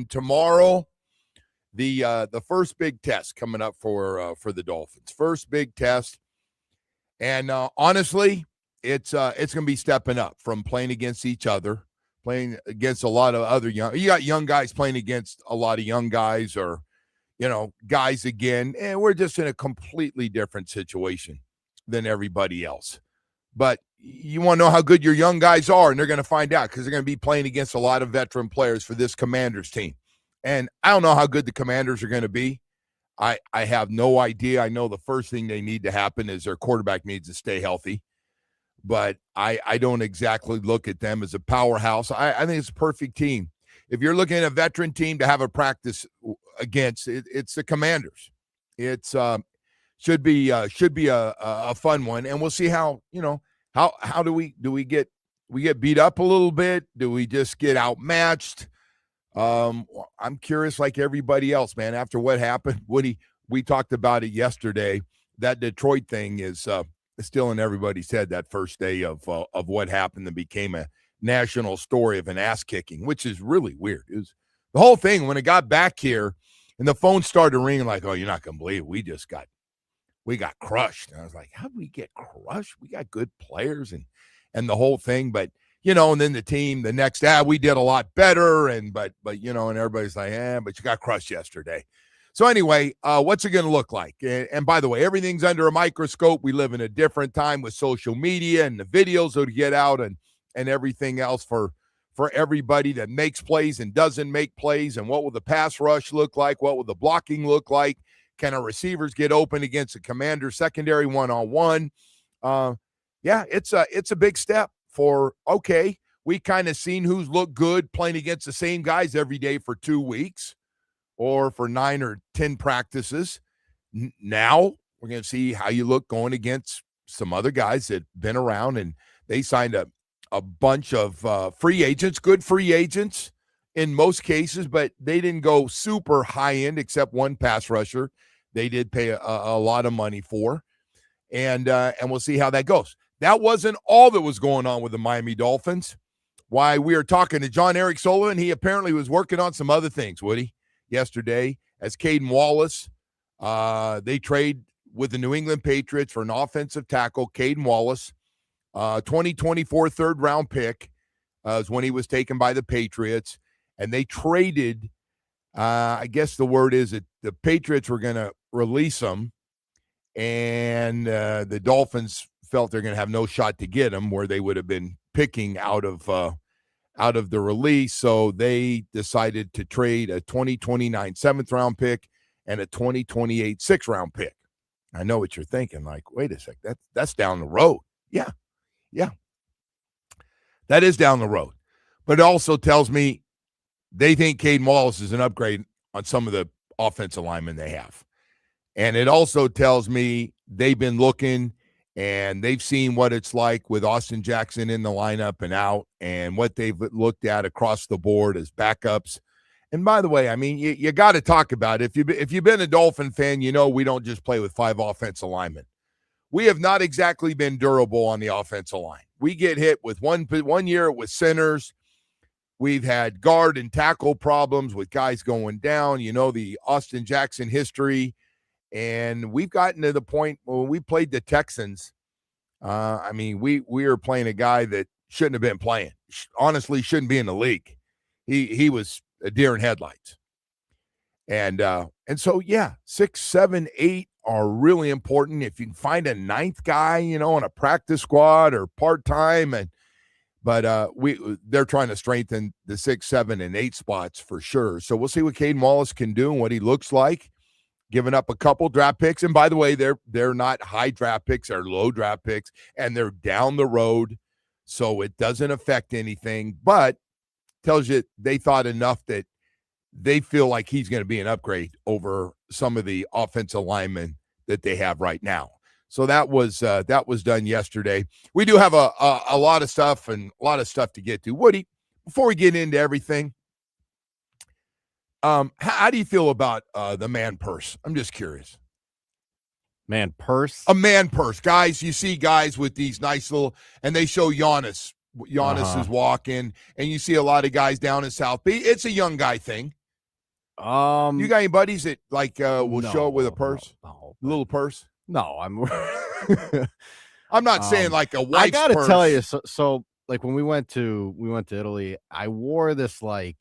tomorrow, the first big test coming up for the Dolphins. First big test. And honestly, it's going to be stepping up from playing against each other, playing against a lot of other you got young guys playing against a lot of young guys or, guys again. And we're just in a completely different situation than everybody else. But you want to know how good your young guys are, and they're going to find out because they're going to be playing against a lot of veteran players for this Commanders team. And I don't know how good the Commanders are going to be. I have no idea. I know the first thing they need to happen is their quarterback needs to stay healthy. But I don't exactly look at them as a powerhouse. I think it's a perfect team. If you're looking at a veteran team to have a practice against, it's the Commanders. It's should be a fun one, and we'll see how how do we get beat up a little bit? Do we just get outmatched? I'm curious, like everybody else, man. After what happened, Woody, we talked about it yesterday. That Detroit thing is still in everybody's head. That first day of what happened and became a national story of an ass kicking, which is really weird. It was the whole thing when it got back here and the phone started ringing like, oh, you're not gonna believe it. We got crushed. And I was like, how did we get crushed? We got good players and the whole thing, but and then the team, the next, we did a lot better. But and everybody's like, but you got crushed yesterday. So anyway, what's it going to look like? And by the way, everything's under a microscope. We live in a different time with social media and the videos that get out and everything else for everybody that makes plays and doesn't make plays. And what will the pass rush look like? What will the blocking look like? Can our receivers get open against the Commander secondary one-on-one? It's a big step. We kind of seen who's looked good playing against the same guys every day for 2 weeks or for 9 or 10 practices. Now we're going to see how you look going against some other guys that have been around, and they signed a bunch of free agents, good free agents in most cases, but they didn't go super high end except one pass rusher. They did pay a lot of money for, and we'll see how that goes. That wasn't all that was going on with the Miami Dolphins. Why we were talking to John Eric Sullivan, he apparently was working on some other things, Woody, yesterday. As Caden Wallace, they trade with the New England Patriots for an offensive tackle, Caden Wallace, 2024 third-round pick is when he was taken by the Patriots. And they traded, I guess the word is that the Patriots were going to release him, and the Dolphins felt they're going to have no shot to get him, where they would have been picking out of the release. So they decided to trade a 2029 7th-round pick and a 2028 6th-round pick. I know what you're thinking, like, wait a sec, that's down the road. Yeah. That is down the road. But it also tells me they think Caden Wallace is an upgrade on some of the offensive linemen they have. And it also tells me they've been looking and they've seen what it's like with Austin Jackson in the lineup and out, and what they've looked at across the board as backups. And by the way, I mean, you got to talk about it. If you've been a Dolphin fan, we don't just play with 5 offensive linemen. We have not exactly been durable on the offensive line. We get hit with one year with centers. We've had guard and tackle problems with guys going down. The Austin Jackson history. And we've gotten to the point when we played the Texans. We were playing a guy that shouldn't have been playing. Honestly, shouldn't be in the league. He was a deer in headlights. And so 6, 7, 8 are really important. If you can find a 9th guy, on a practice squad or part-time, but they're trying to strengthen the 6, 7, and 8 spots for sure. So we'll see what Caden Wallace can do and what he looks like. Giving up a couple draft picks. And by the way, they're not high draft picks, they're low draft picks, and they're down the road. So it doesn't affect anything, but tells you they thought enough that they feel like he's going to be an upgrade over some of the offensive linemen that they have right now. So that was done yesterday. We do have a lot of stuff to get to. Woody, before we get into everything, how do you feel about the man purse? I'm just curious. Man purse? A man purse. Guys, you see guys with these nice little, and they show Giannis. Giannis is walking, and you see a lot of guys down in South Beach. It's a young guy thing. You got any buddies that will show up with a purse, no, little purse? No, I'm not saying like a wife's I gotta purse. tell you, so like when we went to Italy, I wore this like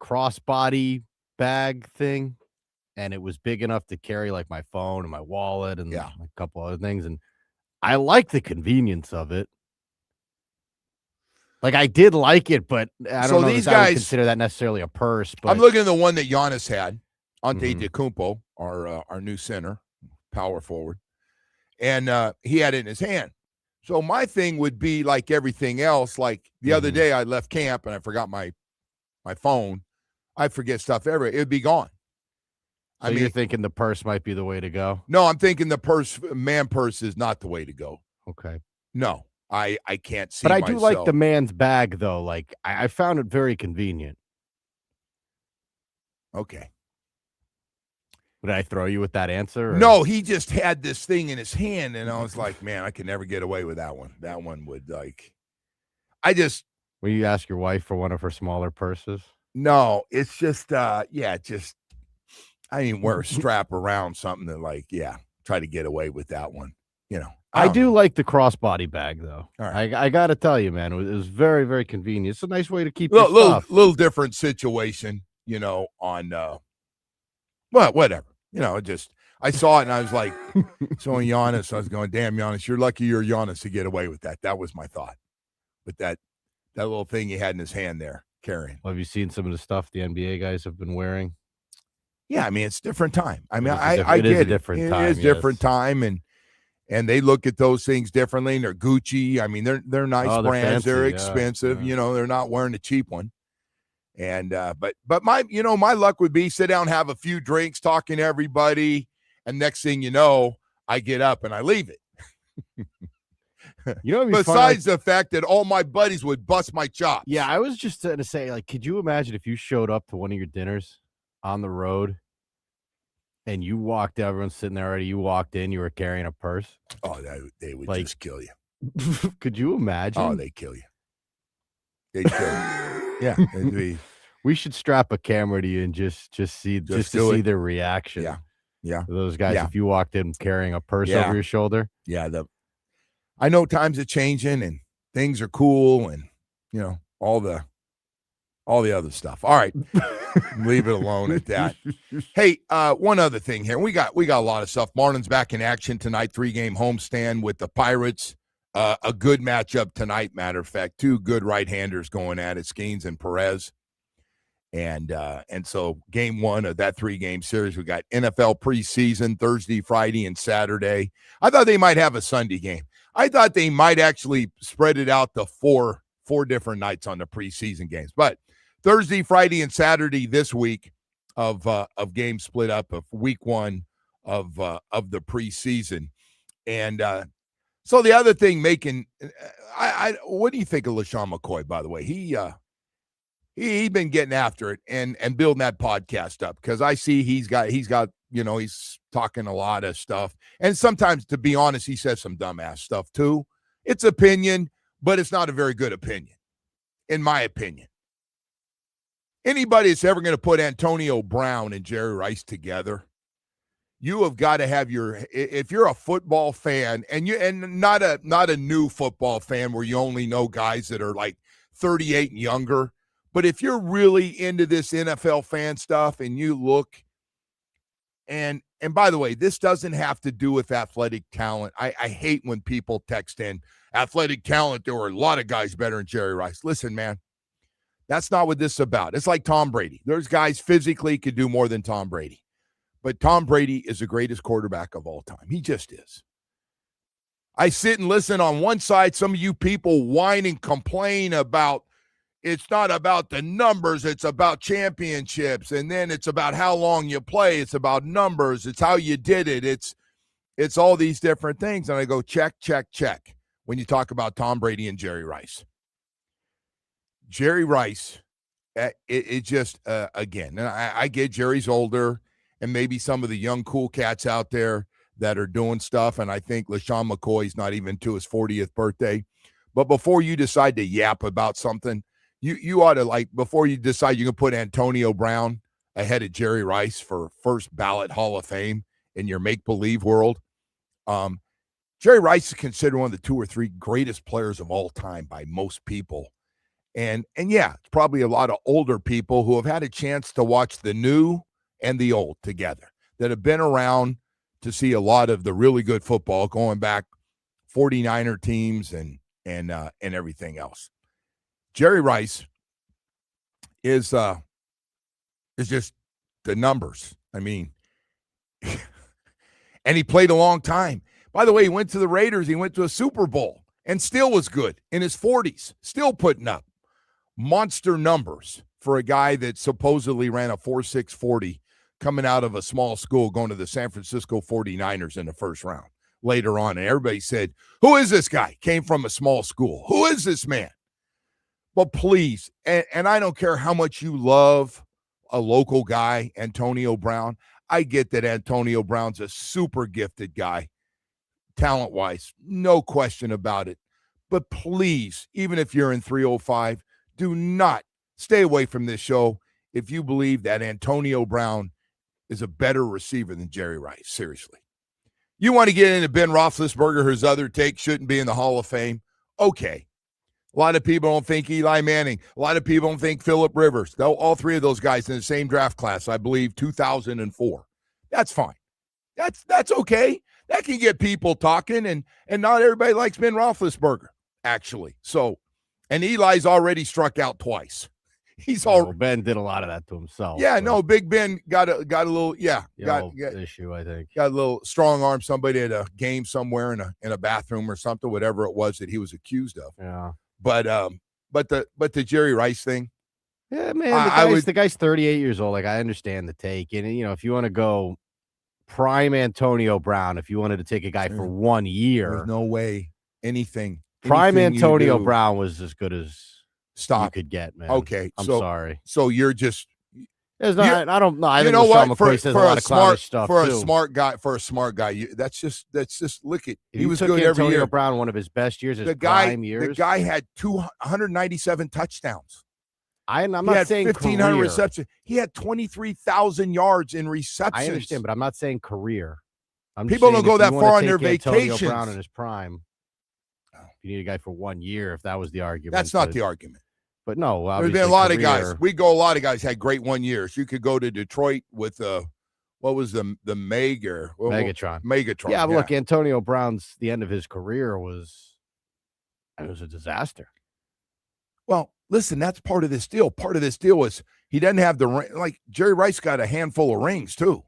crossbody bag thing, and it was big enough to carry like my phone and my wallet and a couple other things, and I like the convenience of it. Like I did like it, but I don't know these that I would guys consider that necessarily a purse. But I'm looking at the one that Giannis had, Ante DeCumpo, our new center, power forward, and he had it in his hand. So my thing would be like everything else. Like the other day, I left camp and I forgot my phone. I forget stuff everywhere. It would be gone. So you're thinking the purse might be the way to go? No, I'm thinking the man purse is not the way to go. Okay. No, I can't see. But I do like the man's bag though. Like I found it very convenient. Okay. Did I throw you with that answer? Or? No, he just had this thing in his hand, and I was like, man, I could never get away with that one. That one would Will you ask your wife for one of her smaller purses? No, it's just, I didn't wear a strap around something that try to get away with that one. I do like the crossbody bag though. All right. I got to tell you, man, it was very, very convenient. It's a nice way to keep your stuff. Little different situation, on, whatever. I saw it and I was like, so Giannis, I was going, damn, Giannis, you're lucky you're Giannis to get away with that. That was my thought. With that little thing he had in his hand there carrying. Well, have you seen some of the stuff the NBA guys have been wearing? Yeah, I mean, it's different time. I mean, it is a different time. It is different time, and they look at those things differently. And they're Gucci. I mean, they're nice brands. Fancy, they're expensive. Yeah. They're not wearing a cheap one. And but my luck would be sit down, have a few drinks, talking to everybody, and next thing you know, I get up and I leave it. Besides the fact that all my buddies would bust my chops. Yeah, I was just going to say, like, could you imagine if you showed up to one of your dinners on the road and you walked, everyone's sitting there already, you walked in, you were carrying a purse? Oh, they would just kill you. Could you imagine? Oh, they'd kill you. They'd kill you. Yeah, we should strap a camera to you and just see their reaction. Yeah. Those guys, if you walked in carrying a purse over your shoulder. Yeah, I know times are changing and things are cool and all the other stuff. All right, leave it alone at that. Hey, one other thing here. We got a lot of stuff. Marlins back in action tonight. 3-game homestand with the Pirates. A good matchup tonight, matter of fact. Two good right-handers going at it, Skeens and Perez. And so game one of that 3-game series, we got NFL preseason Thursday, Friday, and Saturday. I thought they might have a Sunday game. I thought they might actually spread it out to four different nights on the preseason games. But Thursday, Friday, and Saturday this week of games split up of week one of the preseason. And so the other thing what do you think of LaShawn McCoy, by the way? He been getting after it and building that podcast up because I see he's got he's talking a lot of stuff. And sometimes, to be honest, he says some dumbass stuff too. It's opinion, but it's not a very good opinion, in my opinion. Anybody that's ever going to put Antonio Brown and Jerry Rice together, you have got to have if you're a football fan and not a new football fan where you only know guys that are like 38 and younger, but if you're really into this NFL fan stuff and you look and by the way, this doesn't have to do with athletic talent. I hate when people text in athletic talent. There were a lot of guys better than Jerry Rice. Listen, man, that's not what this is about. It's like Tom Brady. There's guys physically could do more than Tom Brady. But Tom Brady is the greatest quarterback of all time. He just is. I sit and listen on one side, some of you people whine and complain about it's not about the numbers, it's about championships. And then it's about how long you play. It's about numbers. It's how you did it. It's all these different things. And I go, check, check, check when you talk about Tom Brady and Jerry Rice. Jerry Rice, it just, again, and I get Jerry's older, and maybe some of the young cool cats out there that are doing stuff. And I think LaShawn McCoy's not even to his 40th birthday. But before you decide to yap about something, you ought to, before you decide you can put Antonio Brown ahead of Jerry Rice for first ballot Hall of Fame in your make-believe world. Jerry Rice is considered one of the 2 or 3 greatest players of all time by most people. And yeah, it's probably a lot of older people who have had a chance to watch the new and the old together, that have been around to see a lot of the really good football going back 49er teams and everything else. Jerry Rice is just the numbers. I mean, and he played a long time. By the way, he went to the Raiders. He went to a Super Bowl and still was good in his 40s, still putting up monster numbers for a guy that supposedly ran a 4.6 40 coming out of a small school going to the San Francisco 49ers in the first round later on. And everybody said, who is this guy? Came from a small school. Who is this man? But please, and I don't care how much you love a local guy, Antonio Brown. I get that Antonio Brown's a super gifted guy, talent-wise, no question about it. But please, even if you're in 305, do not stay away from this show if you believe that Antonio Brown is a better receiver than Jerry Rice. Seriously. You want to get into Ben Roethlisberger, whose other take shouldn't be in the Hall of Fame? Okay. A lot of people don't think Eli Manning. A lot of people don't think Phillip Rivers. Though all 3 of those guys in the same draft class, I believe, 2004. That's fine. That's okay. That can get people talking, and not everybody likes Ben Roethlisberger, actually. So, and Eli's already struck out twice. He's already Ben did a lot of that to himself. Yeah, no, Big Ben got a little got issue, I think. Got a little strong arm somebody at a game somewhere in a bathroom or something, whatever it was that he was accused of. Yeah. But the Jerry Rice thing. Yeah, man, the guy's 38 years old. Like, I understand the take. And if you want to go prime Antonio Brown, if you wanted to take a guy for 1 year, there's no way anything. Prime Antonio Brown was as good as you could get, man. Okay, I'm sorry. So you're just. There's not. I don't know. I you think know what? McCoy says a lot of clownish stuff for too. a smart guy, that's just look at. He was good every year. Brown, one of his best years, prime years. The guy had 197 touchdowns. I'm not saying 1,500 receptions. He had 23,000 yards in receptions. I understand, but I'm not saying career. People don't go that far on their vacations. Antonio Brown in his prime. You need a guy for 1 year, if that was the argument. That's not the argument. But no, there's been a lot of guys. A lot of guys had great 1 years. You could go to Detroit with what was the Megatron. Megatron. Yeah, but look, Antonio Brown's the end of his career was a disaster. Well, listen, that's part of this deal. Part of this deal was he doesn't have the ring. Like Jerry Rice got a handful of rings too,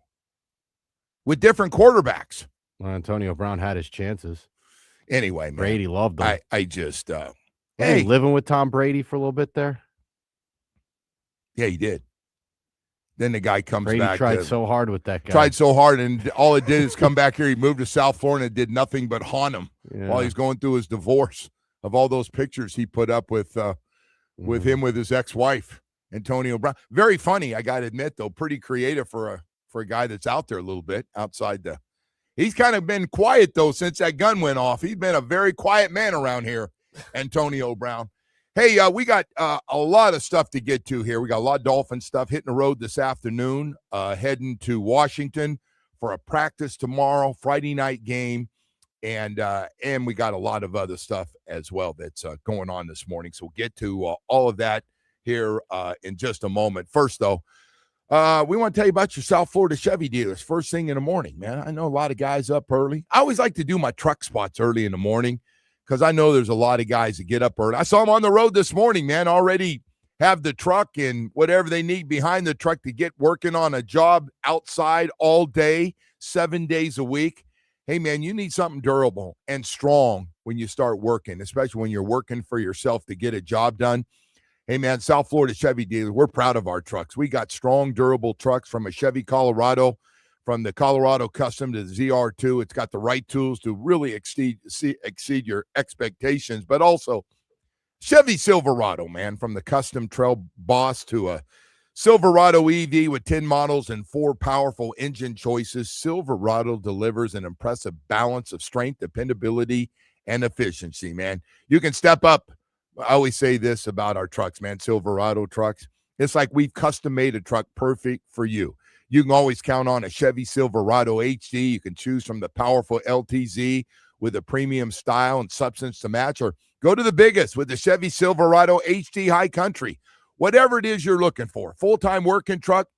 with different quarterbacks. Well, Antonio Brown had his chances. Anyway, man, Brady loved him. I just hey, living with Tom Brady for a little bit there. Yeah, he did. Then the guy comes Brady back. Tried so hard with that guy. Tried so hard, and all it did is come back here. He moved to South Florida and did nothing but haunt him while he's going through his divorce. Of all those pictures he put up with him with his ex-wife, Antonio Brown. Very funny, I got to admit, though. Pretty creative for a guy that's out there a little bit outside the. He's kind of been quiet, though, since that gun went off. He's been a very quiet man around here, Antonio Brown. Hey, we got a lot of stuff to get to here. We got a lot of Dolphin stuff hitting the road this afternoon, heading to Washington for a practice tomorrow, Friday night game, and we got a lot of other stuff as well that's going on this morning. So we'll get to all of that here in just a moment. First, though, we want to tell you about your South Florida Chevy dealers first thing in the morning, man. I know a lot of guys up early. I always like to do my truck spots early in the morning because I know there's a lot of guys that get up early. I saw them on the road this morning, man, already have the truck and whatever they need behind the truck to get working on a job outside all day, 7 days a week. Hey, man, you need something durable and strong when you start working, especially when you're working for yourself to get a job done. Hey, man, South Florida Chevy dealers, we're proud of our trucks. We got strong, durable trucks from a Chevy Colorado, from the Colorado Custom to the ZR2. It's got the right tools to really exceed your expectations, but also Chevy Silverado, man, from the Custom Trail Boss to a Silverado EV with 10 models and 4 powerful engine choices. Silverado delivers an impressive balance of strength, dependability, and efficiency, man. You can step up. I always say this about our trucks, man, Silverado trucks. It's like we've custom made a truck perfect for you. You can always count on a Chevy Silverado HD. You can choose from the powerful LTZ with a premium style and substance to match, or go to the biggest with the Chevy Silverado HD High Country. Whatever it is you're looking for, full-time working truck,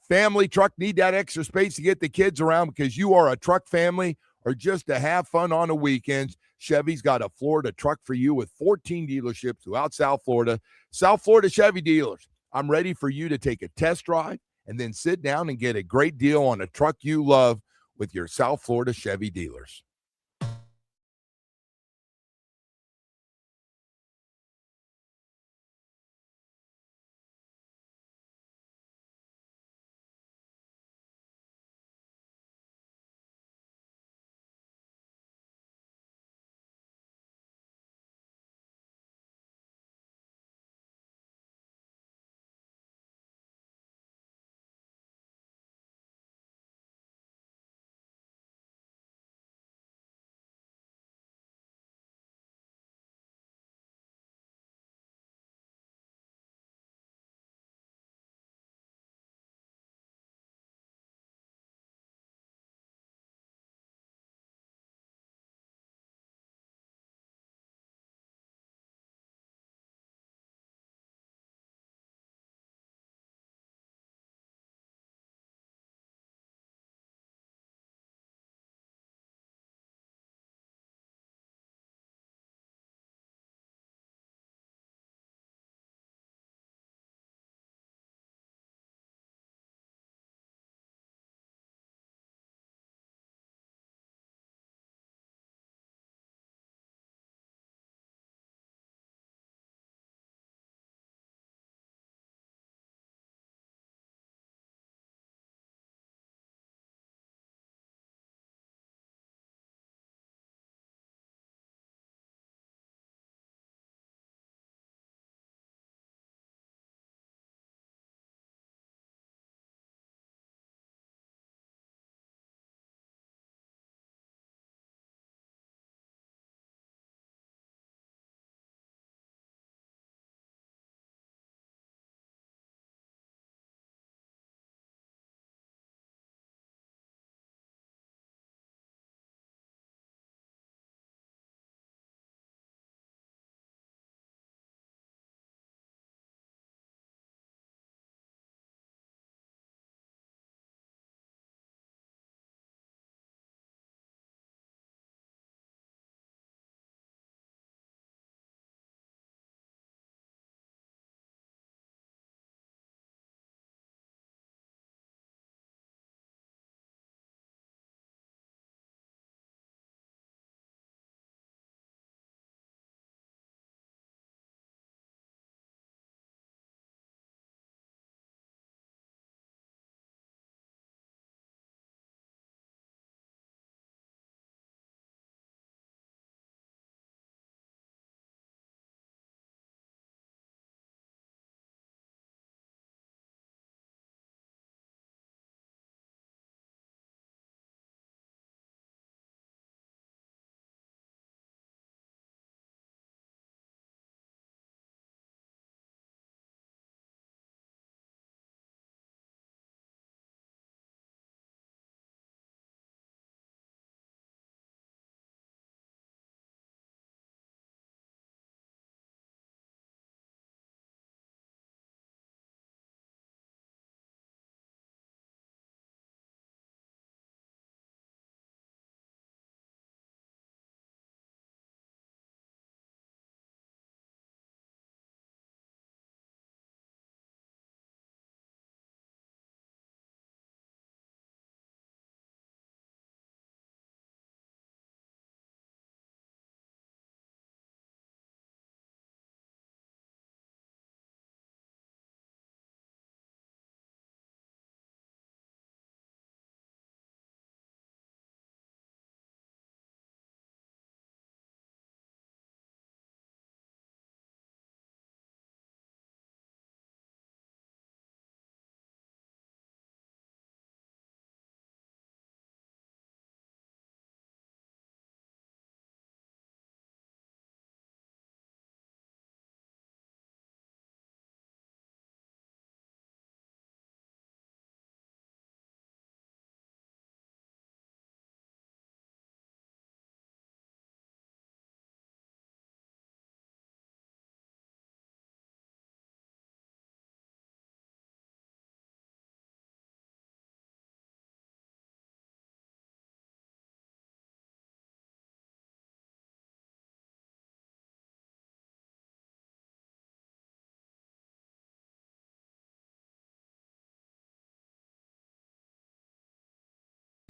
family truck, need that extra space to get the kids around because you are a truck family, or just to have fun on the weekends, Chevy's got a Florida truck for you with 14 dealerships throughout South Florida. South Florida Chevy dealers, I'm ready for you to take a test drive and then sit down and get a great deal on a truck you love with your South Florida Chevy dealers.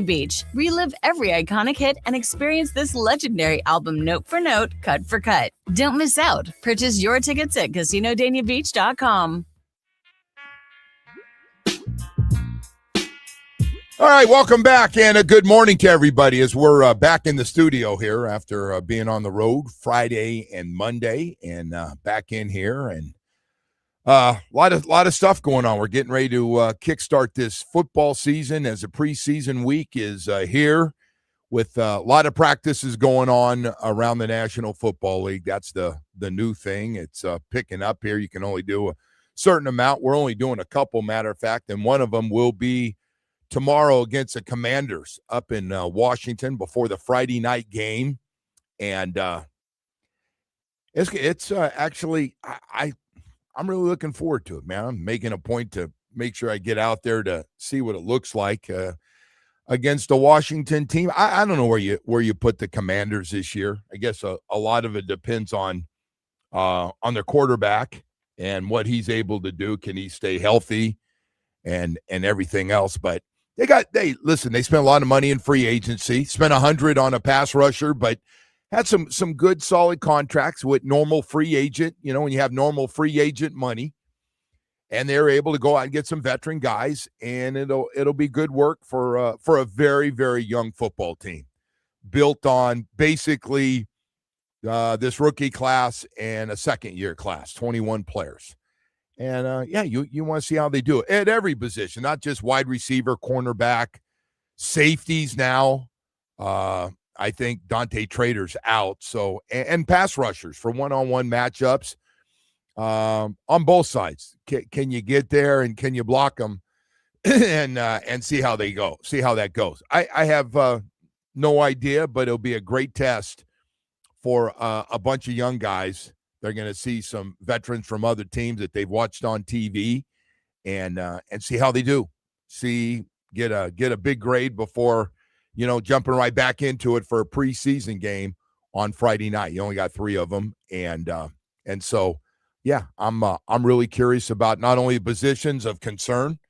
Beach. Relive every iconic hit and experience this legendary album note for note, cut for cut. Don't miss out. Purchase your tickets at CasinoDaniaBeach.com. All right, welcome back, and a good morning to everybody as we're back in the studio here after being on the road Friday and Monday, and back in here, and a lot of stuff going on. We're getting ready to kickstart this football season as the preseason week is here with a lot of practices going on around the National Football League. That's the new thing. It's picking up here. You can only do a certain amount. We're only doing a couple, matter of fact, and one of them will be tomorrow against the Commanders up in Washington before the Friday night game. And it's actually, I'm really looking forward to it, man. I'm making a point to make sure I get out there to see what it looks like against the Washington team. I don't know where you put the Commanders this year. I guess a lot of it depends on their quarterback and what he's able to do. Can he stay healthy and everything else? But they spent a lot of money in free agency, spent $100 on a pass rusher, but had some good solid contracts with normal free agent, when you have normal free agent money, and they're able to go out and get some veteran guys, and it'll be good work for a very, very young football team built on basically this rookie class and a second year class, 21 players. And, you want to see how they do it at every position, not just wide receiver, cornerback, safeties now. I think Dante Trader's out. So, and pass rushers for one-on-one matchups on both sides. Can you get there and can you block them and see how they go, see how that goes. I have no idea, but it'll be a great test for a bunch of young guys. They're going to see some veterans from other teams that they've watched on TV and see how they do. Get a big grade before, jumping right back into it for a preseason game on Friday night. You only got 3 of them. And so, yeah, I'm really curious about not only the positions of concern,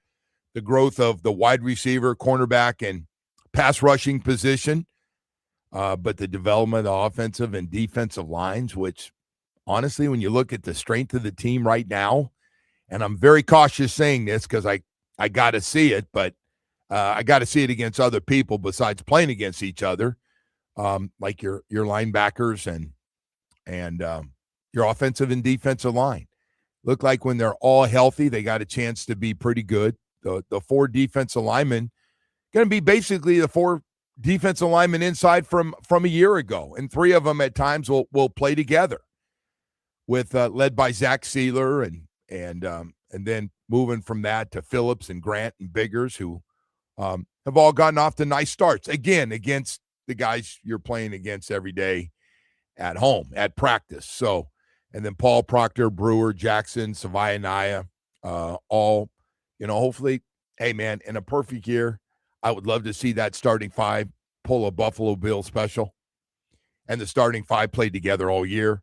the growth of the wide receiver, cornerback, and pass rushing position, but the development of offensive and defensive lines, which, honestly, when you look at the strength of the team right now, and I'm very cautious saying this because I got to see it, but I got to see it against other people besides playing against each other, like your linebackers and your offensive and defensive line. Look like when they're all healthy, they got a chance to be pretty good. The 4 defensive linemen going to be basically the 4 defensive linemen inside from a year ago, and 3 of them at times will play together, with led by Zach Sealer and then moving from that to Phillips and Grant and Biggers, who have all gotten off to nice starts, again, against the guys you're playing against every day at home, at practice. So, and then Paul Proctor, Brewer, Jackson, Savaianaya, all, hopefully, hey, man, in a perfect year, I would love to see that starting 5 pull a Buffalo Bill special and the starting 5 play together all year.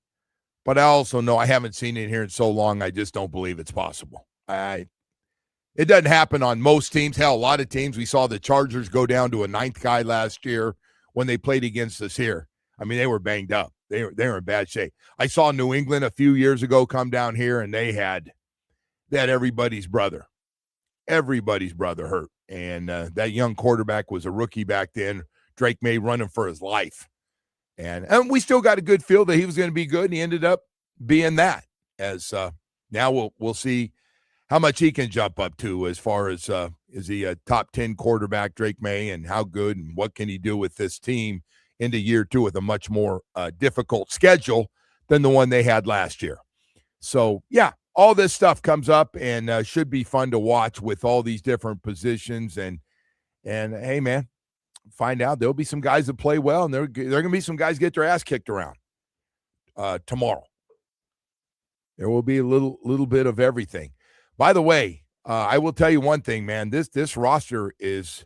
But I also know I haven't seen it here in so long, I just don't believe it's possible. It doesn't happen on most teams. Hell, a lot of teams, we saw the Chargers go down to a 9th guy last year when they played against us here. I mean, they were banged up. They were in bad shape. I saw New England a few years ago come down here, and they had everybody's brother. Everybody's brother hurt. And that young quarterback was a rookie back then, Drake May, running for his life. And we still got a good feel that he was going to be good, and he ended up being that. As now we'll see how much he can jump up to as far as is he a top 10 quarterback, Drake May, and how good and what can he do with this team into year 2 with a much more difficult schedule than the one they had last year. So, yeah, all this stuff comes up and should be fun to watch with all these different positions. And hey, man, find out there'll be some guys that play well, and there are going to be some guys get their ass kicked around tomorrow. There will be a little bit of everything. By the way, I will tell you one thing, man. This roster is,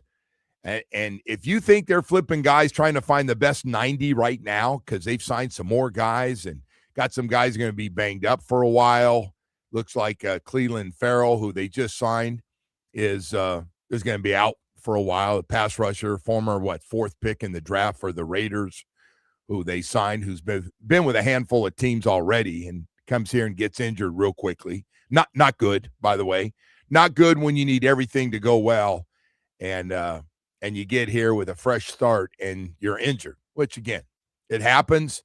and if you think they're flipping guys trying to find the best 90 right now because they've signed some more guys and got some guys going to be banged up for a while. Looks like Cleveland Farrell, who they just signed, is going to be out for a while, a pass rusher, former, fourth pick in the draft for the Raiders, who they signed, who's been with a handful of teams already and comes here and gets injured real quickly. Not good, by the way. Not good when you need everything to go well, and you get here with a fresh start and you're injured, which, again, it happens,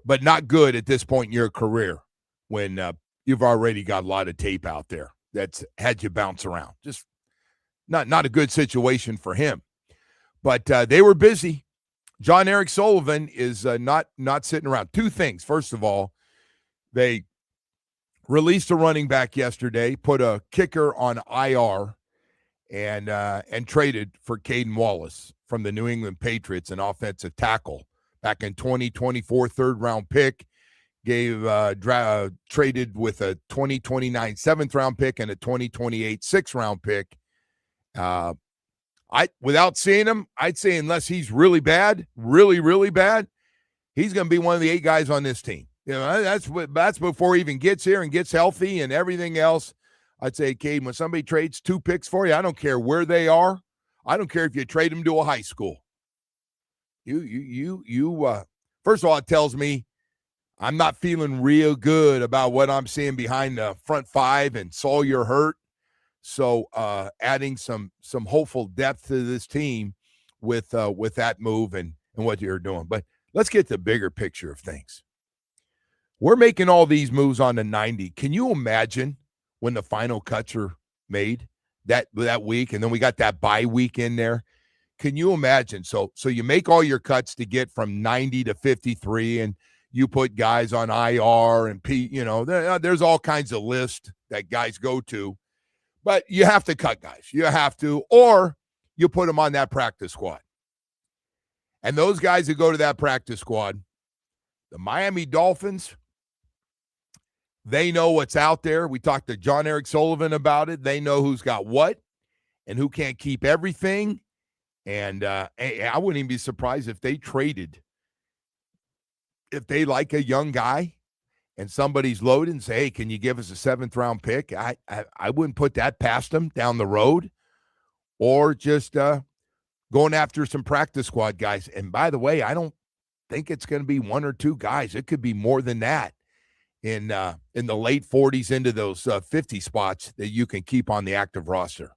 but not good at this point in your career when you've already got a lot of tape out there that's had you bounce around. Just not a good situation for him. But they were busy. John Eric Sullivan is not sitting around. Two things. First of all, they released a running back yesterday, put a kicker on IR, and traded for Caden Wallace from the New England Patriots, an offensive tackle. Back in 2024, third-round pick, traded with a 2029 seventh-round pick and a 2028 sixth-round pick. Without seeing him, I'd say unless he's really bad, really, really bad, he's going to be one of the 8 guys on this team. That's before he even gets here and gets healthy and everything else. I'd say, Caden, when somebody trades 2 picks for you, I don't care where they are. I don't care if you trade them to a high school. First of all, it tells me I'm not feeling real good about what I'm seeing behind the front 5 and Sawyer hurt. So adding some hopeful depth to this team with that move and what you're doing. But let's get the bigger picture of things. We're making all these moves on the 90. Can you imagine when the final cuts are made that week, and then we got that bye week in there? Can you imagine? So you make all your cuts to get from 90 to 53, and you put guys on IR and there's all kinds of lists that guys go to. But you have to cut guys. You have to, or you put them on that practice squad. And those guys who go to that practice squad, the Miami Dolphins, they know what's out there. We talked to John Eric Sullivan about it. They know who's got what and who can't keep everything. And I wouldn't even be surprised if they traded. If they like a young guy and somebody's loaded and say, hey, can you give us a 7th-round pick? I wouldn't put that past them down the road, or just going after some practice squad guys. And by the way, I don't think it's going to be 1 or 2 guys. It could be more than that in the late 40s into those 50 spots that you can keep on the active roster.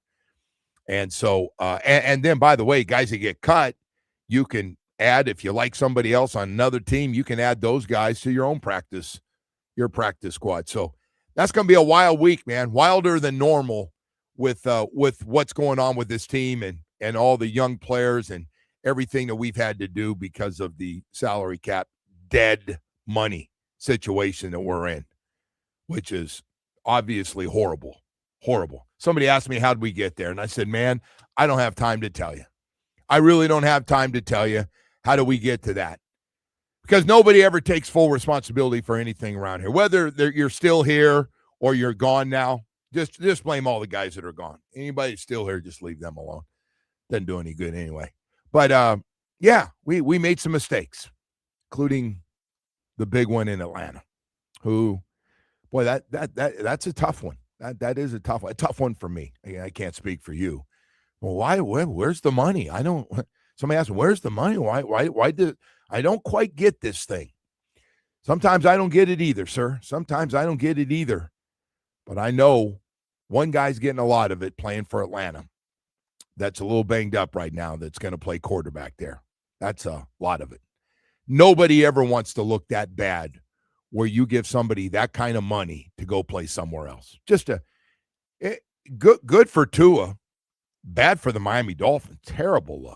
And so, and then, by the way, guys that get cut, you can add, if you like somebody else on another team, you can add those guys to your own practice squad. So that's going to be a wild week, man. Wilder than normal with what's going on with this team and all the young players and everything that we've had to do because of the salary cap dead money situation that we're in, which is obviously horrible. Somebody asked me, how'd we get there? And I said, man, I don't have time to tell you. I really don't have time to tell you how do we get to that. Because nobody ever takes full responsibility for anything around here. Whether you're still here or you're gone now, just blame all the guys that are gone. Anybody still here, just leave them alone. Doesn't do any good anyway. But, we made some mistakes, including the big one in Atlanta, who, boy, that's a tough one. That is a tough one for me. I can't speak for you. Well, why? Where's the money? I don't. Somebody asked me, where's the money? Why did I don't quite get this thing? Sometimes I don't get it either, sir. Sometimes I don't get it either. But I know one guy's getting a lot of it playing for Atlanta. That's a little banged up right now. That's going to play quarterback there. That's a lot of it. Nobody ever wants to look that bad where you give somebody that kind of money to go play somewhere else. Just good for Tua, bad for the Miami Dolphins. Terrible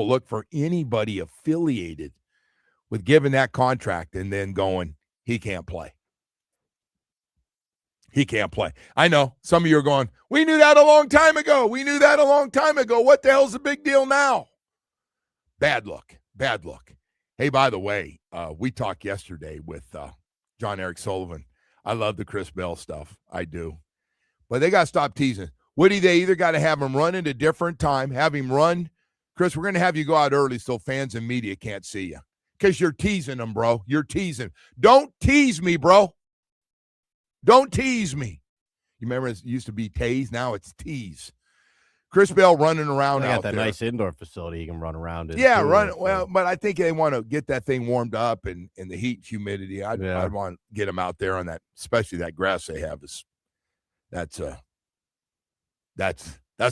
look for anybody affiliated with giving that contract and then going, he can't play. I know some of you are going, we knew that a long time ago. What the hell's the big deal now? Bad luck. Hey, by the way, we talked yesterday with John Eric Sullivan. I love the Chris Bell stuff. I do. But they got to stop teasing. Woody, they either got to have him run at a different time, have him run. Chris, we're going to have you go out early so fans and media can't see you. Because you're teasing them, bro. You're teasing. Don't tease me, bro. Don't tease me. You remember it used to be tase? Now it's tease. Chris Bell running around They out got that there. nice indoor facility he can run around in. Yeah, too, run. if, Well, but I think they want to get that thing warmed up and in the heat, humidity. I'd want to get them out there on that, especially that grass they have. That's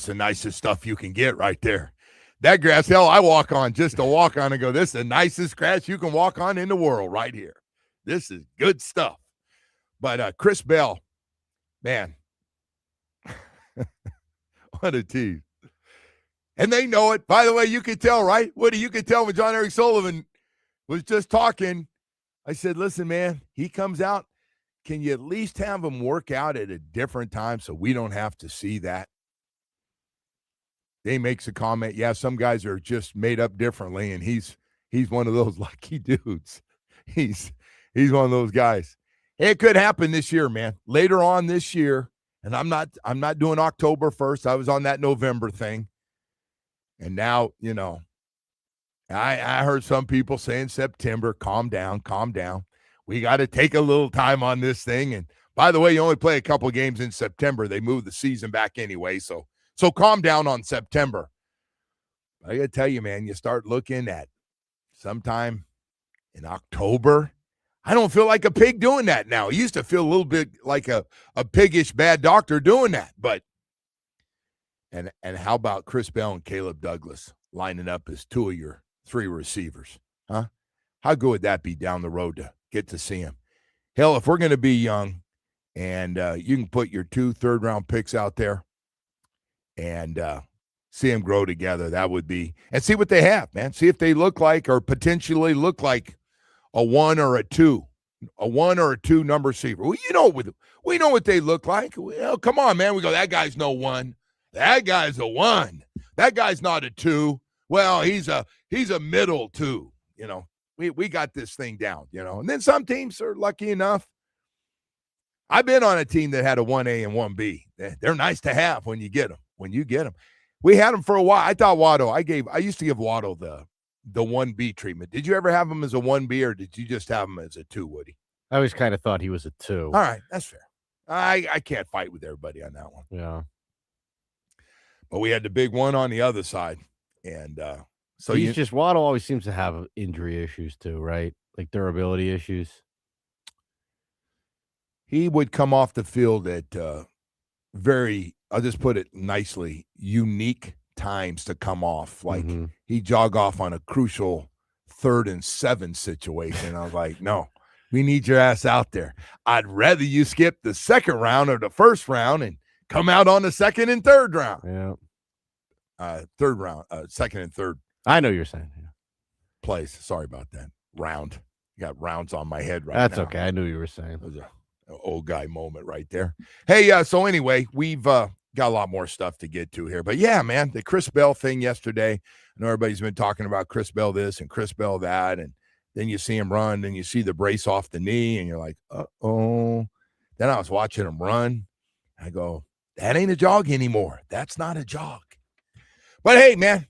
the nicest stuff you can get right there. That grass, hell, I walk on just to walk on and go, this is the nicest grass you can walk on in the world right here. This is good stuff. But Chris Bell, man, what a tease. And they know it. By the way, you could tell, right? Woody, you could tell when John Eric Sullivan was just talking. I said, listen, man, he comes out. Can you at least have him work out at a different time so we don't have to see that? They makes a comment, yeah, some guys are just made up differently, and he's one of those lucky dudes. He's one of those guys. It could happen this year, man. Later on this year, and I'm not doing October 1st. I was on that November thing. And now, I heard some people saying September, calm down. We got to take a little time on this thing. And by the way, you only play a couple of games in September. They move the season back anyway. So calm down on September. I got to tell you, man, you start looking at sometime in October. I don't feel like a pig doing that now. I used to feel a little bit like a piggish bad doctor doing that. But and how about Chris Bell and Caleb Douglas lining up as two of your three receivers? Huh? How good would that be down the road to get to see him? Hell, if we're going to be young and you can put your 2 third-round picks out there and see them grow together, that would be – and see what they have, man. See if they look like or potentially look like a 1 or a 2 number receiver. Well, we know what they look like. Well, come on, man. We go, that guy's no 1. That guy's a 1. That guy's not a 2. Well, he's a middle 2. We got this thing down, And then some teams are lucky enough. I've been on a team that had a 1A and 1B. They're nice to have when you get them. We had them for a while. I thought Waddle, I used to give Waddle the 1B treatment. Did you ever have him as a 1B or did you just have him as a 2, Woody? I always kind of thought he was a 2. All right, that's fair. I can't fight with everybody on that one. Yeah. But we had the big one on the other side. And so Waddle always seems to have injury issues too, right? Like durability issues. He would come off the field at very, I'll just put it nicely, unique times to come off. Like he'd jog off on a crucial 3rd and 7 situation. I was like, no, we need your ass out there. I'd rather you skip the 2nd round or the 1st round and come out on the 2nd and 3rd round. Yeah. 3rd round, 2nd and 3rd. I know you're saying. Yeah. Plays. Sorry about that. Round. You got rounds on my head right That's now. okay. I knew you were saying. It was an old guy moment right there. Hey, so anyway, we've got a lot more stuff to get to here. But yeah, man, the Chris Bell thing yesterday. I know everybody's been talking about Chris Bell this and Chris Bell that. And then you see him run, then you see the brace off the knee, and you're like, uh-oh. Then I was watching him run. I go, that ain't a jog anymore. That's not a jog. But hey, man,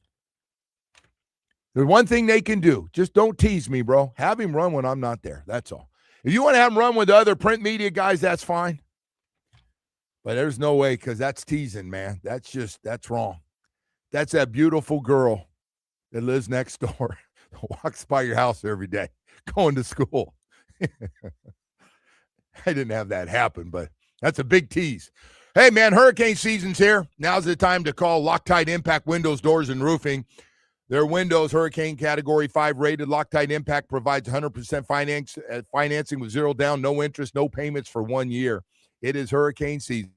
there's one thing they can do. Just don't tease me, bro. Have him run when I'm not there. That's all. If you want to have him run with the other print media guys, that's fine. But there's no way, because that's teasing, man. That's wrong. That's that beautiful girl that lives next door, walks by your house every day, going to school. I didn't have that happen, but that's a big tease. Hey, man, hurricane season's here. Now's the time to call Loctite Impact Windows, Doors, and Roofing. Their windows, Hurricane Category 5 rated. Loctite Impact provides 100% financing with 0 down, no interest, no payments for 1 year. It is hurricane season.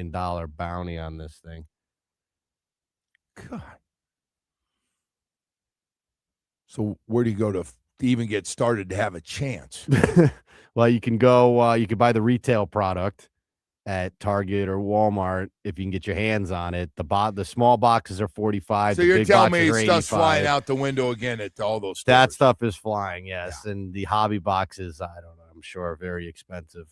$1 million bounty on this thing. God. So where do you go to even get started to have a chance? Well, you can go, you can buy the retail product at Target or Walmart if you can get your hands on it. The small boxes are 45. So the you're big telling boxes me are stuff's 85. flying out the window again at all those stores? That stuff is flying, yes. Yeah. And the hobby boxes, I don't know, I'm sure are very expensive.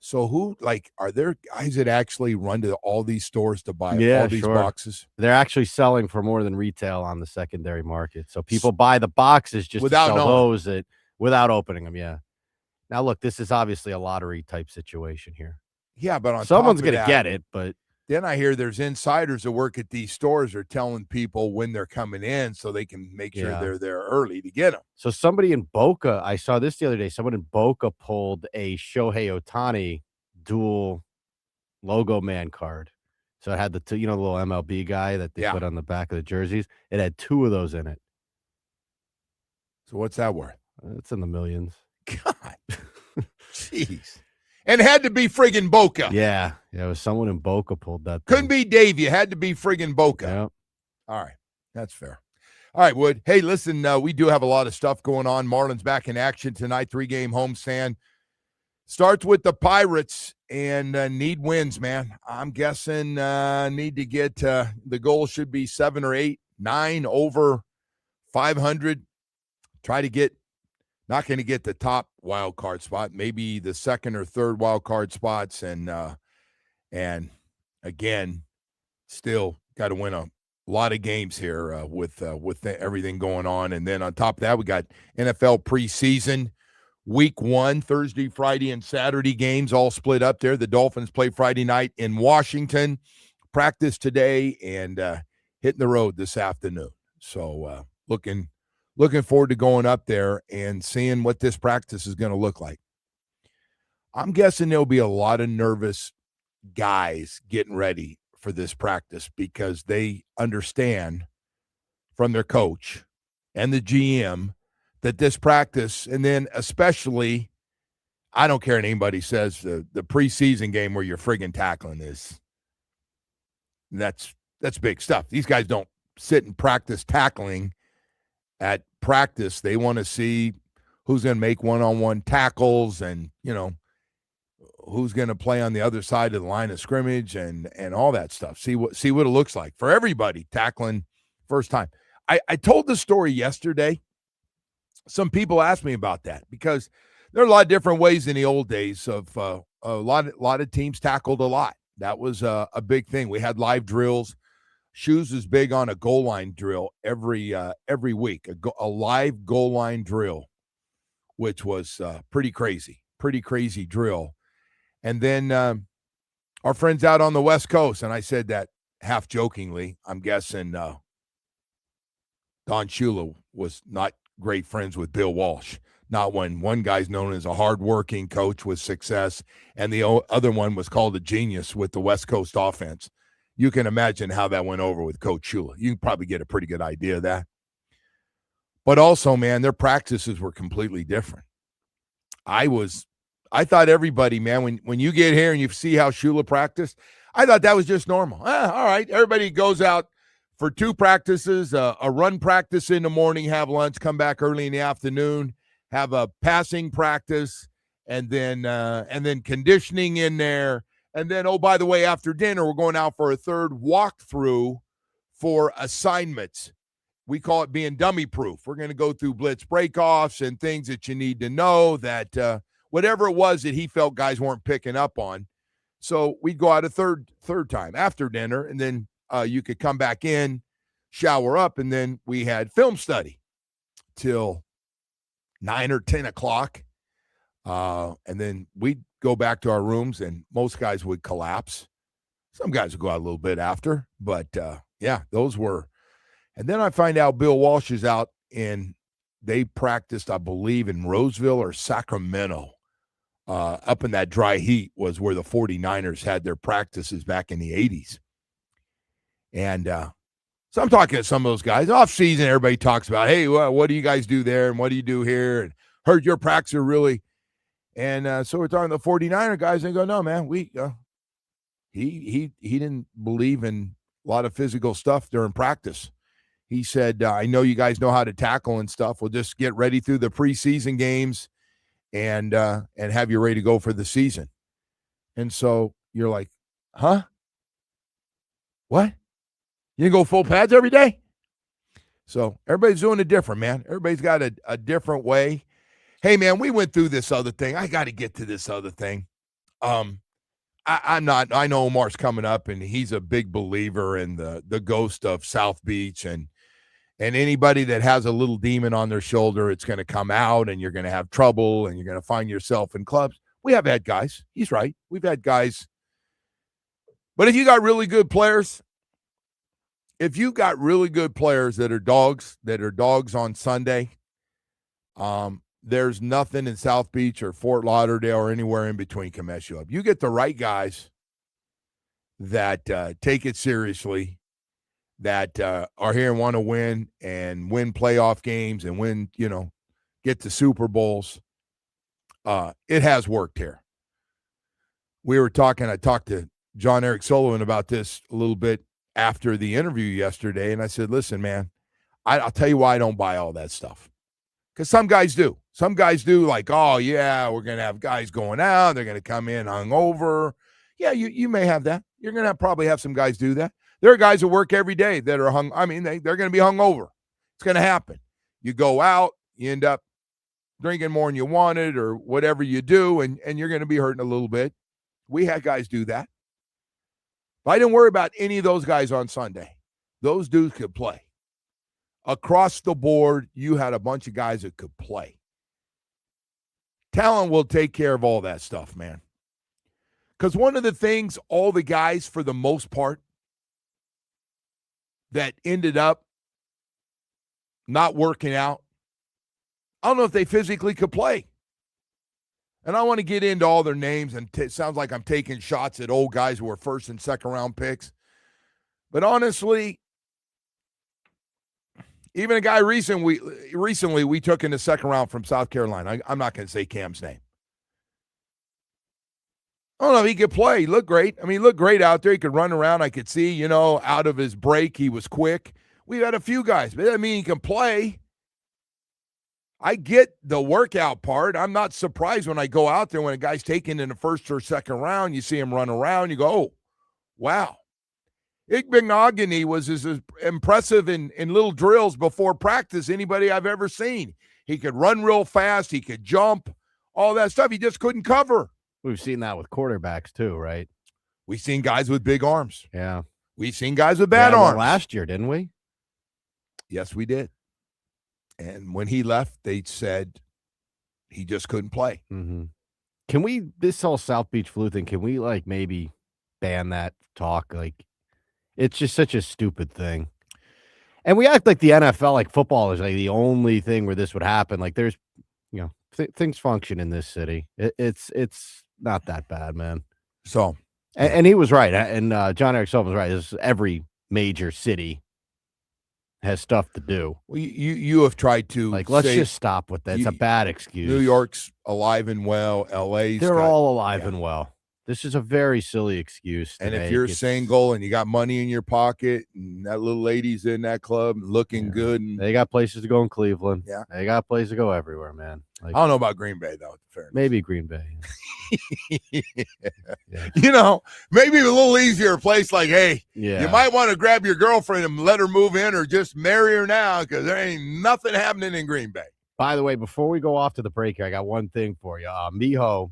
So are there guys that actually run to all these stores to buy all these boxes? They're actually selling for more than retail on the secondary market. So people buy the boxes just without to sell knowing. those without opening them, yeah. Now, look, this is obviously a lottery type situation here. Yeah, but someone's going to get it, but then I hear there's insiders that work at these stores are telling people when they're coming in so they can make sure they're there early to get them. So somebody in Boca, I saw this the other day, someone in Boca pulled a Shohei Ohtani dual logo man card. So it had the little MLB guy that they put on the back of the jerseys. It had 2 of those in it. So what's that worth? It's in the millions. God. Jeez. And it had to be friggin' Boca. Yeah, it was someone in Boca pulled that. Couldn't be Dave. You had to be friggin' Boca. Yeah. All right. That's fair. All right, Wood. Hey, listen, we do have a lot of stuff going on. Marlins back in action tonight, 3-game homestand. Starts with the Pirates and need wins, man. I'm guessing need to get the goal should be 7 or 8, 9 over 500. Try to get, not going to get the top wild card spot, maybe the second or third wild card spots. And again, still got to win a lot of games here with everything going on. And then on top of that, we got NFL preseason. Week 1, Thursday, Friday, and Saturday games all split up there. The Dolphins play Friday night in Washington, practice today, and hitting the road this afternoon. So looking forward to going up there and seeing what this practice is going to look like. I'm guessing there'll be a lot of nervous guys getting ready for this practice because they understand from their coach and the GM that this practice, and then especially, I don't care what anybody says, the preseason game where you're friggin' tackling that's big stuff. These guys don't sit and practice tackling at practice. They want to see who's going to make one-on-one tackles and, who's going to play on the other side of the line of scrimmage and all that stuff. See what it looks like for everybody tackling first time. I told the story yesterday. Some people ask me about that because there are a lot of different ways in the old days of a lot of teams tackled a lot. That was a big thing. We had live drills. Shoes is big on a goal line drill every week, a live goal line drill, which was pretty crazy drill. And then our friends out on the West Coast, and I said that half jokingly, I'm guessing Don Shula was not great friends with Bill Walsh. Not when one guy's known as a hardworking coach with success, and the other one was called a genius with the West Coast offense. You can imagine how that went over with Coach Shula. You can probably get a pretty good idea of that. But also, man, their practices were completely different. I thought everybody, man, when you get here and you see how Shula practiced, I thought that was just normal. All right, everybody goes out for 2 practices, a run practice in the morning, have lunch, come back early in the afternoon, have a passing practice, and then conditioning in there. And then, oh, by the way, after dinner, we're going out for a third walkthrough for assignments. We call it being dummy proof. We're going to go through blitz breakoffs and things that you need to know that whatever it was that he felt guys weren't picking up on. So we'd go out a third time after dinner, and then you could come back in, shower up, and then we had film study till 9 or 10 o'clock. And then we'd go back to our rooms, and most guys would collapse. Some guys would go out a little bit after, but those were. And then I find out Bill Walsh is out, and they practiced, I believe, in Roseville or Sacramento. Up in that dry heat was where the 49ers had their practices back in the 80s. And so I'm talking to some of those guys. Off season, everybody talks about, hey, what do you guys do there, and what do you do here? And heard your practice are really. And so we're talking to the 49er guys, and they go, no, man, He didn't believe in a lot of physical stuff during practice. He said, I know you guys know how to tackle and stuff. We'll just get ready through the preseason games and have you ready to go for the season. And so you're like, huh? What? You didn't go full pads every day? So everybody's doing it different, man. Everybody's got a different way. Hey, man, we went through this other thing. I got to get to this other thing. I know Omar's coming up, and he's a big believer in the ghost of South Beach, and anybody that has a little demon on their shoulder, it's going to come out, and you're going to have trouble, and you're going to find yourself in clubs. We have had guys. He's right. We've had guys. But if you got really good players, that are dogs on Sunday, there's nothing in South Beach or Fort Lauderdale or anywhere in between can mess you up. You get the right guys that take it seriously, that are here and want to win playoff games and get to Super Bowls. It has worked here. I talked to John Eric Sullivan about this a little bit after the interview yesterday, and I said, listen, man, I'll tell you why I don't buy all that stuff. Because some guys do. Some guys do, like, oh, yeah, we're going to have guys going out. They're going to come in hungover. Yeah, you may have that. You're going to probably have some guys do that. There are guys that work every day that are they're going to be hungover. It's going to happen. You go out, you end up drinking more than you wanted or whatever you do, and you're going to be hurting a little bit. We had guys do that. But I didn't worry about any of those guys on Sunday. Those dudes could play. Across the board, you had a bunch of guys that could play. Talent will take care of all that stuff, man. Because one of the things, all the guys, for the most part, that ended up not working out, I don't know if they physically could play. And I want to get into all their names, and it sounds like I'm taking shots at old guys who were first and second round picks. But honestly, even a guy recently we took in the second round from South Carolina. I'm not going to say Cam's name. I don't know if he could play. He looked great. I mean, he looked great out there. He could run around. I could see, out of his break, he was quick. We've had a few guys, but that doesn't mean he can play. I get the workout part. I'm not surprised when I go out there when a guy's taken in the first or second round, you see him run around, you go, oh, wow. Igbenogany was as impressive in little drills before practice anybody I've ever seen. He could run real fast. He could jump, all that stuff. He just couldn't cover. We've seen that with quarterbacks too, right? We've seen guys with big arms. Yeah. We've seen guys with bad arms. Last year, didn't we? Yes, we did. And when he left, they said he just couldn't play. Mm-hmm. Can we, this whole South Beach flu thing, can we maybe ban that talk? It's just such a stupid thing. And we act like the NFL, football is the only thing where this would happen. There's, things function in this city. It's not that bad, man. So, and he was right. And John Eric Sullivan was right. This is every major city has stuff to do. Well, you have tried to let's just stop with that. It's a bad excuse. New York's alive and well. LA's they're all alive and well. This is a very silly excuse. And if you're single and you got money in your pocket and that little lady's in that club looking good, and they got places to go in Cleveland. Yeah, they got places to go everywhere, man. I don't know about Green Bay though. Maybe Green Bay. Yeah. Maybe a little easier place. Hey, you might want to grab your girlfriend and let her move in, or just marry her now, because there ain't nothing happening in Green Bay. By the way, before we go off to the break here, I got one thing for you. Miho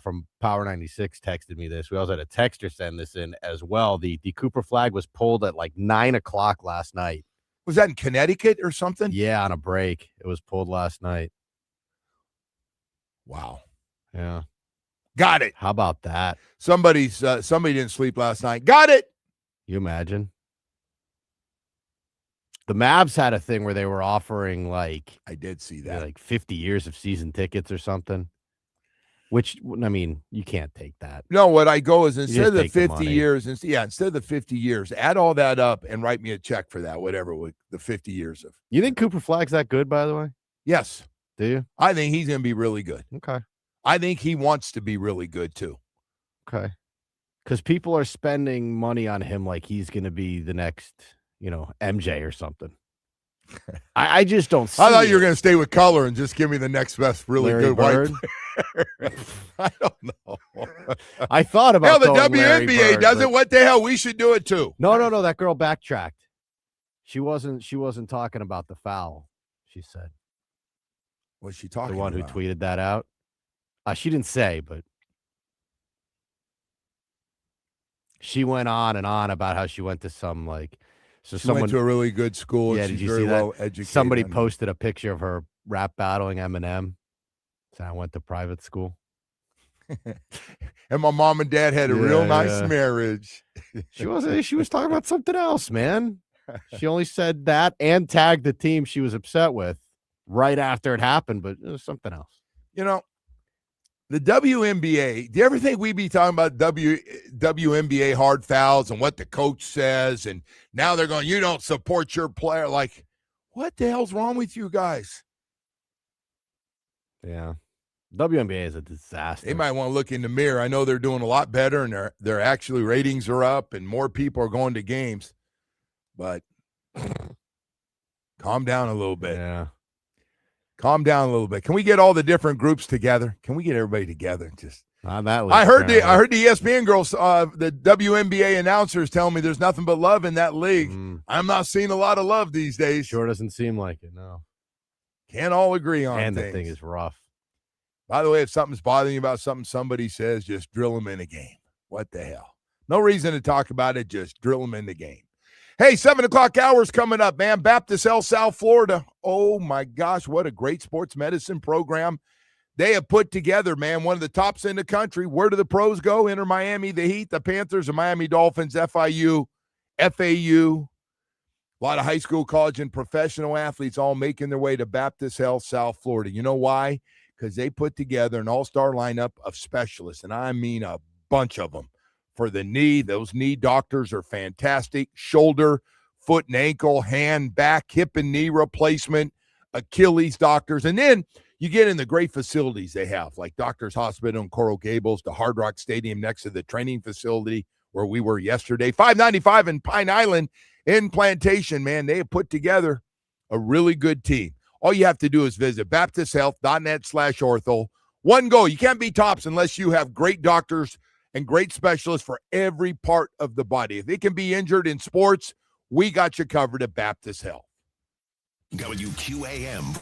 from Power 96 texted me this. We also had a texter send this in as well. The Cooper flag was pulled at 9:00 last night. Was that in Connecticut or something? Yeah, on a break. It was pulled last night. Wow. Yeah. Got it. How about that? Somebody didn't sleep last night. Got it. You imagine? The Mavs had a thing where they were offering I did see that. 50 years of season tickets or something. Which, I mean, you can't take that. No, what I go is instead of the 50 years, instead of the 50 years, add all that up and write me a check for that, whatever, with the 50 years of. You think Cooper Flag's that good, by the way? Yes. Do you? I think he's going to be really good. Okay. I think he wants to be really good, too. Okay. because people are spending money on him like he's going to be the next, MJ or something. I just don't see I thought you were it. going to stay with color and just give me the next best really Larry good Bird? white player. I don't know. I thought about Hell, the going Larry WNBA Bird, does it. but- What the hell? We should do it too. No. That girl backtracked. She wasn't talking about the foul. She said What's she talking the one about? who tweeted that out. She didn't say, but she went on and on about how she went to some She went to a really good school. Yeah, And did she's you very see that? well educated. Somebody I know. posted a picture of her rap battling Eminem. So I went to private school. And my mom and dad had a real nice Yeah. marriage. She was talking about something else, man. She only said that and tagged the team she was upset with right after it happened, but it was something else. The WNBA, do you ever think we'd be talking about WNBA hard fouls and what the coach says? And now they're going, you don't support your player. Like, what the hell's wrong with you guys? Yeah. WNBA is a disaster. They might want to look in the mirror. I know they're doing a lot better, and their actually ratings are up, and more people are going to games. But calm down a little bit. Yeah. Calm down a little bit. Can we get all the different groups together? Can we get everybody together? Just Not that league, I heard the apparently. ESPN girls, the WNBA announcers telling me there's nothing but love in that league. I'm not seeing a lot of love these days. Sure doesn't seem like it, no. Can't all agree on And things. the thing is rough. By the way, if something's bothering you about something somebody says, just drill them in a game. What the hell? No reason to talk about it. Just drill them in the game. Hey, 7 o'clock hour's coming up, man. Baptist Health, South Florida. Oh, my gosh, what a great sports medicine program they have put together, man. One of the tops in the country. Where do the pros go? Enter Miami, the Heat, the Panthers, the Miami Dolphins, FIU, FAU. A lot of high school, college, and professional athletes all making their way to Baptist Health, South Florida. You know why? Because they put together an all-star lineup of specialists, and I mean a bunch of them. For the knee, those knee doctors are fantastic. Shoulder, foot and ankle, hand, back, hip and knee replacement, Achilles doctors. And then you get in the great facilities they have, like Doctors Hospital in Coral Gables, the Hard Rock Stadium next to the training facility where we were yesterday. 595 in Pine Island in Plantation, man. They have put together a really good team. All you have to do is visit baptisthealth.net/ortho. One goal. You can't be tops unless you have great doctors and great specialists for every part of the body. If it can be injured in sports, we got you covered at Baptist Health. WQAM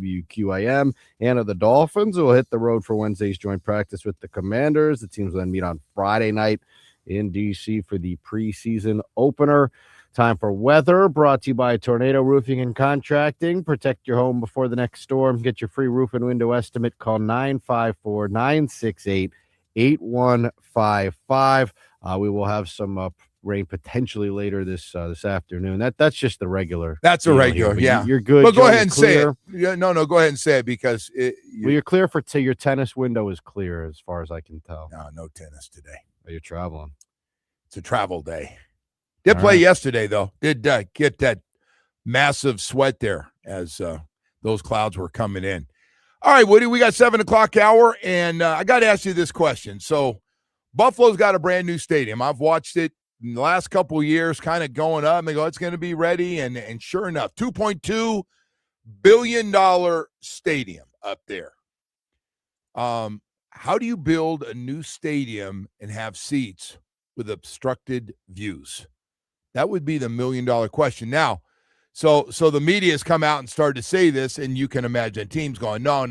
WQAM, and of the Dolphins, who will hit the road for Wednesday's joint practice with the Commanders. The teams will then meet on Friday night in D.C. for the preseason opener. Time for weather, brought to you by Tornado Roofing and Contracting. Protect your home before the next storm. Get your free roof and window estimate. Call 954-968-8155. We will have some rain potentially later this afternoon. That's just the regular. That's a regular, yeah. You're good. But go ahead and say it. Yeah, no, go ahead and say it because you're clear for your tennis window is clear as far as I can tell. No tennis today. Oh, you're traveling. It's a travel day. Did play yesterday, though. Did get that massive sweat there as those clouds were coming in. All right, Woody, we got 7 o'clock hour, and I got to ask you this question. So Buffalo's got a brand-new stadium. I've watched it in the last couple of years kind of going up. And they go, it's going to be ready, and sure enough, $2.2 billion stadium up there. How do you build a new stadium and have seats with obstructed views? That would be the $1 million question. Now, so the media has come out and started to say this, and you can imagine teams going, no.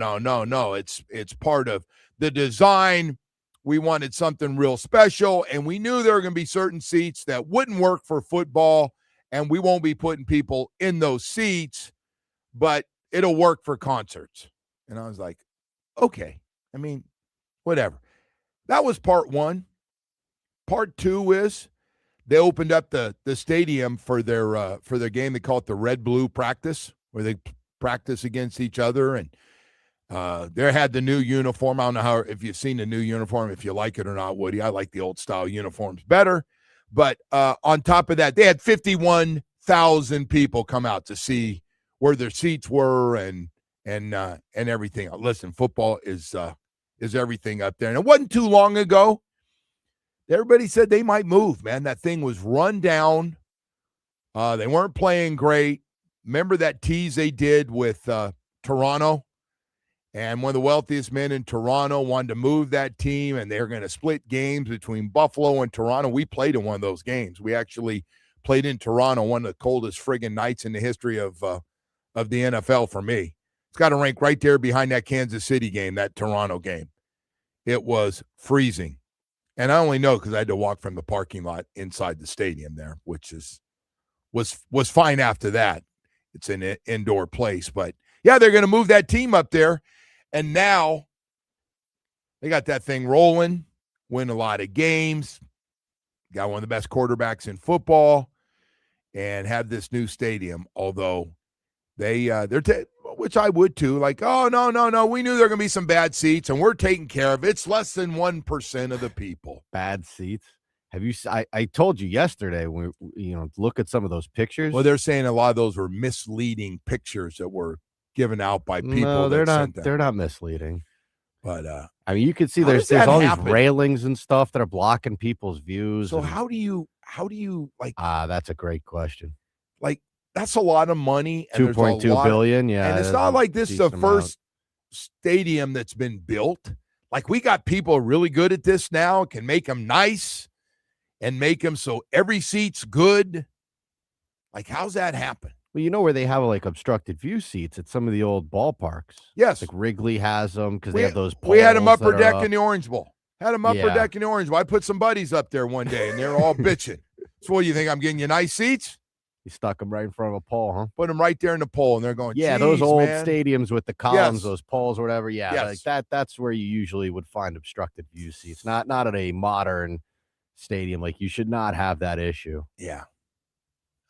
It's part of the design. We wanted something real special, and we knew there were going to be certain seats that wouldn't work for football, and we won't be putting people in those seats, but it'll work for concerts. And I was like, okay. I mean, whatever. That was part one. Part two is they opened up the stadium for their game. They call it the Red Blue practice, where they practice against each other. And they had the new uniform. I don't know if you've seen the new uniform, if you like it or not, Woody. I like the old style uniforms better. But on top of that, they had 51,000 people come out to see where their seats were and everything. Listen, football is everything up there. And it wasn't too long ago. Everybody said they might move, man. That thing was run down. They weren't playing great. Remember that tease they did with Toronto? And one of the wealthiest men in Toronto wanted to move that team, and they were going to split games between Buffalo and Toronto. We played in one of those games. We actually played in Toronto, one of the coldest friggin' nights in the history of the NFL for me. It's got to rank right there behind that Kansas City game, that Toronto game. It was freezing. And I only know because I had to walk from the parking lot inside the stadium there, which was fine after that. It's an indoor place. But, yeah, they're going to move that team up there. And now they got that thing rolling, win a lot of games, got one of the best quarterbacks in football, and have this new stadium, although they're which I would too, like, oh, no, we knew there were going to be some bad seats, and we're taking care of it. It's less than 1% of the people. Bad seats? Have you? I told you yesterday, when look at some of those pictures. Well, they're saying a lot of those were misleading pictures that were given out by people. No, they're not. They're not misleading. But I mean, you can see there's all these railings and stuff that are blocking people's views. So how do you like? That's a great question. Like, that's a lot of money. $2.2 billion. Yeah, and it's not like this is the first stadium that's been built. Like, we got people really good at this now, can make them nice and make them so every seat's good. Like, how's that happen? Well, you know where they have like obstructed view seats at some of the old ballparks. Yes, like Wrigley has them because they have those. We had them upper deck in the Orange Bowl. Deck in the Orange Bowl. I put some buddies up there one day, and they're all bitching. So, what do you think? I'm getting you nice seats? You stuck them right in front of a pole, huh? Put them right there in the pole, and they're going, yeah, those old stadiums with the columns, yes. Those poles or whatever. Yeah, yes. Like that's where you usually would find obstructed view seats. Not at a modern stadium. Like, you should not have that issue. Yeah.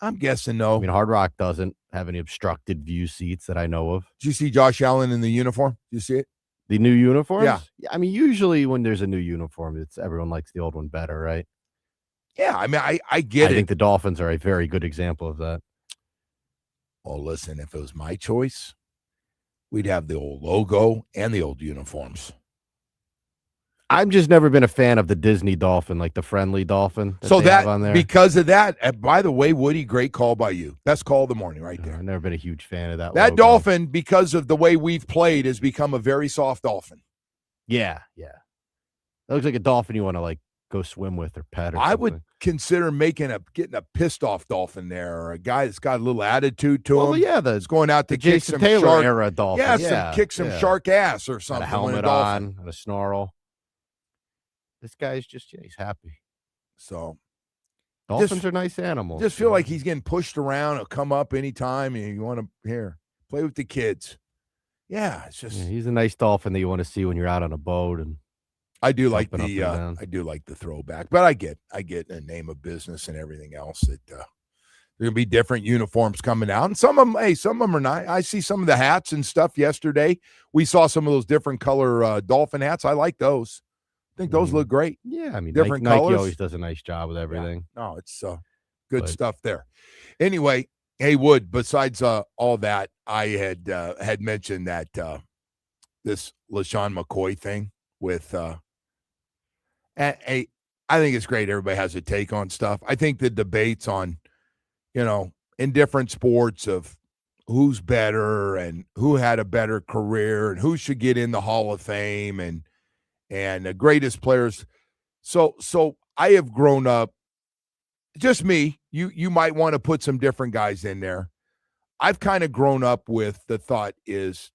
I'm guessing no. I mean, Hard Rock doesn't have any obstructed view seats that I know of. Did you see Josh Allen in the uniform? Did you see it? The new uniforms? Yeah. I mean, usually when there's a new uniform, everyone likes the old one better, right? Yeah, I mean, I get it. I think the Dolphins are a very good example of that. Well, listen, if it was my choice, we'd have the old logo and the old uniforms. I've just never been a fan of the Disney Dolphin, like the friendly Dolphin. So that, on there. Because of that, by the way, Woody, great call by you. Best call of the morning right there. I've never been a huge fan of that. That logo. Dolphin, because of the way we've played, has become a very soft Dolphin. Yeah. That looks like a dolphin you want to, like, go swim with or pet or I something. would consider getting a pissed off Dolphin there, or a guy that's got a little attitude to Well, him. yeah, It's going out to the kick Jason some Taylor shark era Dolphin. kick some shark ass or something. Got a helmet on and a snarl. This guy's just he's happy. So Dolphins are nice animals. Just feel like he's getting pushed around. He'll come up anytime and you want to play with the kids. Yeah, it's just he's a nice dolphin that you want to see when you're out on a boat. And I do like the throwback, but I get a name of business and everything else that there'll be different uniforms coming out, and some of them are nice. I see some of the hats and stuff yesterday. We saw some of those different color Dolphin hats. I like those. I think those look great. Yeah, I mean, different Nike colors. always does a nice job with everything. Yeah. No, it's good stuff there. Anyway, hey Wood. Besides all that, I had mentioned that this LaShawn McCoy thing with. I think it's great. Everybody has a take on stuff. I think the debates on, in different sports of who's better and who had a better career and who should get in the Hall of Fame and the greatest players. So I have grown up, just me, you might want to put some different guys in there. I've kind of grown up with the thought is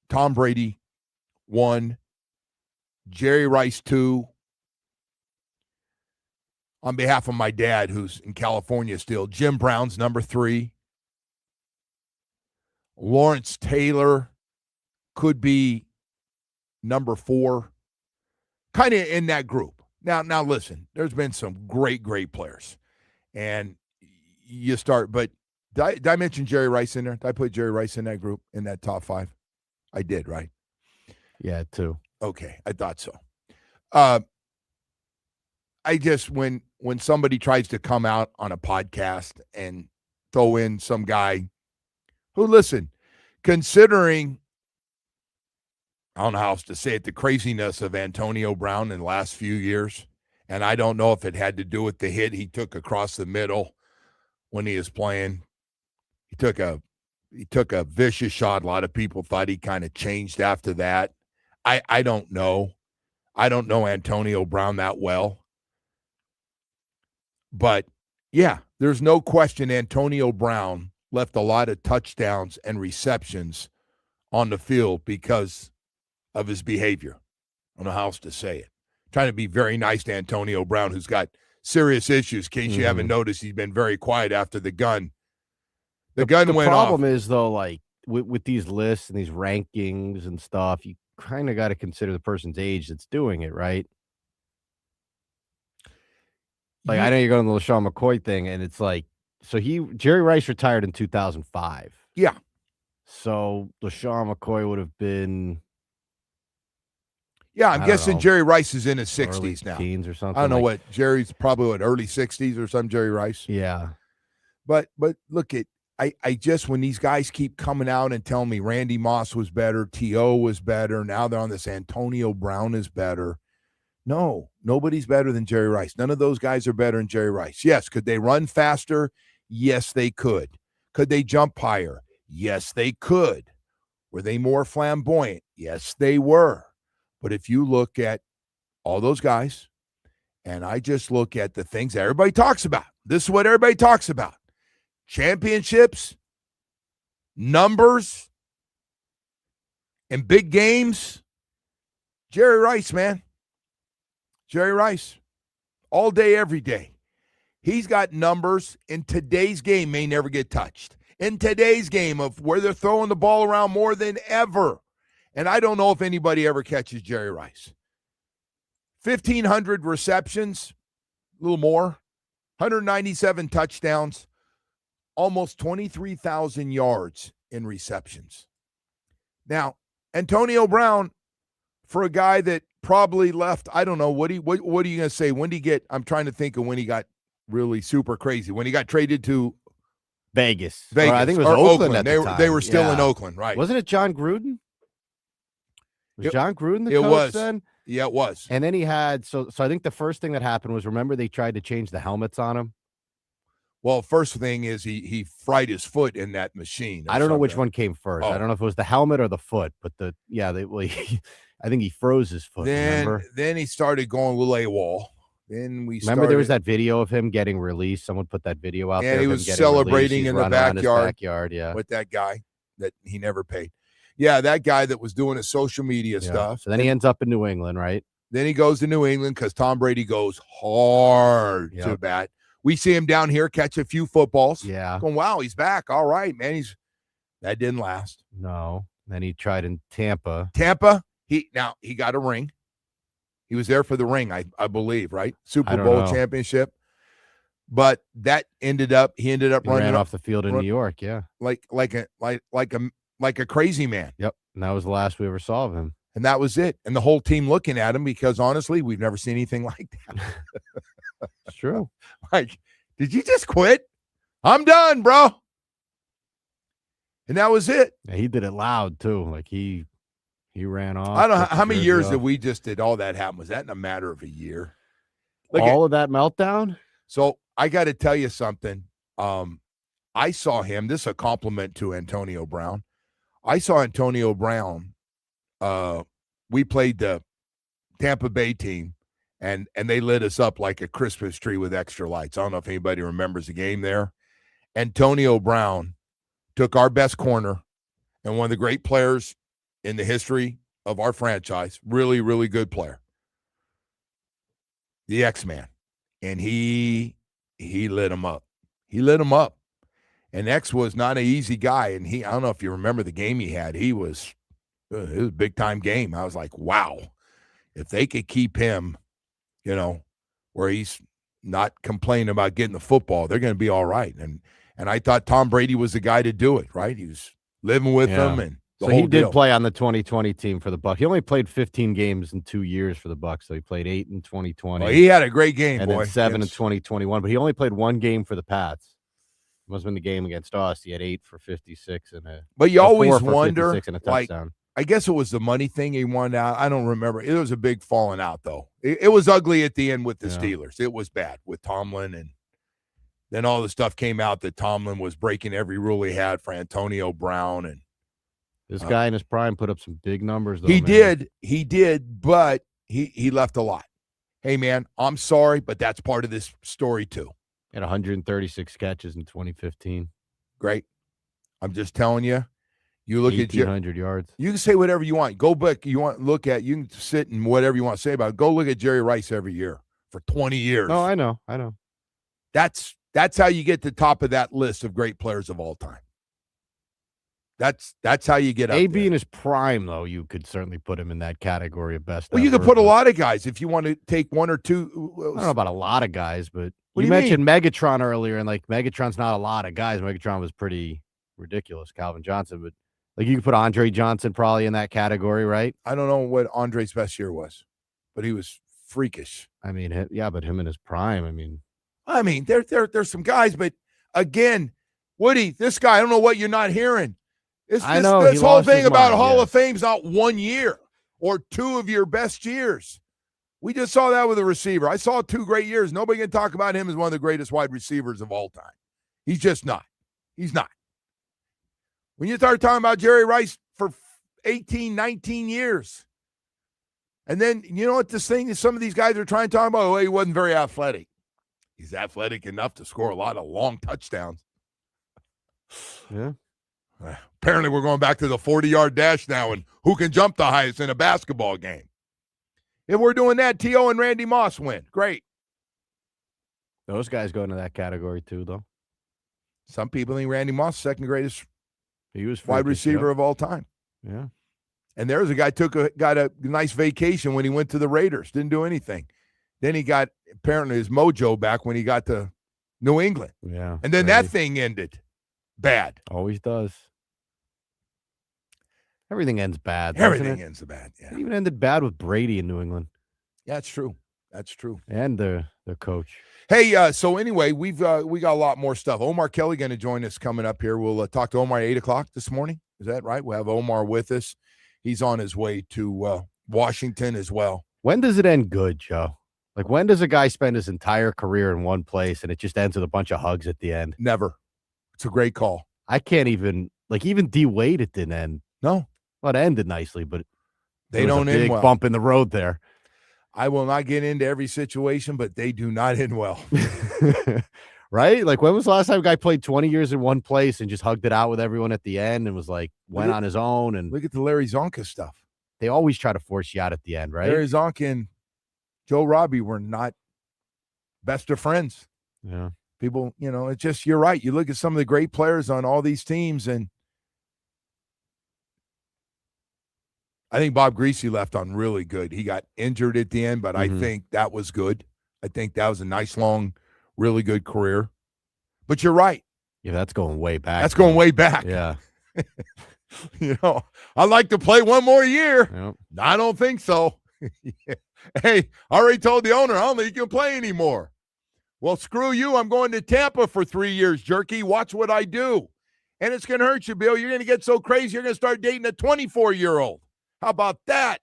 Tom Brady 1, Jerry Rice 2, on behalf of my dad, who's in California still, Jim Brown's number 3. Lawrence Taylor could be number 4. Kind of in that group. Now listen, there's been some great players. And you start, but did I mention Jerry Rice in there? Did I put Jerry Rice in that group, in that top 5? I did, right? Yeah, 2. Okay, I thought so. I just, when somebody tries to come out on a podcast and throw in some guy who, listen, considering, I don't know how else to say it, the craziness of Antonio Brown in the last few years, and I don't know if it had to do with the hit he took across the middle when he was playing. He took a vicious shot. A lot of people thought he kind of changed after that. I don't know. I don't know Antonio Brown that well. But, yeah, there's no question Antonio Brown left a lot of touchdowns and receptions on the field because of his behavior. I don't know how else to say it. Trying to be very nice to Antonio Brown, who's got serious issues. In case you haven't noticed, he's been very quiet after the gun. The gun went off. The problem is, though, like with these lists and these rankings and stuff, you kind of got to consider the person's age that's doing it, right? Like, I know you're going to the LaShawn McCoy thing, and it's like, so Jerry Rice retired in 2005. Yeah. So LaShawn McCoy would have been. Yeah, I'm guessing Jerry Rice is in his 60s now. Teens or something. I don't know what Jerry's probably early 60s or something. Jerry Rice. Yeah. But look at I just, when these guys keep coming out and telling me Randy Moss was better, T.O. was better, now they're on this Antonio Brown is better. No, nobody's better than Jerry Rice. None of those guys are better than Jerry Rice. Yes, could they run faster? Yes, they could. Could they jump higher? Yes, they could. Were they more flamboyant? Yes, they were. But if you look at all those guys, and I just look at the things that everybody talks about, this is what everybody talks about. Championships, numbers, and big games. Jerry Rice, man. Jerry Rice. All day, every day. He's got numbers in today's game may never get touched. In today's game of where they're throwing the ball around more than ever. And I don't know if anybody ever catches Jerry Rice. 1,500 receptions, a little more. 197 touchdowns. Almost 23,000 yards in receptions. Now, Antonio Brown, for a guy that probably left, I don't know, what are you going to say? When did he get, I'm trying to think of when he got really super crazy. When he got traded to Vegas. Or I think it was Oakland at the time. They were still in Oakland, right? Wasn't it John Gruden? Was John Gruden the coach then? Yeah, it was. And then he had, so I think the first thing that happened was, remember they tried to change the helmets on him? Well, first thing is he fried his foot in that machine. I don't know which one came first. I don't know if it was the helmet or the foot, but I think he froze his foot. Then he started going a little AWOL. Then we Remember there was started- that video of him getting released. Someone put that video out Yeah, there. he of him was getting released. celebrating He's in the running around his backyard. backyard. Yeah. with that guy that he never paid. Yeah, that guy that was doing his social media stuff. So then he ends up in New England, right? Then he goes to New England because Tom Brady goes hard to Yep. bat. We see him down here catch a few footballs. Yeah. Going, wow, he's back. All right, man. That didn't last. No. Then he tried in Tampa. Tampa, he got a ring. He was there for the ring, I believe, right? Super don't Bowl know. championship. But that he ended up He running ran up off the field in New York. Yeah. like a crazy man. Yep. And that was the last we ever saw of him. And that was it. And the whole team looking at him because honestly, we've never seen anything like that. It's true. Like, did you just quit? I'm done, bro. And that was it. Yeah, he did it loud too. Like he ran off. I don't know took the how many jersey years off. did we just did all that happen? Was that in a matter of a year? All of that meltdown? So I got to tell you something. I saw him. This is a compliment to Antonio Brown. I saw Antonio Brown. We played the Tampa Bay team, and they lit us up like a Christmas tree with extra lights. I don't know if anybody remembers the game there. Antonio Brown took our best corner and one of the great players in the history of our franchise, really, really good player, the X-Man, and he lit him up. He lit him up. And X was not an easy guy, and I don't know if you remember the game he had. It was a big-time game. I was like, wow, if they could keep him, where he's not complaining about getting the football, they're going to be all right. And I thought Tom Brady was the guy to do it, right? He was living with them and the so whole he did deal. play on the 2020 team for the Bucs. He only played 15 games in 2 years for the Bucs. So he played 8 in 2020. Well, he had a great game, and boy. then 7 in Yes. 2021. But he only played one game for the Pats. Must have been the game against us. He had 8 for 56 and But you always 4 for wonder, 56 and a like, touchdown. I guess it was the money thing he wanted out. I don't remember. It was a big falling out, though. It was ugly at the end with the Steelers. It was bad with Tomlin, and then all the stuff came out that Tomlin was breaking every rule he had for Antonio Brown. And This guy in his prime put up some big numbers, though. he man. did, but he left a lot. Hey, man, I'm sorry, but that's part of this story, too. He had 136 catches in 2015. Great. I'm just telling you. You look at 1,800 yards. You can say whatever you want. Go back. You can sit and whatever you want to say about it. Go look at Jerry Rice every year for 20 years. No, I know. That's how you get to the top of that list of great players of all time. That's how you get up AB there. in his prime, though, you could certainly put him in that category of best. Well, you could ever, put a but- lot of guys if you want to take one or two. I don't know about a lot of guys, but What do you you mentioned Megatron earlier, and like Megatron's not a lot of guys. Megatron was pretty ridiculous, Calvin Johnson, but like you could put Andre Johnson probably in that category, right? I don't know what Andre's best year was, but he was freakish. I mean, yeah, but him in his prime, I mean, There's some guys, but again, Woody, this guy, I don't know what you're not hearing. This I know, he this whole lost thing his about mind, Hall yes. of Fame's not 1 year or 2 of your best years. We just saw that with a receiver. I saw 2 great years. Nobody can talk about him as one of the greatest wide receivers of all time. He's just not. He's not. When you start talking about Jerry Rice for 18, 19 years, and then you know what this thing is, some of these guys are trying to talk about, oh, he wasn't very athletic. He's athletic enough to score a lot of long touchdowns. yeah. Apparently, we're going back to the 40-yard dash now and who can jump the highest in a basketball game. If we're doing that, T.O. and Randy Moss win. Great. Those guys go into that category too, though. Some people think Randy Moss is second greatest He was wide freakish, receiver yeah. of all time. Yeah. And there's a guy got a nice vacation when he went to the Raiders. Didn't do anything. Then he got apparently his mojo back when he got to New England. Yeah. And then that thing ended bad. Always does. Everything ends bad. doesn't Everything it? ends bad. Yeah. It even ended bad with Brady in New England Yeah, that's true. That's true. and the coach. Hey, so anyway, we got a lot more stuff. Omar Kelly going to join us coming up here. We'll talk to Omar at 8:00 this morning. Is that right? We'll have Omar with us. He's on his way to Washington as well. When does it end good, Joe? Like, when does a guy spend his entire career in one place and it just ends with a bunch of hugs at the end? Never. It's a great call. I can't even, like, even D Wade, it didn't end. No, Well, it ended nicely, but they there was don't a end big well. bump in the road there. I will not get into every situation, but they do not end well. Right? Like, when was the last time a guy played 20 years in one place and just hugged it out with everyone at the end and was like, went on his own? And Look at the Larry Zonka stuff. they always try to force you out at the end, right? Larry Zonka and Joe Robbie were not best of friends. Yeah. People, it's just, you're right. You look at some of the great players on all these teams, and I think Bob Greasy left on really good. He got injured at the end, but I think that was good. I think that was a nice, long, really good career. But you're right. Yeah, that's going way back. That's going way back. Yeah. I'd like to play one more year. Yep. I don't think so. Hey, I already told the owner I don't think you can play anymore. Well, screw you. I'm going to Tampa for 3 years, jerky. Watch what I do. And it's going to hurt you, Bill. You're going to get so crazy, you're going to start dating a 24-year-old. How about that?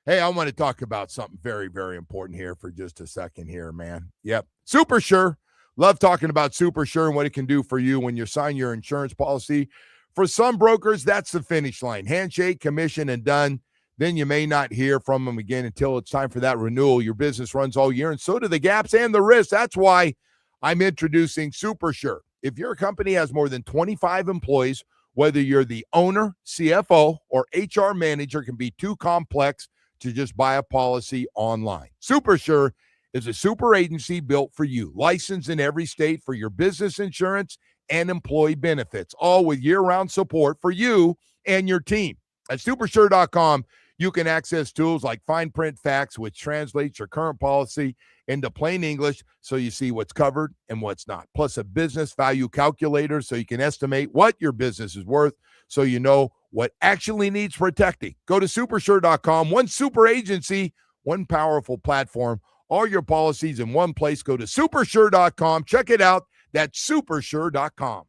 Hey, I want to talk about something very, very important here for just a second here, man. Yep. Super Sure. Love talking about Super Sure and what it can do for you when you sign your insurance policy. For some brokers, that's the finish line. Handshake, commission, and done. Then you may not hear from them again until it's time for that renewal. Your business runs all year, and so do the gaps and the risks. That's why I'm introducing Super Sure. If your company has more than 25 employees, whether you're the owner, CFO, or HR manager, can be too complex to just buy a policy online. Super Sure is a super agency built for you, licensed in every state for your business insurance and employee benefits, all with year-round support for you and your team. At supersure.com, you can access tools like fine print facts, which translates your current policy into plain English so you see what's covered and what's not. Plus a business value calculator so you can estimate what your business is worth so you know what actually needs protecting. Go to supersure.com. One super agency, one powerful platform. All your policies in one place. Go to supersure.com. Check it out. That's supersure.com.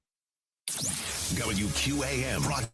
WQAM.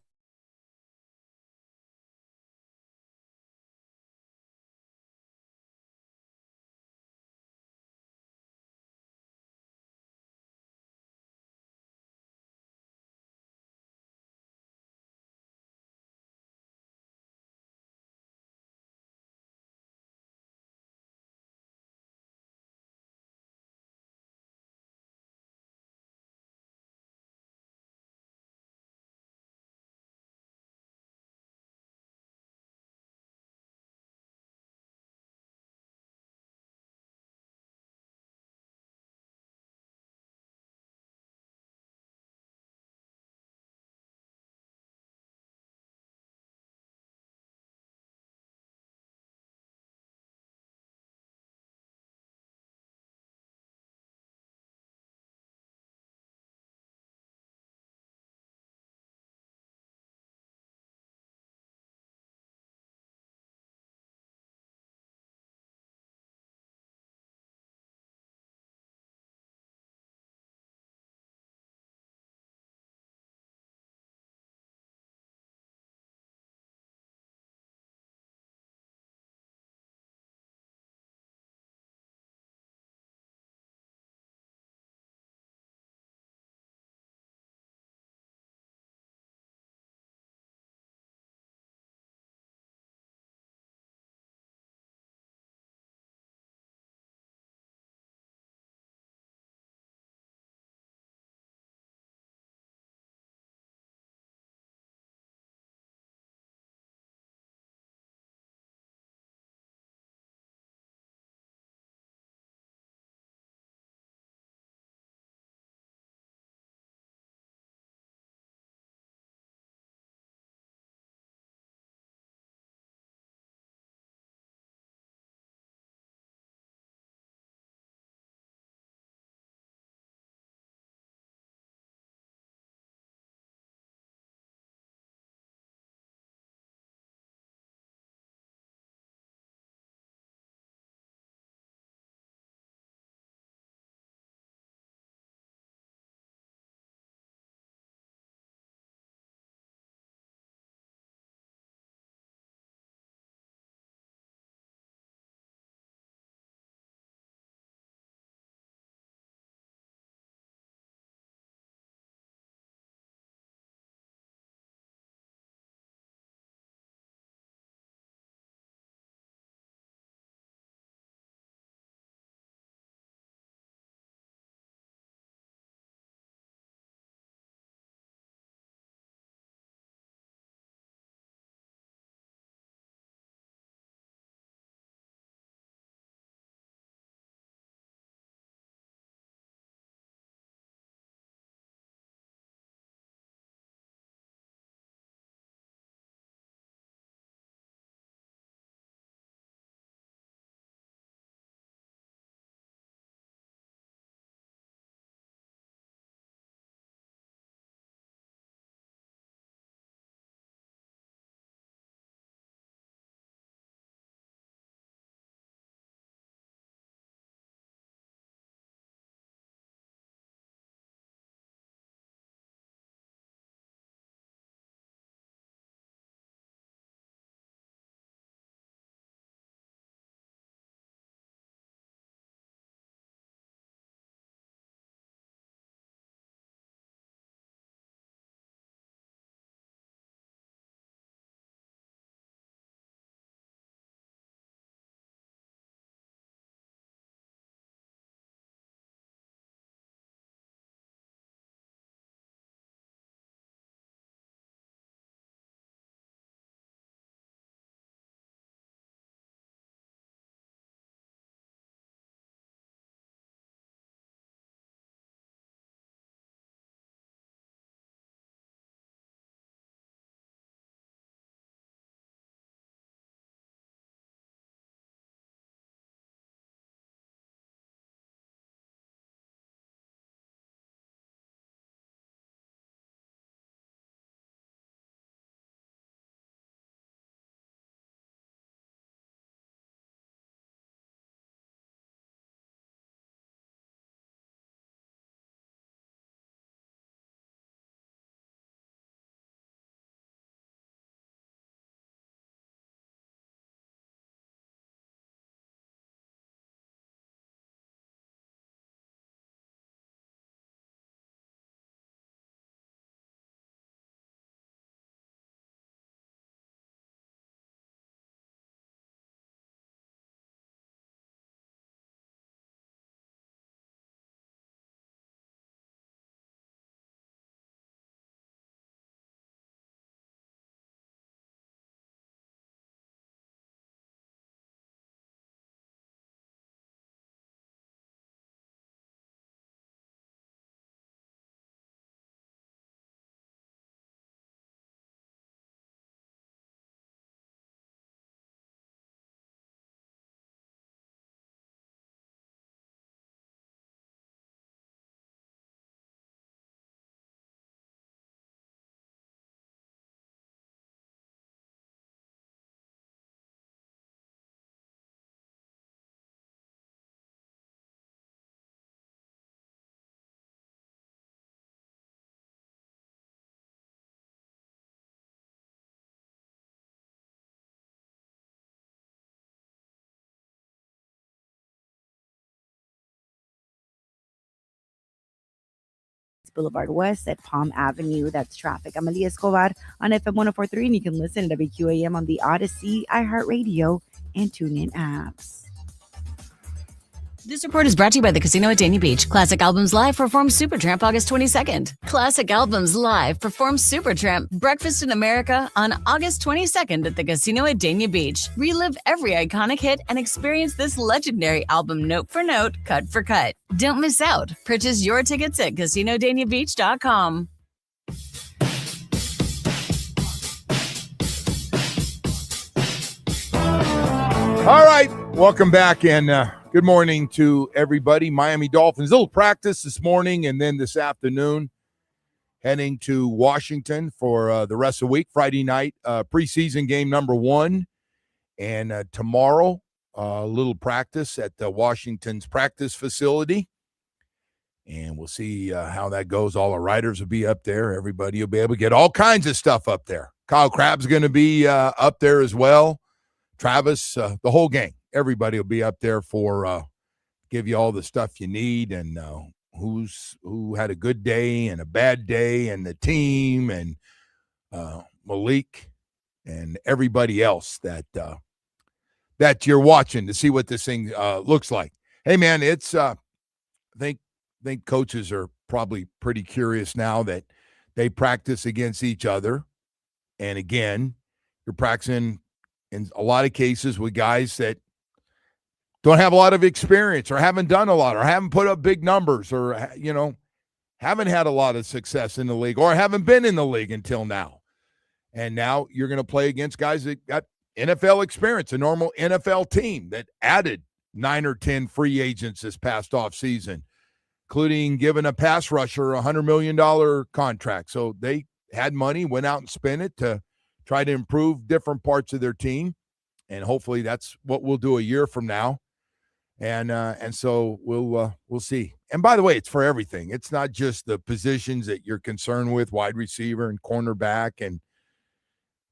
Boulevard West at Palm Avenue. That's traffic. I'm Alia Escobar on FM 104.3, and you can listen to WQAM on the Odyssey, iHeartRadio, and TuneIn apps. This report is brought to you by the Casino at Dania Beach. Classic Albums Live performs Supertramp August 22nd. Classic Albums Live performs Supertramp Breakfast in America on August 22nd at the Casino at Dania Beach. Relive every iconic hit and experience this legendary album note for note, cut for cut. Don't miss out. Purchase your tickets at CasinoDaniaBeach.com. All right, welcome back, and good morning to everybody. Miami Dolphins, little practice this morning and then this afternoon, heading to Washington for the rest of the week. Friday night, preseason game number 1, and tomorrow, a little practice at Washington's practice facility, and we'll see how that goes. All the writers will be up there. Everybody will be able to get all kinds of stuff up there. Kyle Crabb's going to be up there as well. Travis, the whole gang, everybody will be up there for give you all the stuff you need, and who had a good day and a bad day, and the team, and Malik, and everybody else that you're watching to see what this thing looks like. Hey, man, it's I think coaches are probably pretty curious now that they practice against each other, and again, you're practicing in a lot of cases with guys that don't have a lot of experience or haven't done a lot or haven't put up big numbers or, haven't had a lot of success in the league or haven't been in the league until now. And now you're going to play against guys that got NFL experience, a normal NFL team that added 9 or 10 free agents this past offseason, including giving a pass rusher a $100 million contract. So they had money, went out and spent it to try to improve different parts of their team, and hopefully that's what we'll do a year from now. And so we'll see. And by the way, it's for everything. It's not just the positions that you're concerned with, wide receiver and cornerback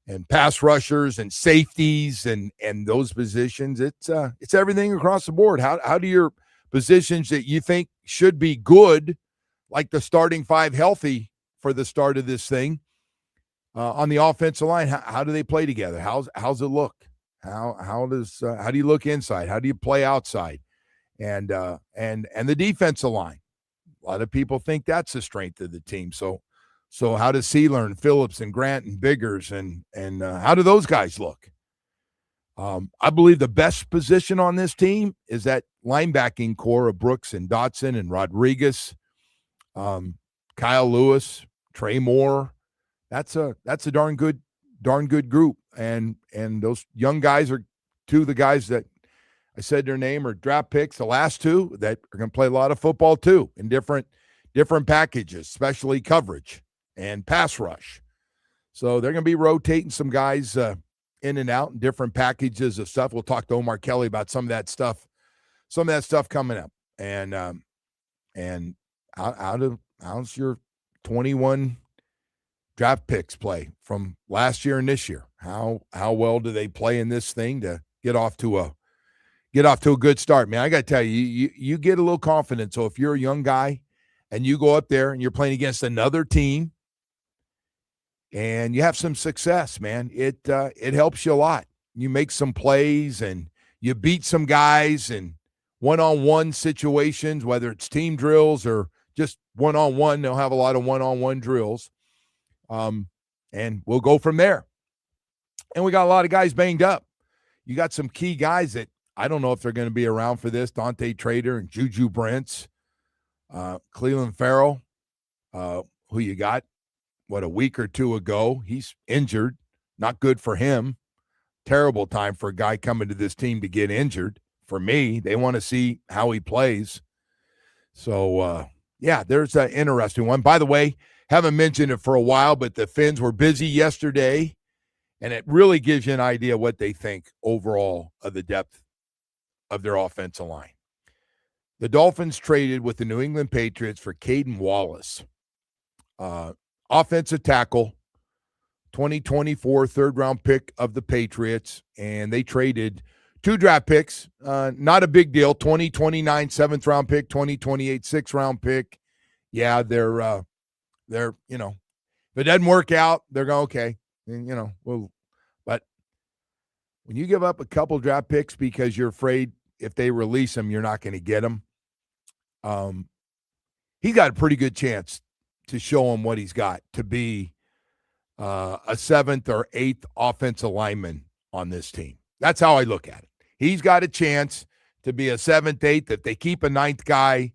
and pass rushers and safeties and those positions. It's everything across the board. How do your positions that you think should be good, like the starting 5 healthy for the start of this thing, on the offensive line, how do they play together? How's it look? How do you look inside? How do you play outside? And the defensive line. A lot of people think that's the strength of the team. So how does Sealer and Phillips and Grant and Biggers and how do those guys look? I believe the best position on this team is that linebacking core of Brooks and Dotson and Rodriguez, Kyle Lewis, Trey Moore. That's a darn good group. And those young guys are 2 of the guys that I said their name are draft picks, the last 2 that are going to play a lot of football too in different packages, especially coverage and pass rush. So they're going to be rotating some guys in and out in different packages of stuff. We'll talk to Omar Kelly about some of that stuff coming up. And how's your 21 draft picks play from last year and this year? How well do they play in this thing to get off to a good start, man? I got to tell you, you get a little confidence. So if you're a young guy and you go up there and you're playing against another team and you have some success, man, it helps you a lot. You make some plays and you beat some guys in one-on-one situations, whether it's team drills or just one-on-one. They'll have a lot of one-on-one drills. And we'll go from there. And we got a lot of guys banged up. You got some key guys that I don't know if they're going to be around for this. Dante Trader and Juju Brents, Cleveland Farrell, who you got, a week or 2 ago. He's injured. Not good for him. Terrible time for a guy coming to this team to get injured. For me, they want to see how he plays. So, there's an interesting one. By the way, haven't mentioned it for a while, but the Finns were busy yesterday, and it really gives you an idea what they think overall of the depth of their offensive line. The Dolphins traded with the New England Patriots for Caden Wallace, offensive tackle, 2024 third-round pick of the Patriots, and they traded 2 draft picks. Not a big deal, 2029 7th-round pick, 2028 6th-round pick. Yeah, they're They're, if it doesn't work out, they're going, okay. And, but when you give up a couple draft picks because you're afraid if they release them, you're not going to get them, he got a pretty good chance to show him what he's got to be a seventh or eighth offensive lineman on this team. That's how I look at it. He's got a chance to be a seventh, eighth. If they keep a ninth guy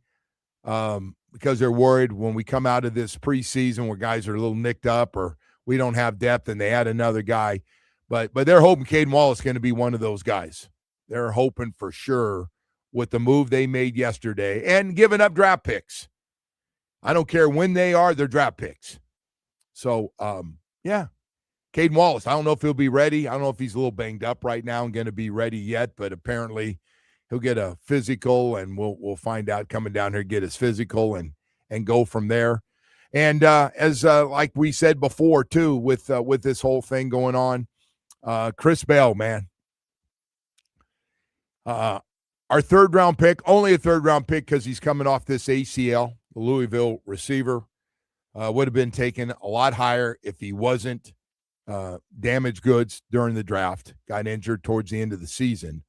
because they're worried when we come out of this preseason where guys are a little nicked up or we don't have depth and they add another guy. But they're hoping Caden Wallace is going to be one of those guys. They're hoping for sure with the move they made yesterday and giving up draft picks. I don't care when they are, they're draft picks. So, yeah, Caden Wallace, I don't know if he'll be ready. I don't know if he's a little banged up right now and going to be ready yet, but apparently he'll get a physical, and we'll find out coming down here, get his physical and go from there. And as like we said before, too, with this whole thing going on, Chris Bell, man. Our third-round pick, only a third-round pick because he's coming off this ACL, the Louisville receiver, would have been taken a lot higher if he wasn't damaged goods during the draft, got injured towards the end of the season.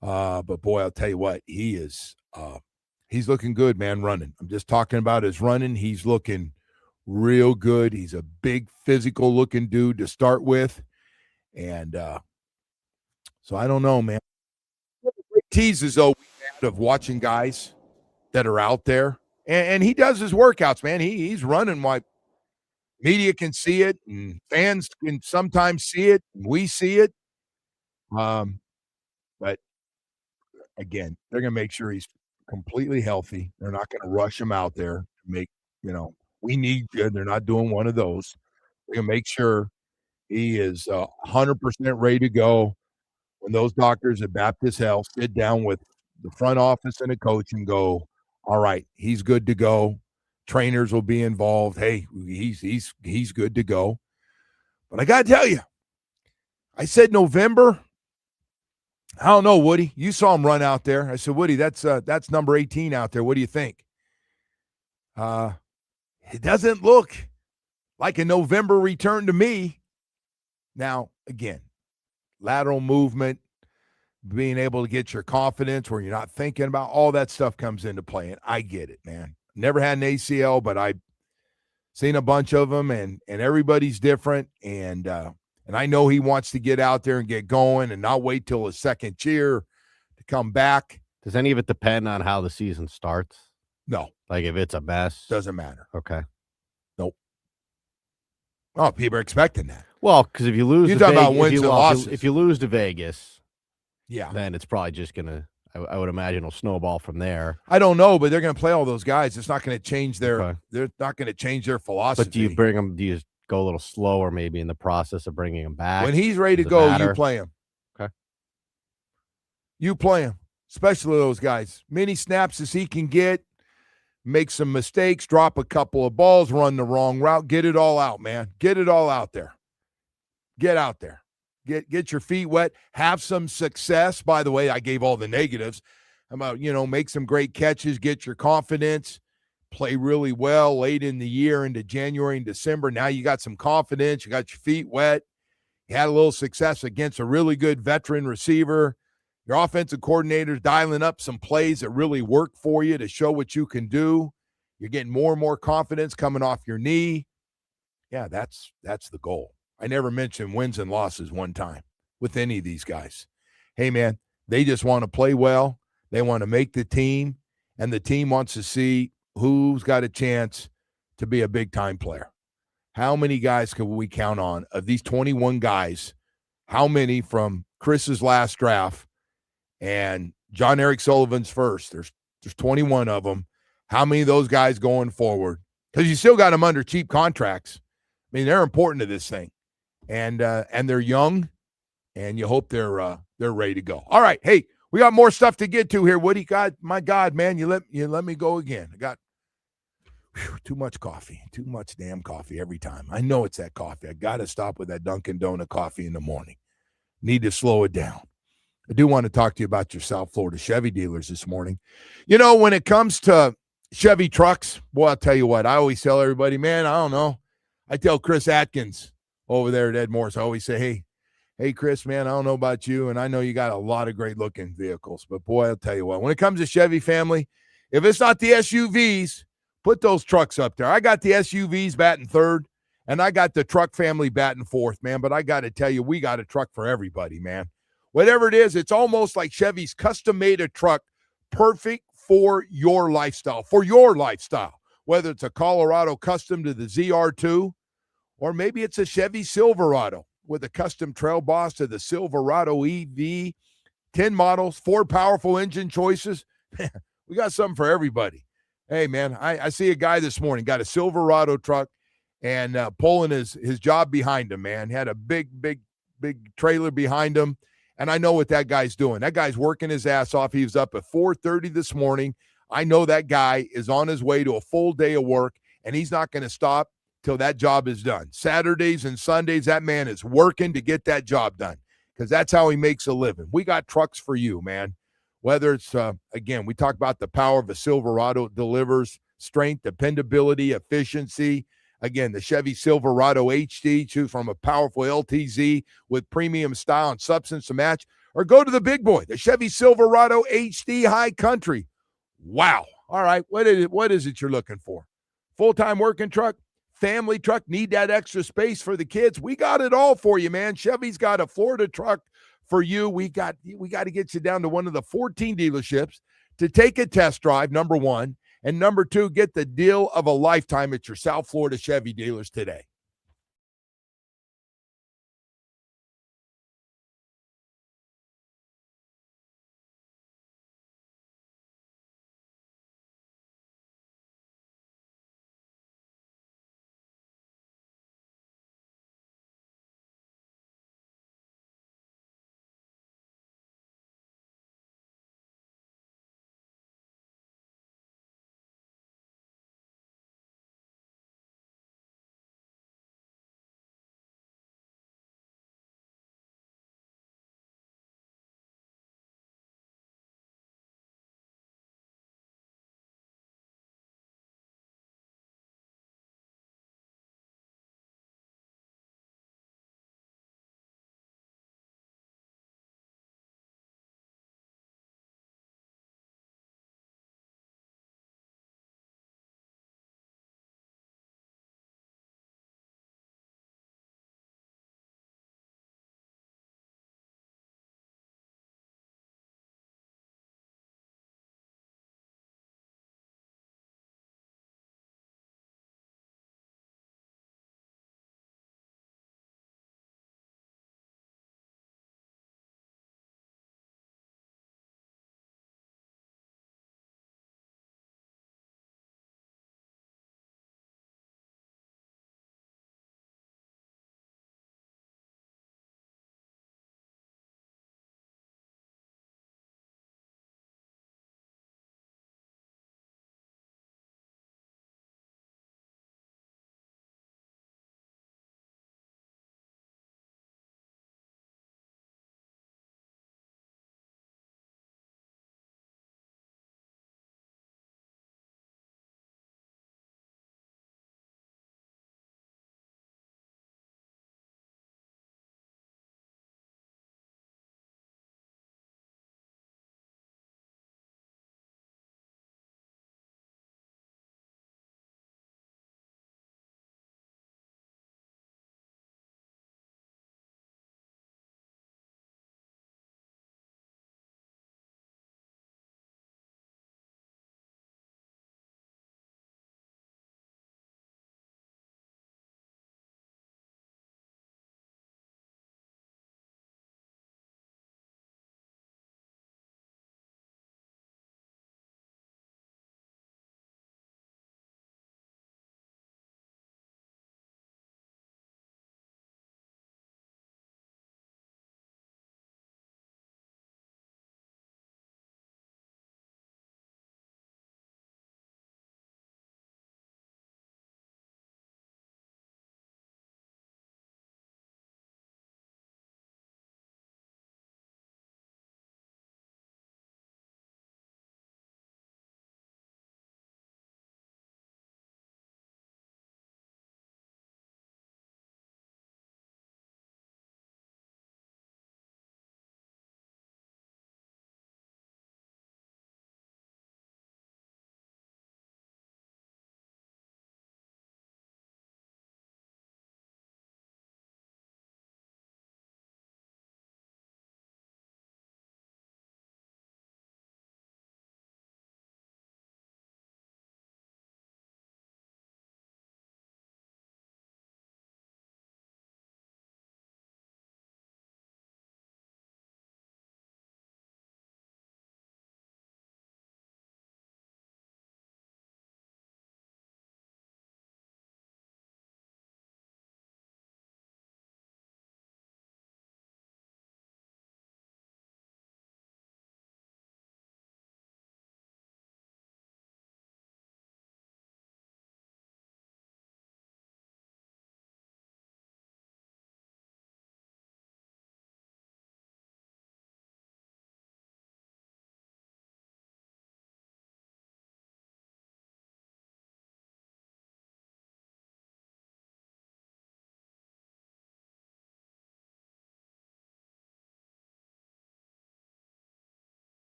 But, boy, I'll tell you what, he's looking good, man, running. I'm just talking about his running. He's looking real good. He's a big, physical-looking dude to start with. And so I don't know, man. Teases, though, of watching guys that are out there. And he does his workouts, man. He's running while media can see it and fans can sometimes see it. And we see it. But, again, they're going to make sure he's completely healthy. They're not going to rush him out there to make, we need you. They're not doing one of those. They're going to make sure he is 100% ready to go. When those doctors at Baptist Health sit down with the front office and the coach and go, all right, he's good to go. Trainers will be involved. Hey, he's good to go. But I got to tell you, I said November. I don't know, Woody. You saw him run out there. I said, Woody, that's number 18 out there. What do you think? It doesn't look like a November return to me. Now, again, lateral movement, being able to get your confidence where you're not thinking about all that stuff comes into play. And I get it, man. Never had an ACL, but I've seen a bunch of them, and everybody's different. And I know he wants to get out there and get going and not wait till his second year to come back. Does any of it depend on how the season starts? No. Like if it's a mess? Doesn't matter. Okay. Nope. Oh, people are expecting that. Well, because if you lose, you're talking about wins and losses. If you lose to Vegas, yeah, then it's probably just gonna. I would imagine it'll snowball from there. I don't know, but they're going to play all those guys. It's not going to change their. Okay. They're not going to change their philosophy. But do you bring them? Do you go a little slower, maybe in the process of bringing him back? When he's ready to go, you play him. Okay. You play him, especially those guys. Many snaps as he can get. Make some mistakes, drop a couple of balls, run the wrong route. Get it all out, man. Get it all out there. Get out there. Get your feet wet. Have some success. By the way, I gave all the negatives. About, make some great catches, get your confidence, play really well late in the year into January and December. Now you got some confidence. You got your feet wet. You had a little success against a really good veteran receiver. Your offensive coordinator's dialing up some plays that really work for you to show what you can do. You're getting more and more confidence coming off your knee. Yeah, that's the goal. I never mentioned wins and losses one time with any of these guys. Hey, man, they just want to play well. They want to make the team, and the team wants to see who's got a chance to be a big-time player. How many guys can we count on? Of these 21 guys, how many from Chris's last draft and John Eric Sullivan's first? There's 21 of them. How many of those guys going forward? Because you still got them under cheap contracts. I mean, they're important to this thing. And they're young, and you hope they're ready to go. All right, hey, we got more stuff to get to here, Woody. God, my God, man, you let me go again. I got too much coffee, too much damn coffee every time. I know it's that coffee. I got to stop with that Dunkin' Donut coffee in the morning. Need to slow it down. I do want to talk to you about your South Florida Chevy dealers this morning. When it comes to Chevy trucks. Boy, I'll tell you what. I always tell everybody, man, I don't know. I tell Chris Atkins over there at Ed Morris, I always say, hey, Chris, man, I don't know about you, and I know you got a lot of great-looking vehicles, but boy, I'll tell you what. When it comes to Chevy family, if it's not the SUVs, put those trucks up there. I got the SUVs batting third, and I got the truck family batting fourth, man, but I got to tell you, we got a truck for everybody, man. Whatever it is, it's almost like Chevy's custom-made a truck perfect for your lifestyle, whether it's a Colorado custom to the ZR2, or maybe it's a Chevy Silverado with a custom Trail Boss to the Silverado EV, 10 models, 4 powerful engine choices. We got something for everybody. Hey, man, I see a guy this morning, got a Silverado truck and pulling his job behind him, man. Had a big trailer behind him. And I know what that guy's doing. That guy's working his ass off. He was up at 4:30 this morning. I know that guy is on his way to a full day of work, and he's not going to stop till that job is done. Saturdays and Sundays, that man is working to get that job done because that's how he makes a living. We got trucks for you, man. Whether it's, again, we talk about the power of a Silverado. It delivers strength, dependability, efficiency. Again, the Chevy Silverado HD, choose from a powerful LTZ with premium style and substance to match, or go to the big boy, the Chevy Silverado HD High Country. Wow. All right, what is it you're looking for? Full-time working truck, family truck, need that extra space for the kids? We got it all for you, man. Chevy's got a Florida truck for you. We got to get you down to one of the 14 dealerships to take a test drive, number one. And number two, get the deal of a lifetime at your South Florida Chevy dealers today.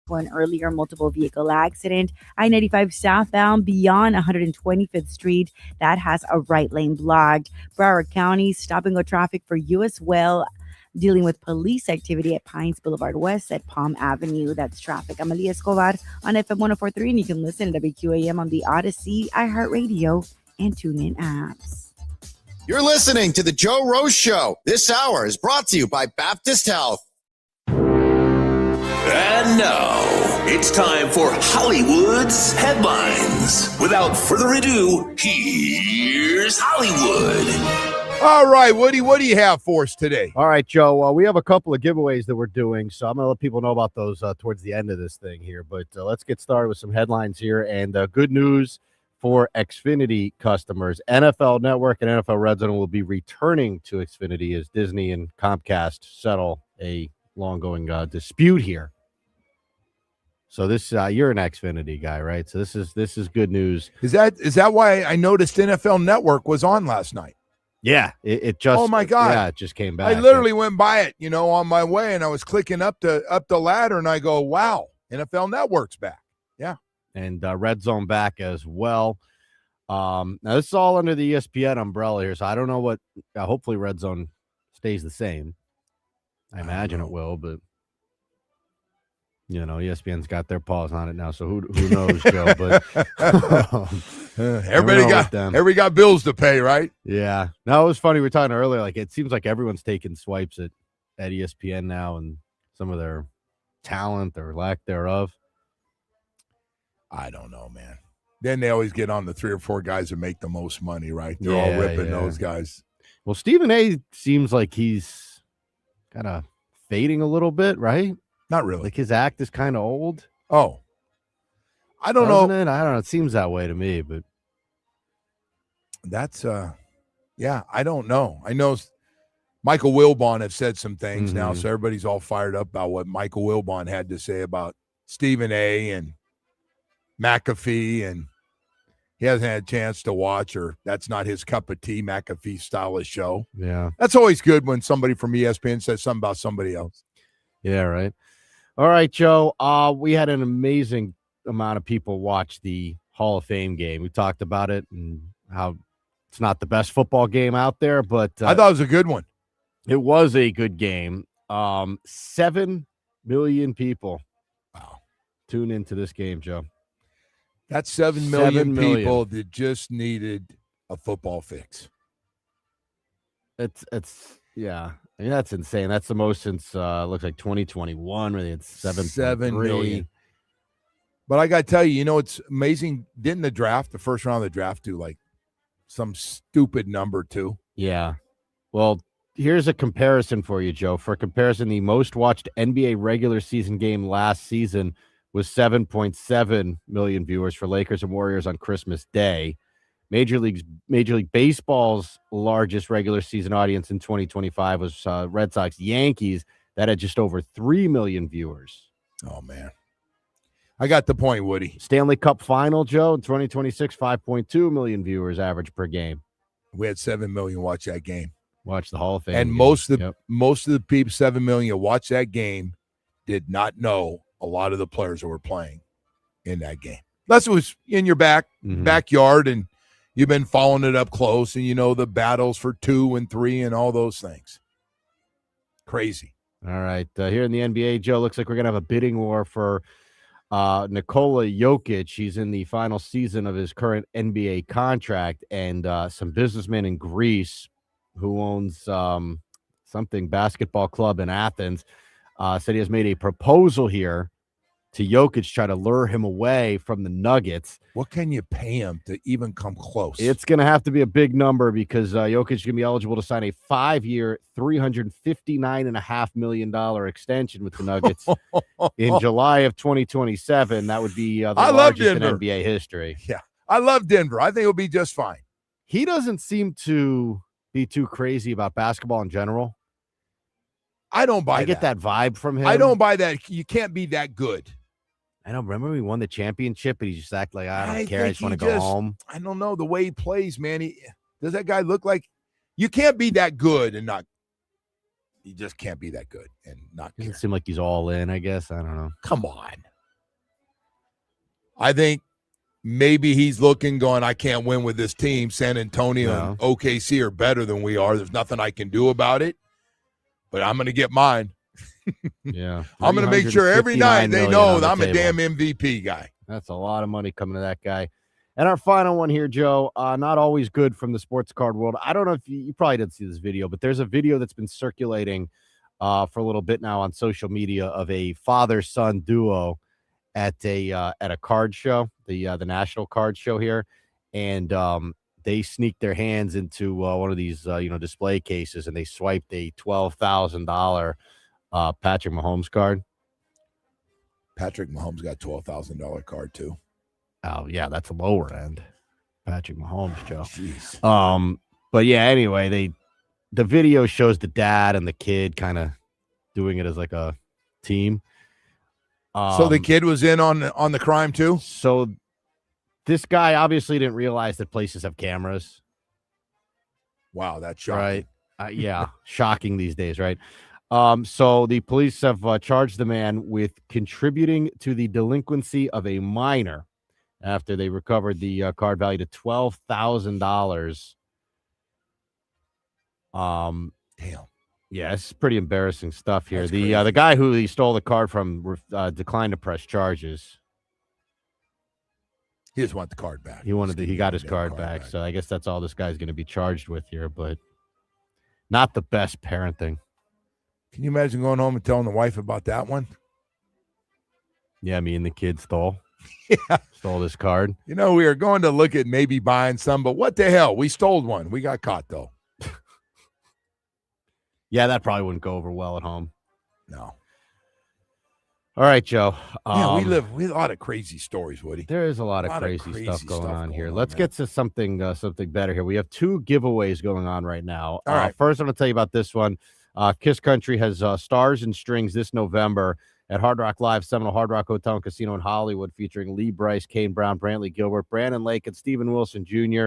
One earlier multiple vehicle accident. I-95 southbound beyond 125th Street. That has a right lane blocked. Broward County stop and go traffic for you as well. Dealing with police activity at Pines Boulevard West at Palm Avenue. That's traffic. I'm Alia Escobar on FM 1043, and you can listen to WQAM on the Odyssey, iHeartRadio, and TuneIn apps. You're listening to The Joe Rose Show. This hour is brought to you by Baptist Health. And now, it's time for Hollywood's headlines. Without further ado, here's Hollywood. All right, Woody, what do you have for us today? All right, Joe, we have a couple of giveaways that we're doing, so I'm going to let people know about those towards the end of this thing here. But let's get started with some headlines here. And good news for Xfinity customers. NFL Network and NFL Red Zone will be returning to Xfinity as Disney and Comcast settle a long-going dispute here. So this you're an Xfinity guy, right? So this is good news. Is that why I noticed NFL Network was on last night? Yeah, it just. Oh my God! Yeah, it just came back. I literally went by it, on my way, and I was clicking up the ladder, and I go, "Wow, NFL Network's back." Yeah, and Red Zone back as well. Now this is all under the ESPN umbrella here, so I don't know what. Hopefully, Red Zone stays the same. I imagine it will, but ESPN's got their paws on it now, so who knows, Joe? But everybody got bills to pay, right? Yeah. No, it was funny. We were talking earlier. Like it seems like everyone's taking swipes at ESPN now, and some of their talent or lack thereof. I don't know, man. Then they always get on the 3 or 4 guys that make the most money, right? They're all ripping those guys. Well, Stephen A. seems like he's kind of fading a little bit, right? Not really. Like his act is kind of old. Oh, I don't know. I don't know. It seems that way to me, but that's I don't know. I know Michael Wilbon have said some things now, so everybody's all fired up about what Michael Wilbon had to say about Stephen A. and McAfee, and he hasn't had a chance to watch, or that's not his cup of tea, McAfee style of show. Yeah. That's always good when somebody from ESPN says something about somebody else. Yeah, right. All right, Joe. We had an amazing amount of people watch the Hall of Fame game. We talked about it and how it's not the best football game out there, but I thought it was a good one. It was a good game. 7 million people tune into this game, Joe. That's 7 million people that just needed a football fix. It's yeah. I mean, that's insane. That's the most since looks like 2021, where they had 7 million. But I got to tell you, it's amazing. Didn't the first round of the draft do like some stupid number too? Yeah. Well, here's a comparison for you, Joe. For comparison, the most watched NBA regular season game last season was 7.7 million viewers for Lakers and Warriors on Christmas Day. Major League Baseball's largest regular season audience in 2025 was Red Sox Yankees. That had just over 3 million viewers. Oh, man. I got the point, Woody. Stanley Cup final, Joe, in 2026, 5.2 million viewers average per game. We had 7 million watch that game. Watch the Hall of Fame. And game. most of the people, 7 million who watched that game, did not know a lot of the players that were playing in that game. Unless it was in your backyard and you've been following it up close and the battles for 2 and 3 and all those things. Crazy. All right. Here in the NBA, Joe, looks like we're going to have a bidding war for Nikola Jokic. He's in the final season of his current NBA contract, and some businessman in Greece who owns something basketball club in Athens said he has made a proposal here to Jokic, try to lure him away from the Nuggets. What can you pay him to even come close? It's going to have to be a big number because Jokic is going to be eligible to sign a 5-year, $359.5 million extension with the Nuggets in July of 2027. That would be the largest in NBA history. Yeah, I love Denver. I think it'll be just fine. He doesn't seem to be too crazy about basketball in general. I don't buy that. I get that vibe from him. I don't buy that. You can't be that good. I don't remember we won the championship, but he just acted like, I don't care. I just want to go home. I don't know the way he plays, man. Does that guy look like you can't be that good and not? You just can't be that good and not. Doesn't seem like he's all in. I guess I don't know. Come on, I think maybe he's looking, going, I can't win with this team. San Antonio and OKC are better than we are. There's nothing I can do about it, but I'm going to get mine. Yeah. I'm going to make sure every night they know that I'm a damn MVP guy. That's a lot of money coming to that guy. And our final one here, Joe, not always good from the sports card world. I don't know if you probably didn't see this video, but there's a video that's been circulating for a little bit now on social media of a father-son duo at a card show, the national card show here, and they sneaked their hands into one of these display cases, and they swiped a $12,000 Patrick Mahomes card. Patrick Mahomes got $12,000 card too. Oh yeah, that's a lower end. Patrick Mahomes, Joe. Jeez. But yeah, anyway, the video shows the dad and the kid kind of doing it as like a team. So the kid was in on the crime too? So this guy obviously didn't realize that places have cameras. Wow, that's shocking. Right. Yeah, shocking these days, right? So the police have charged the man with contributing to the delinquency of a minor after they recovered the card valued at $12,000. Damn. Yeah, it's pretty embarrassing stuff here. That's The guy who he stole the card from declined to press charges. He just want the card back. He got his card back. So I guess that's all this guy's going to be charged with here, but not the best parenting. Can you imagine going home and telling the wife about that one? Yeah, me and the kid stole this card. We were going to look at maybe buying some, but what the hell? We stole one. We got caught though. Yeah, that probably wouldn't go over well at home. No. All right, Joe. Yeah, we have a lot of crazy stories, Woody. There is a lot of crazy stuff going on here. Let's get to something better here. We have 2 giveaways going on right now. All right. First, I'm going to tell you about this one. Kiss Country has Stars and Strings this November at Hard Rock Live, Seminole Hard Rock Hotel and Casino in Hollywood, featuring Lee Bryce, Kane Brown, Brantley Gilbert, Brandon Lake, and Stephen Wilson Jr.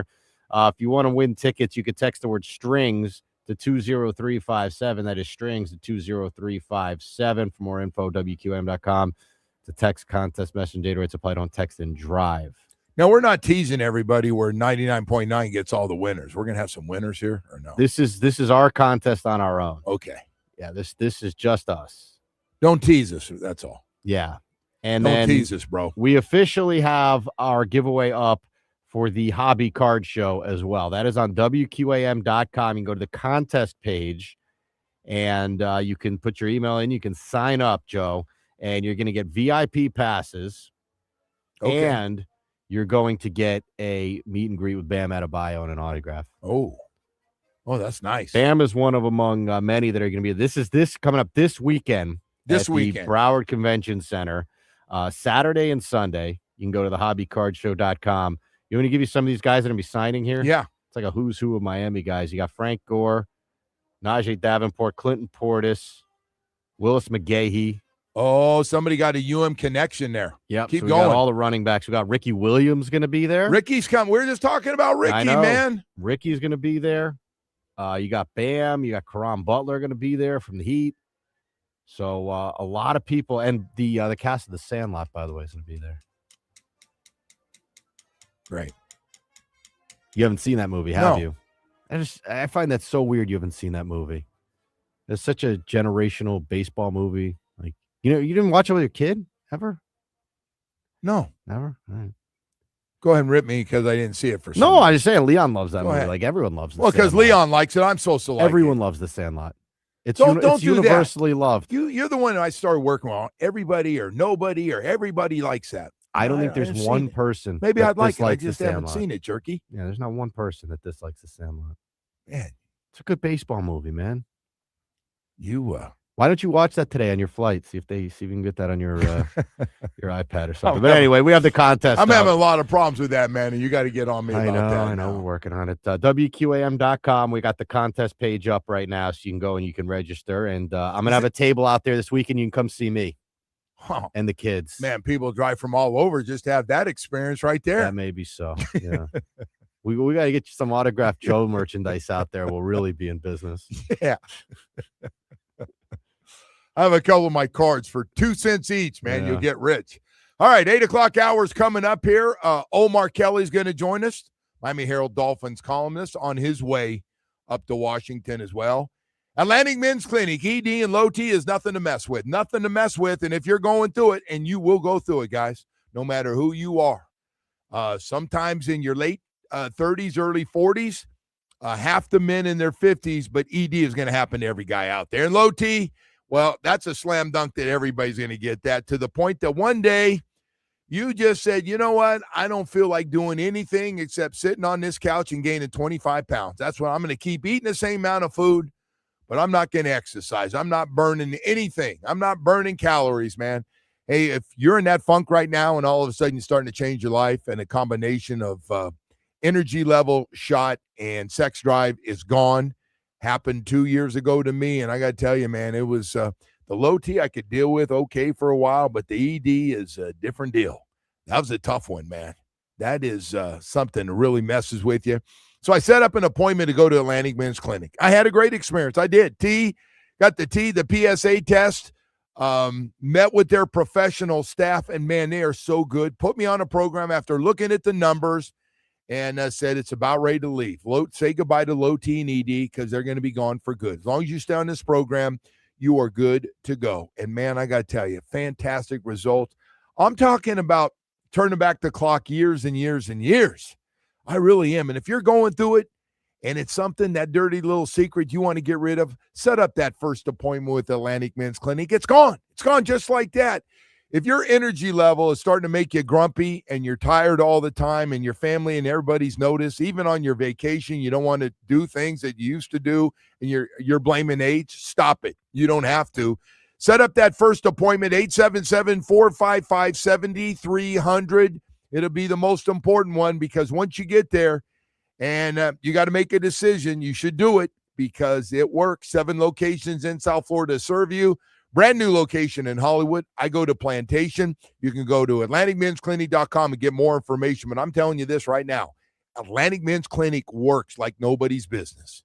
If you want to win tickets, you could text the word strings to 20357. That is strings to 20357. For more info, WQM.com. It's a text contest. Message data rates apply. Don't text and drive. Now, we're not teasing everybody where 99.9 gets all the winners. We're going to have some winners here, or no? This is our contest on our own. Okay. Yeah, this is just us. Don't tease us. That's all. Yeah. And Don't then tease us, bro. we officially have our giveaway up for the hobby card show as well. That is on WQAM.com. You can go to the contest page, and you can put your email in. You can sign up, Joe, and you're going to get VIP passes. Okay. And you're going to get a meet and greet with Bam Adebayo and an autograph. Oh, that's nice. Bam is one of among many that are going to be. This coming up this weekend. The Broward Convention Center, Saturday and Sunday. You can go to thehobbycardshow.com. You want to give you some of these guys that are going to be signing here? Yeah. It's like a who's who of Miami guys. You got Frank Gore, Najee Davenport, Clinton Portis, Willis McGahee. Oh, somebody got a UM connection there. Yep. Keep so going. Got all the running backs. We got Ricky Williams going to be there. Ricky's coming. We're just talking about Ricky, man. Ricky's going to be there. You got Bam. You got Karan Butler going to be there from the Heat. So a lot of people, and the cast of The Sandlot, by the way, is going to be there. Great. You haven't seen that movie, have you? I find that so weird. You haven't seen that movie. It's such a generational baseball movie. Like, you didn't watch it with your kid ever? No, never. All right. Go ahead and rip me because I didn't see it for some No, reason. I'm just saying Leon loves that Go movie. ahead. Like everyone loves The Well, because Sandlot. Leon likes it, I'm supposed to like Everyone it. loves The Sandlot. It's Don't it's do that. universally loved. You're the one I started working on. Everybody or nobody or everybody likes that. I don't think there's one person. Maybe that I'd like it. I dislikes just The haven't Sandlot. seen it, Jerky. Yeah, there's not one person that dislikes The Sandlot. Man, it's a good baseball movie, man. You why don't you watch that today on your flight? See if you can get that on your your iPad or something. But anyway, we have the contest. I'm having a lot of problems with that, man, and you got to get on me about that. I know. We're working on it. WQAM.com. We got the contest page up right now, so you can go and you can register. And I'm gonna have a table out there this weekend. You can come see me and the kids. Man, people drive from all over just to have that experience right there. That may be so. Yeah. We got to get you some autographed Joe merchandise out there. We'll really be in business. Yeah. I have a couple of my cards for 2 cents each, man. Yeah. You'll get rich. All right, 8 o'clock hours coming up here. Omar Kelly's going to join us, Miami Herald Dolphins columnist, on his way up to Washington as well. Atlantic Men's Clinic, ED and low T is nothing to mess with. Nothing to mess with. And if you're going through it, and you will go through it, guys, no matter who you are, sometimes in your late 30s, early 40s, half the men in their 50s, but ED is going to happen to every guy out there. And low T, well, that's a slam dunk that everybody's going to get that, to the point that one day you just said, you know what? I don't feel like doing anything except sitting on this couch and gaining 25 pounds. That's what I'm going to keep eating, the same amount of food, but I'm not going to exercise. I'm not burning anything. I'm not burning calories, man. Hey, if you're in that funk right now and all of a sudden you're starting to change your life, and a combination of energy level shot and sex drive is gone, happened 2 years ago to me. And I got to tell you, man, it was the low T I could deal with okay for a while, but the ED is a different deal. That was a tough one, man. That is something that really messes with you. So I set up an appointment to go to Atlantic Men's Clinic. I had a great experience. I did. Got the PSA test, met with their professional staff, and, man, they are so good. Put me on a program after looking at the numbers, and said it's about ready to leave. Say goodbye to low T and ED because they're going to be gone for good. As long as you stay on this program, you are good to go. And, man, I got to tell you, fantastic results. I'm talking about turning back the clock years and years and years. I really am. And if you're going through it and it's something, that dirty little secret you want to get rid of, set up that first appointment with Atlantic Men's Clinic. It's gone. It's gone just like that. If your energy level is starting to make you grumpy and you're tired all the time, and your family and everybody's noticed, even on your vacation, you don't want to do things that you used to do, and you're blaming age, stop it. You don't have to. Set up that first appointment, 877-455-7300. It'll be the most important one, because once you get there and you got to make a decision, you should do it because it works. 7 locations in South Florida to serve you. Brand new location in Hollywood. I go to Plantation. You can go to AtlanticMen'sClinic.com and get more information. But I'm telling you this right now, Atlantic Men's Clinic works like nobody's business.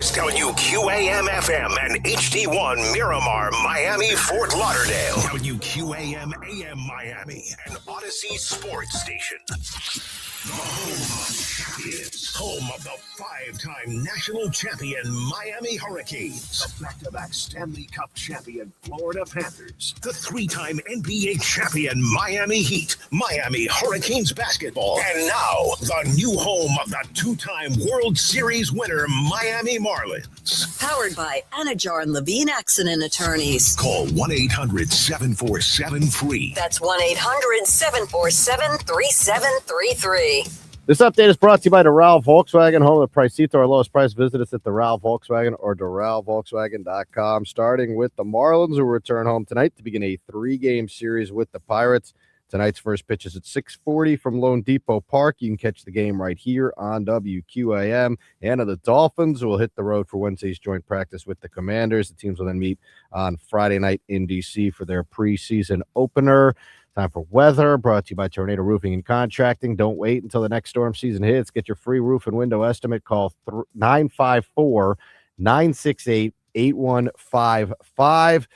WQAM-FM and HD1 Miramar, Miami, Fort Lauderdale. WQAM-AM Miami, an Odyssey sports station. The home of champions. Home of the 5-time national champion Miami Hurricanes. The back-to-back Stanley Cup champion Florida Panthers. The 3-time NBA champion Miami Heat. Miami Hurricanes basketball. And now, the new home of the 2-time World Series winner Miami Marlins. Powered by Anajar and Levine Accident Attorneys. Call 1-800-747-FREE. That's 1-800-747-3733. This update is brought to you by Doral Volkswagen, home of Pricito, our lowest price. Visit us at Doral Volkswagen or DoralVolkswagen.com. Starting with the Marlins, who return home tonight to begin a 3-game series with the Pirates. Tonight's first pitch is at 6:40 from Lone Depot Park. You can catch the game right here on WQAM. And the Dolphins will hit the road for Wednesday's joint practice with the Commanders. The teams will then meet on Friday night in D.C. for their preseason opener. Time for weather, brought to you by Tornado Roofing and Contracting. Don't wait until the next storm season hits. Get your free roof and window estimate. Call 954-968-8155.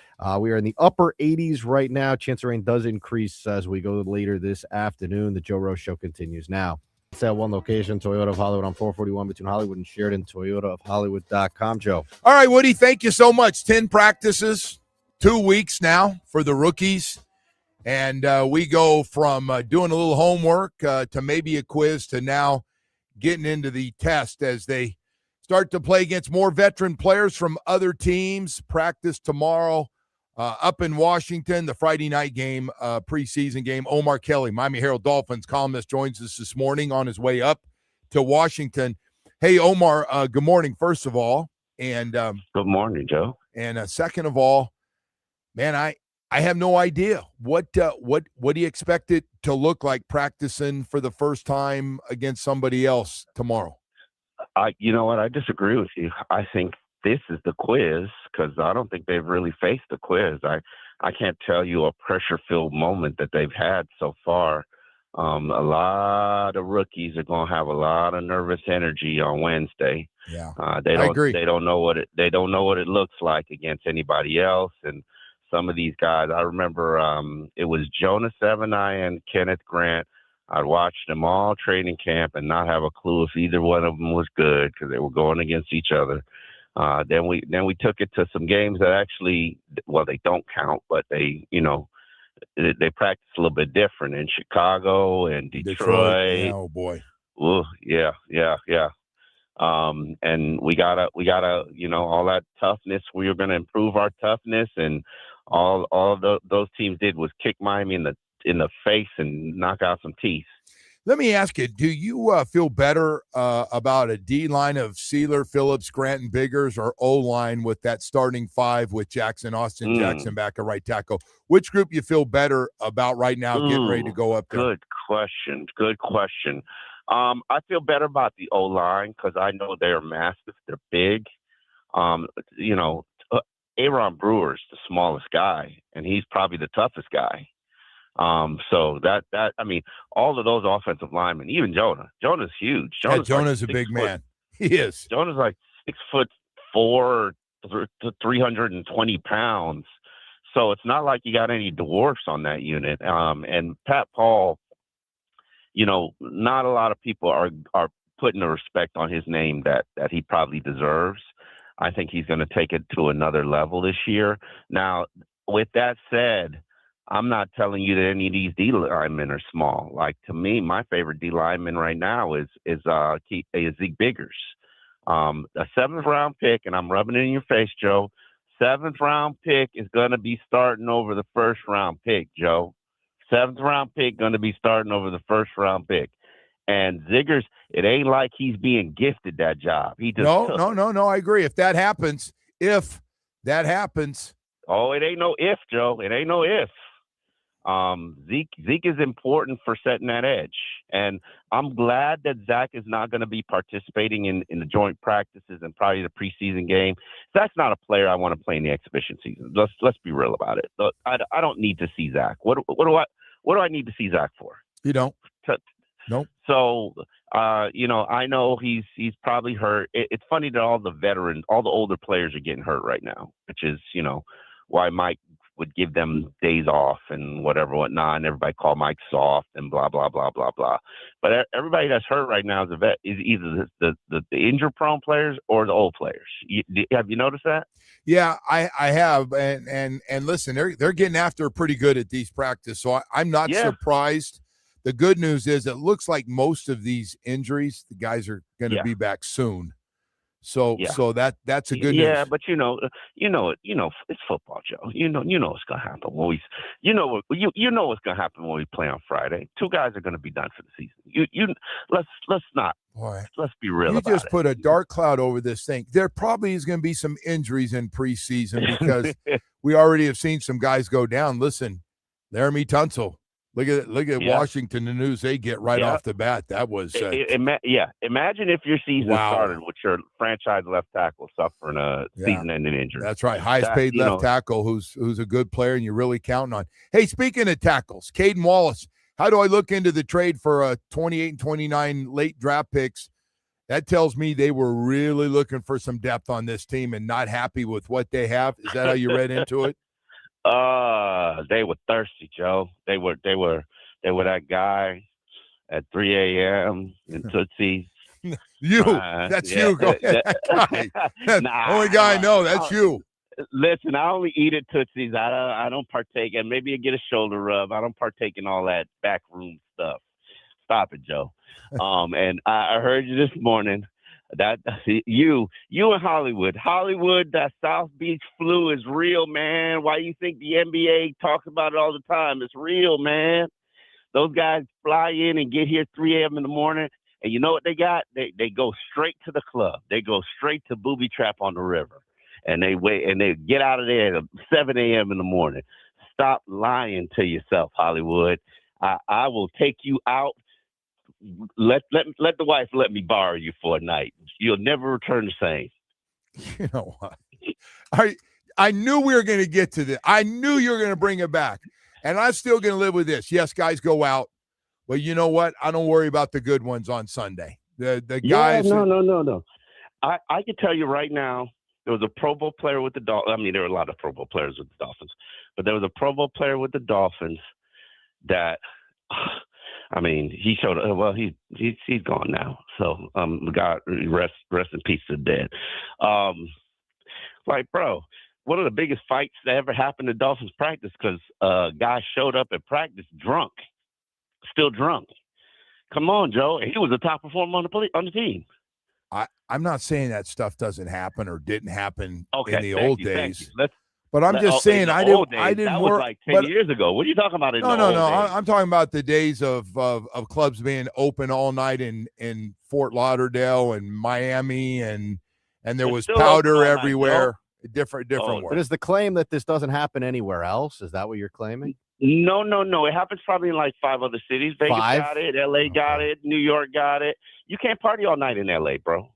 We are in the upper 80s right now. Chance of rain does increase as we go later this afternoon. The Joe Rose Show continues now. It's at one location, Toyota of Hollywood on 441 between Hollywood and Sheridan, ToyotaofHollywood.com. Joe. All right, Woody, thank you so much. 10 practices, 2 weeks now for the rookies. And we go from doing a little homework to maybe a quiz to now getting into the test as they start to play against more veteran players from other teams. Practice tomorrow up in Washington, the Friday night game, preseason game. Omar Kelly, Miami Herald Dolphins columnist, joins us this morning on his way up to Washington. Hey, Omar, good morning, first of all. And good morning, Joe. And second of all, man, I have no idea what do you expect it to look like practicing for the first time against somebody else tomorrow? You know what? I disagree with you. I think this is the quiz because I don't think they've really faced the quiz. I can't tell you a pressure-filled moment that they've had so far. A lot of rookies are going to have a lot of nervous energy on Wednesday. Yeah, I agree. They don't know what it looks like against anybody else, and some of these guys, I remember it was Jonah Sevenai and Kenneth Grant. I'd watched them all training camp and not have a clue if either one of them was good because they were going against each other. Then we took it to some games that actually, well, they don't count, but they practice a little bit different in Chicago and Detroit. Yeah, oh boy. Ooh, yeah. And we gotta, all that toughness. We are going to improve our toughness, and all those teams did was kick Miami in the face and knock out some teeth. Let me ask you: do you feel better about a D line of Sealer, Phillips, Grant, and Biggers, or O line with that starting 5 with Austin Jackson back at right tackle? Which group you feel better about right now, getting ready to go up there? Good question. I feel better about the O line because I know they're massive, they're big. Aaron Brewer's the smallest guy, and he's probably the toughest guy. So all of those offensive linemen, even Jonah's huge. Jonah's a big man. He is. Jonah's like 6'4" to 320 pounds. So it's not like you got any dwarfs on that unit. And Pat Paul, not a lot of people are putting the respect on his name that he probably deserves. I think he's going to take it to another level this year. Now, with that said, I'm not telling you that any of these D linemen are small. Like, to me, my favorite D lineman right now is Zeke Biggers. A 7th round pick, and I'm rubbing it in your face, Joe. 7th round pick is going to be starting over the 1st round pick, Joe. 7th round pick going to be starting over the 1st round pick. And Ziggers, it ain't like he's being gifted that job. He just No. I agree. If that happens. Oh, it ain't no if, Joe. It ain't no if. Zeke is important for setting that edge. And I'm glad that Zach is not going to be participating in the joint practices and probably the preseason game. Zach's not a player I want to play in the exhibition season. Let's be real about it. I don't need to see Zach. What do I need to see Zach for? You don't. Nope. So, I know he's probably hurt. It's funny that all the veterans, all the older players are getting hurt right now, which is, why Mike would give them days off and whatnot, and everybody called Mike soft and blah, blah, blah, blah, blah. But everybody that's hurt right now is either the injury-prone players or the old players. Have you noticed that? Yeah, I have, and listen, they're getting after pretty good at these practice, so I'm not surprised. The good news is it looks like most of these injuries, the guys are going to be back soon. So that's a good news. Yeah, but it's football, Joe. You know what's gonna happen when what's gonna happen when we play on Friday. Two guys are gonna be done for the season. Let's be real. You about just it. put a dark cloud over this thing. There probably is going to be some injuries in preseason because we already have seen some guys go down. Listen, Laramie Tunsil. Look at Washington, the news they get right off the bat. That was Imagine if your season started with your franchise left tackle suffering a season-ending injury. That's right, highest paid left tackle who's a good player and you're really counting on. Hey, speaking of tackles, Caden Wallace. How do I look into the trade for 28 and 29 late draft picks? That tells me they were really looking for some depth on this team and not happy with what they have. Is that how you read into it? They were thirsty, Joe. They were that guy at 3 a.m. in Tootsie. That's you. Go ahead. Only guy I know. That's you. Listen, I only eat at Tootsie's. I don't partake, and maybe I get a shoulder rub. I don't partake in all that backroom stuff. Stop it, Joe. And I heard you this morning. That you in Hollywood, that South Beach flu is real, man. Why you think the NBA talks about it all the time? It's real, man. Those guys fly in and get here 3 a.m. in the morning, and you know what they got? They go straight to the club. They go straight to Booby Trap on the river, and they wait and they get out of there at 7 a.m. in the morning. Stop lying to yourself, Hollywood. I will take you out. Let the wife let me borrow you for a night. You'll never return the same. You know what? I knew we were going to get to this. I knew you were going to bring it back. And I'm still going to live with this. Yes, guys go out. But you know what? I don't worry about the good ones on Sunday. The guys. No. I can tell you right now, there was a Pro Bowl player with the Dolphins. I mean, there were a lot of Pro Bowl players with the Dolphins. But there was a Pro Bowl player with the Dolphins that – I mean, he showed. Well, he's gone now. So, God rest in peace to the dead. Bro, one of the biggest fights that ever happened at Dolphins practice because a guy showed up at practice drunk, still drunk. Come on, Joe. He was the top performer on the team. I'm not saying that stuff doesn't happen or didn't happen in the old days. But I'm just saying, I didn't. That was like 10 years ago. What are you talking about? No. I'm talking about the days of clubs being open all night in Fort Lauderdale and Miami, and there was powder everywhere. Different word. But is the claim that this doesn't happen anywhere else? Is that what you're claiming? No. It happens probably in like 5 other cities. Vegas got it. LA got it. New York got it. You can't party all night in LA, bro.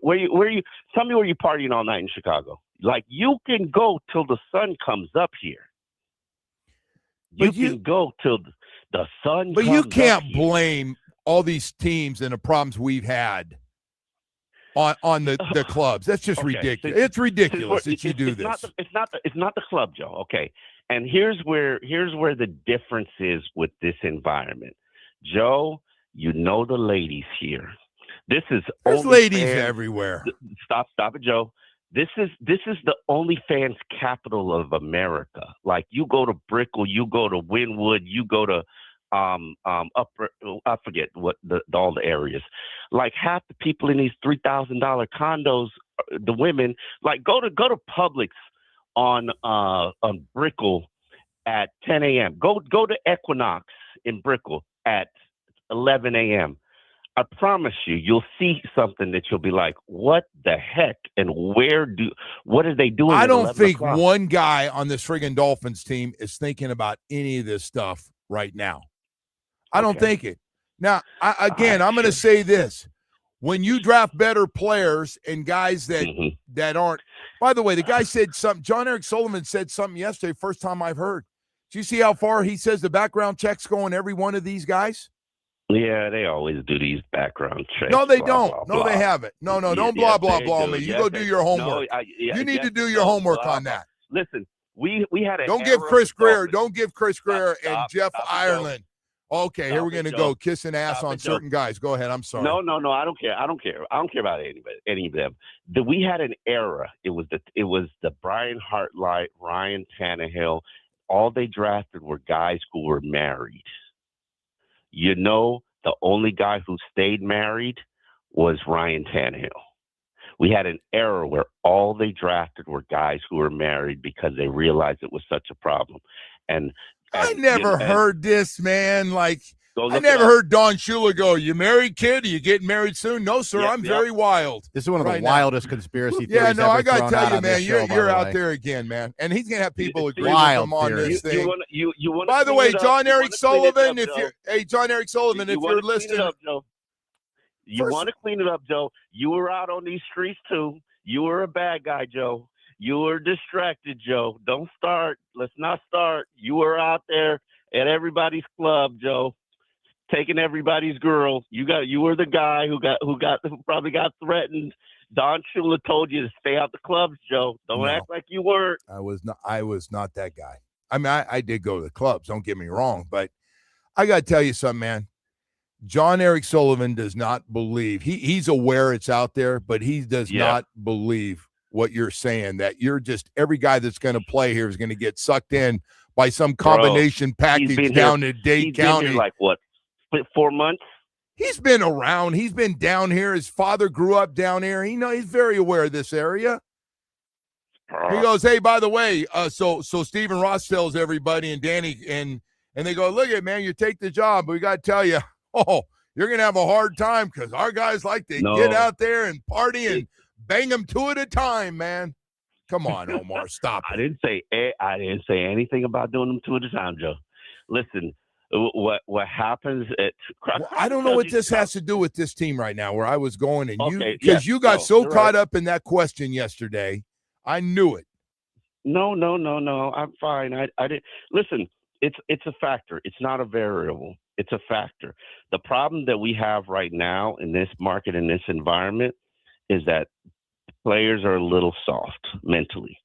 Where you? Tell me where you partying all night in Chicago. Like, you can go till the sun comes up here. You can go till the sun But comes you can't up blame all these teams and the problems we've had on the clubs. That's just ridiculous. It's ridiculous that you do this. It's not the club, Joe. Okay. And here's where the difference is with this environment. Joe, you know the ladies here. There's ladies everywhere. Stop it, Joe. This is the OnlyFans capital of America. Like, you go to Brickell, you go to Wynwood, you go to Upper, I forget what all the areas. Like, half the people in these $3,000 condos, the women, like, go to Publix on Brickell at 10 a.m. Go to Equinox in Brickell at 11 a.m. I promise you'll see something that you'll be like, what the heck? And what are they doing? I don't think one guy on this friggin' Dolphins team is thinking about any of this stuff right now. I don't think it. Now, I'm going to say this. When you draft better players and guys that aren't, by the way, the guy said something, John Eric Sullivan said something yesterday, first time I've heard. Do you see how far he says the background checks go on every one of these guys? Yeah, they always do these background checks. No, they blah, don't. blah, No, blah. they haven't. No, Yeah, don't yes, blah they blah do. me. You Yes, go they do your homework. No, You need yes, to do they your don't. homework on that. Listen, we had an Don't give era Chris of Greer. Dolphins. Don't give Chris Greer and Jeff Stop it, Joe. Ireland. Okay, here Stop we're it, gonna Joe. go kissing ass Stop on it, Joe. certain guys. Go ahead. I'm sorry. No, I don't care. I don't care about any of them. We had an era. It was the Brian Hartline, Ryan Tannehill. All they drafted were guys who were married. You know, the only guy who stayed married was Ryan Tannehill. We had an era where all they drafted were guys who were married because they realized it was such a problem. And I never heard this, man. Like, I never up. heard Don Shula go, "You married, kid? Are you getting married soon?" No, sir. Yep, I'm very wild. This is one of right the now. wildest conspiracy theories. Yeah, no, ever I got to thrown tell out you, on this man, show, by you're the out way. there again, man. And he's going to have people agree Wild with him on this theory. thing. You want By the way, John Eric Sullivan, if Joe. you're, John Eric Sullivan, if you're listening. You want to clean it up, Joe. You were out on these streets, too. You were a bad guy, Joe. You were distracted, Joe. Don't start. Let's not start. You were out there at everybody's club, Joe, taking everybody's girls. You were the guy who probably got threatened. Don Shula told you to stay out the clubs, Joe. Don't act like you weren't. I was not that guy. I mean, I did go to the clubs, don't get me wrong, but I got to tell you something, man. John Eric Sullivan does not believe. He's aware it's out there, but he does not believe what you're saying, that you're just every guy that's going to play here is going to get sucked in by some combination package down in Dade County. Been here like what, 4 months? He's been around. He's been down here. His father grew up down here. He's very aware of this area. He goes, "Hey, by the way, so Stephen Ross tells everybody and Danny and they go, look at man, you take the job, but we got to tell you, you're gonna have a hard time because our guys like to get out there and party and bang them two at a time, man." Come on, Omar, stop it. I didn't say anything about doing them two at a time, Joe. Listen, what happens at I don't know what this has to do with this team right now. Where I was going, and you got so caught up in that question yesterday. I knew it. No. I'm fine. I didn't listen. It's a factor. It's not a variable. It's a factor. The problem that we have right now in this market, in this environment, is that players are a little soft mentally,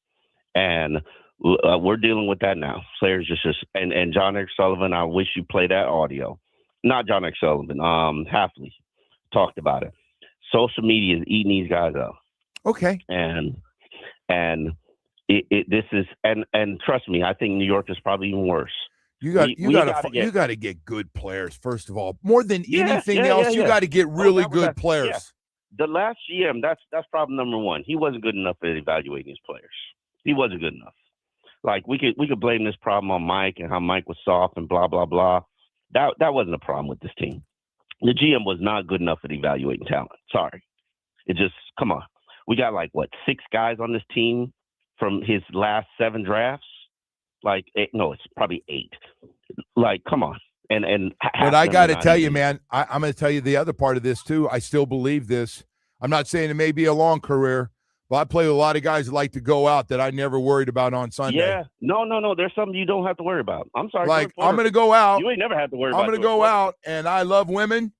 and we're dealing with that now. Players just and John Eric Sullivan. I wish you play that audio. Not John Eric Sullivan. Hafley talked about it. Social media is eating these guys up. Okay. And this is and trust me, I think New York is probably even worse. You got to get good players first of all. More than anything else, you got to get really good players. Yeah. The last GM, that's problem number one. He wasn't good enough at evaluating his players. He wasn't good enough. Like we could blame this problem on Mike and how Mike was soft and blah blah blah. That wasn't a problem with this team. The GM was not good enough at evaluating talent. Sorry, it just come on. We got 6 guys on this team from his last 7 drafts. It's probably 8. Come on. But I got to tell you, man, I'm going to tell you the other part of this too. I still believe this. I'm not saying it may be a long career, but I play with a lot of guys that like to go out that I never worried about on Sunday. Yeah. No. There's something you don't have to worry about. I'm sorry. I'm going to go out. You ain't never had to worry about it. I'm going to go out, and I love women,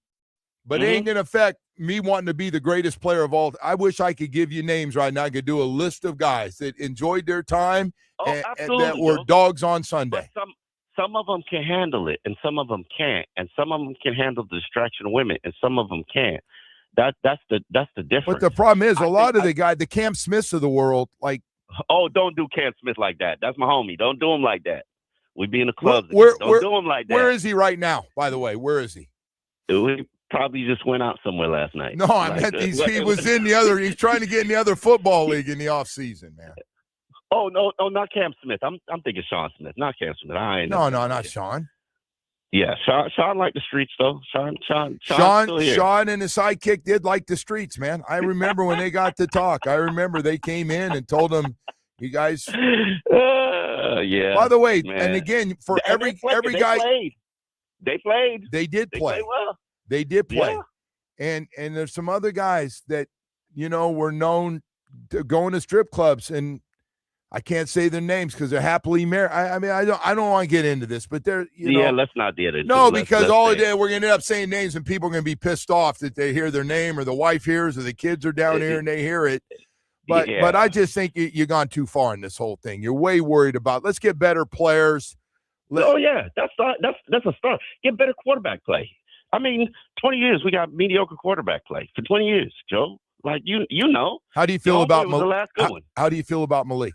but it ain't going to affect me wanting to be the greatest player of all. I wish I could give you names right now. I could do a list of guys that enjoyed their time and that were dogs on Sunday. But some of them can handle it, and some of them can't, and some of them can handle the distraction of women, and some of them can't. That's the difference. But the problem is, a lot of the Cam Smiths of the world, don't do Cam Smith like that. That's my homie. Don't do him like that. We be in the clubs. Don't do him like that. Where is he right now? By the way, where is he? He probably just went out somewhere last night. No, I meant he was in the other. He's trying to get in the other football league in the offseason, man. Oh no, not Cam Smith. I'm thinking Sean Smith, not Cam Smith. No, not Sean. Yeah, Sean liked the streets though. Sean and his sidekick did like the streets, man. I remember when they got to talk. I remember they came in and told him, "You guys." Yeah. By the way, man. and again, for every guy, they played. They did play. They played well. They did play. Yeah. And there's some other guys that were known to going to strip clubs, and I can't say their names because they're happily married. I mean, I don't want to get into this, but they're, let's not get into no, it. because all it is, we're going to end up saying names and people are going to be pissed off that they hear their name or the wife hears or the kids are down here and they hear it. But I just think you've gone too far in this whole thing. You're way worried about, let's get better players. That's a start. Get better quarterback play. I mean, 20 years we got mediocre quarterback play for 20 years, Joe. Like you know. How do you feel about Malik? How do you feel about Malik?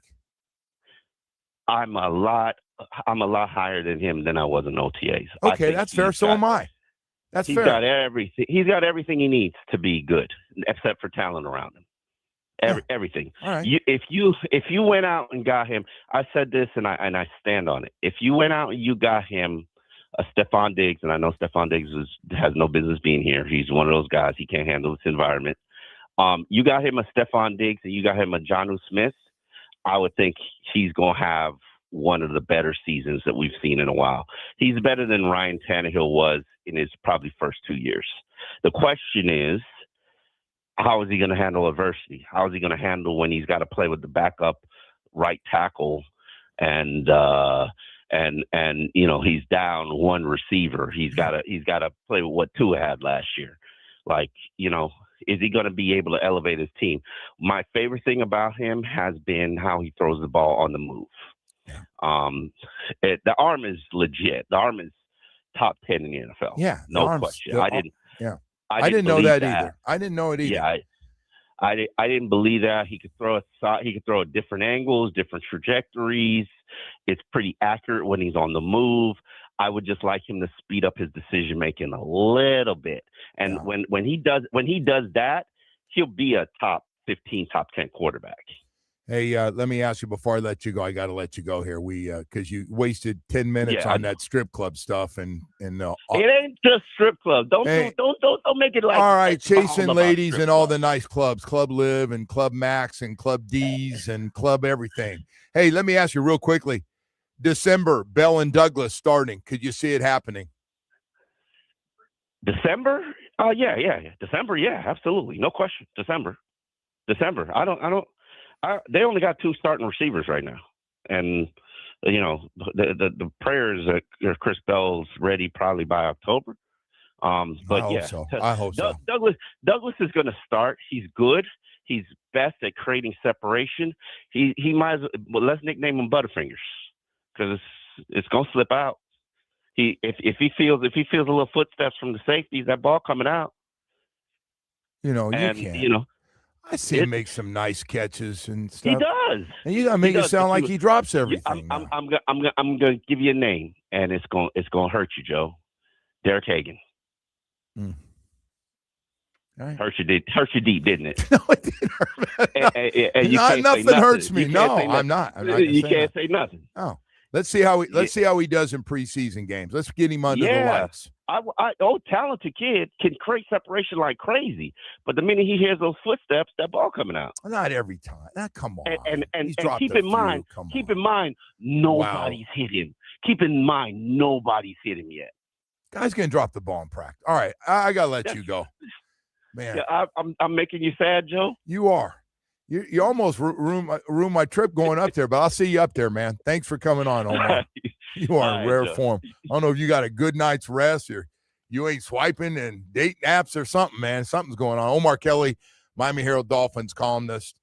I'm a lot higher than him than I was in OTAs. Okay, that's fair. So am I. That's fair. Got everything. He's got everything he needs to be good, except for talent around him. Everything. All right. If you went out and got him, I said this and I stand on it. If you went out and you got him a Stephon Diggs, and I know Stephon Diggs has no business being here. He's one of those guys. He can't handle this environment. You got him a Stephon Diggs and you got him a Jonnu Smith. I would think he's going to have one of the better seasons that we've seen in a while. He's better than Ryan Tannehill was in his probably first 2 years. The question is, how is he going to handle adversity? How is he going to handle when he's got to play with the backup right tackle and he's down one receiver. He's got to play with what Tua had last year. Like, is he going to be able to elevate his team? My favorite thing about him has been how he throws the ball on the move. The arm is legit. The arm is top 10 in the NFL. Yeah, no question. I didn't know that either. I didn't know it either. Yeah, I didn't believe that. He could throw at different angles, different trajectories. It's pretty accurate when he's on the move. I would just like him to speed up his decision making a little bit. And when he does that, he'll be a top 15, top 10 quarterback. Hey, let me ask you before I let you go. I got to let you go here. Because you wasted 10 minutes on that strip club stuff, and it ain't just strip club. Don't make it like. All right, chasing ladies and all the nice clubs, Club Live and Club Max and Club D's and Club everything. Hey, let me ask you real quickly. December, Bell and Douglas starting. Could you see it happening? December? Yeah. December, yeah, absolutely, no question. December. They only got 2 starting receivers right now, and the prayers that Chris Bell's ready probably by October. But I hope so. Douglas is going to start. He's good. He's best at creating separation. He might let's nickname him Butterfingers because it's going to slip out. If he feels a little footsteps from the safeties, that ball coming out. You can't. I see him make some nice catches and stuff. He does. And you gotta make it sound like he drops everything. I'm gonna give you a name, and it's gonna hurt you, Joe. Derek Hagan. All right. Hurt you deep, didn't it? No, it didn't hurt. Nothing hurts me. No, I'm not. You can't say nothing. Oh. Let's see how he does in preseason games. Let's get him under the lights. Talented kid can create separation like crazy, but the minute he hears those footsteps, that ball coming out. Not every time. Come on. And keep in mind, nobody's hit him. Keep in mind, nobody's hit him yet. Guy's gonna drop the ball in practice. All right, I gotta let you go, man. Yeah, I'm making you sad, Joe. You are. You almost ruined my trip going up there, but I'll see you up there, man. Thanks for coming on, Omar. You are in rare form. I don't know if you got a good night's rest or you ain't swiping and dating apps or something, man. Something's going on. Omar Kelly, Miami Herald Dolphins columnist.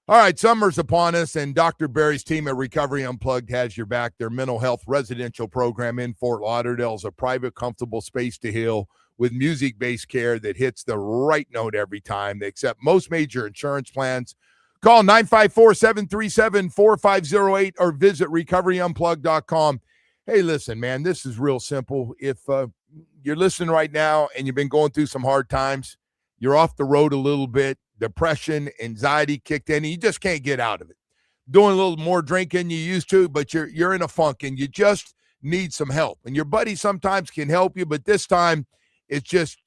All right, summer's upon us, and Dr. Barry's team at Recovery Unplugged has your back. Their mental health residential program in Fort Lauderdale is a private, comfortable space to heal with music-based care that hits the right note every time. They accept most major insurance plans. Call 954-737-4508 or visit recoveryunplugged.com. Hey, listen, man, this is real simple. If you're listening right now and you've been going through some hard times, you're off the road a little bit, depression, anxiety kicked in, and you just can't get out of it. Doing a little more drinking than you used to, but you're in a funk and you just need some help. And your buddy sometimes can help you, but this time,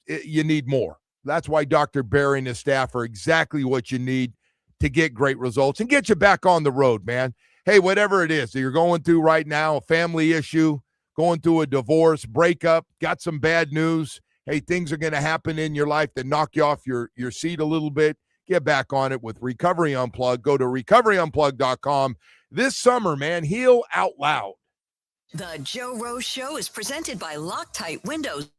you need more. That's why Dr. Barry and his staff are exactly what you need to get great results and get you back on the road, man. Hey, whatever it is that you're going through right now, a family issue, going through a divorce, breakup, got some bad news. Hey, things are going to happen in your life that knock you off your seat a little bit. get back on it with Recovery Unplugged. Go to recoveryunplugged.com. This summer, man, heal out loud. The Joe Rose Show is presented by Loctite Windows.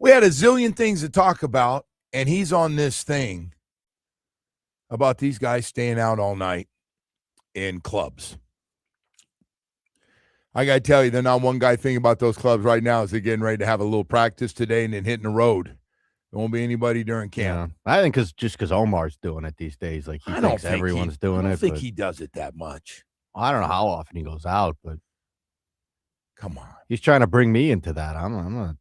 We had a zillion things to talk about, and he's on this thing about these guys staying out all night in clubs. I got to tell you, the not one guy thinking about those clubs right now is they're getting ready to have a little practice today and then hitting the road. There won't be anybody during camp. Yeah. I think because Omar's doing it these days. Like he thinks everyone's doing it. I don't think he does it that much. I don't know how often he goes out, but come on. He's trying to bring me into that. I'm not.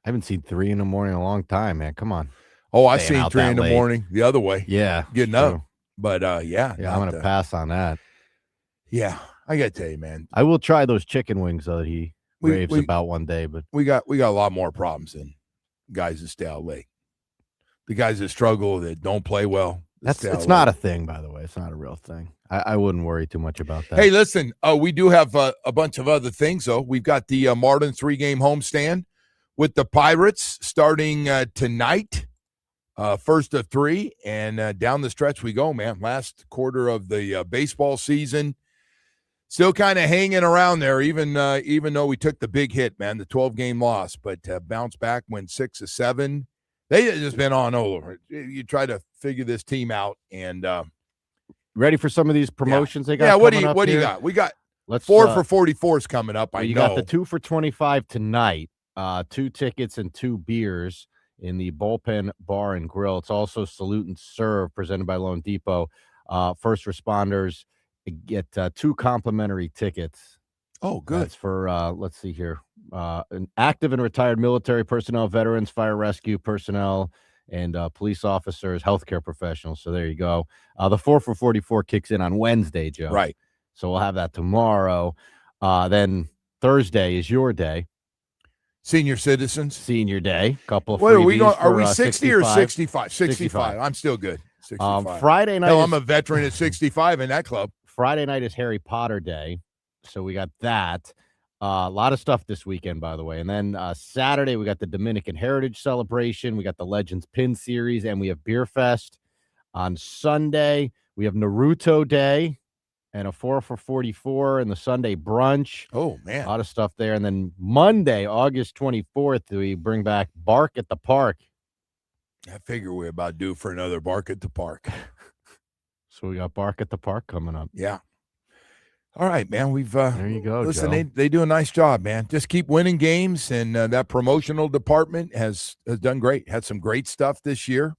I haven't seen 3 in the morning in a long time, man. Come on. Oh, I've seen 3 in the morning the other way. Yeah. Getting up. But, yeah. Yeah, I'm going to pass on that. Yeah. I got to tell you, man. I will try those chicken wings that he raves about one day. But we got a lot more problems than guys that stay out late. The guys that struggle, that don't play well. It's not a thing, by the way. It's not a real thing. I wouldn't worry too much about that. Hey, listen, we do have a bunch of other things, though. We've got the Marlins 3-game homestand with the Pirates starting tonight, first of 3, and down the stretch we go, man. Last quarter of the baseball season, still kind of hanging around there, even though we took the big hit, man, the 12-game loss, but bounced back, went 6-7. They just been on all over. You try to figure this team out, and ready for some of these promotions they got? Yeah, what do you here? got? We got 4 for 44s coming up. You got the 2 for 25 tonight. 2 tickets and 2 beers in the Bullpen Bar and Grill. It's also Salute and Serve presented by Loan Depot. First responders get 2 complimentary tickets. Oh, good. That's for let's see here. An active and retired military personnel, veterans, fire rescue personnel, and police officers, healthcare professionals. So there you go. The 4 for 44 kicks in on Wednesday, Joe. Right. So we'll have that tomorrow. Then Thursday is your day. Senior citizens. Senior day. Couple of What are we going? Are we 60 60 or 65? 65. I'm still good. 65. Friday night. Hell, I'm a veteran at 65 in that club. Friday night is Harry Potter Day. So we got that. A lot of stuff this weekend, by the way. And then Saturday, we got the Dominican Heritage Celebration. We got the Legends Pin Series, and we have Beer Fest. On Sunday, we have Naruto Day and a 4 for 44 and the Sunday brunch. Oh, man. A lot of stuff there. And then Monday, August 24th, we bring back Bark at the Park. I figure we're about due for another Bark at the Park. So we got Bark at the Park coming up. Yeah. All right, man. We've there you go. Listen, Joe. they do a nice job, man. Just keep winning games, and that promotional department has done great. Had some great stuff this year,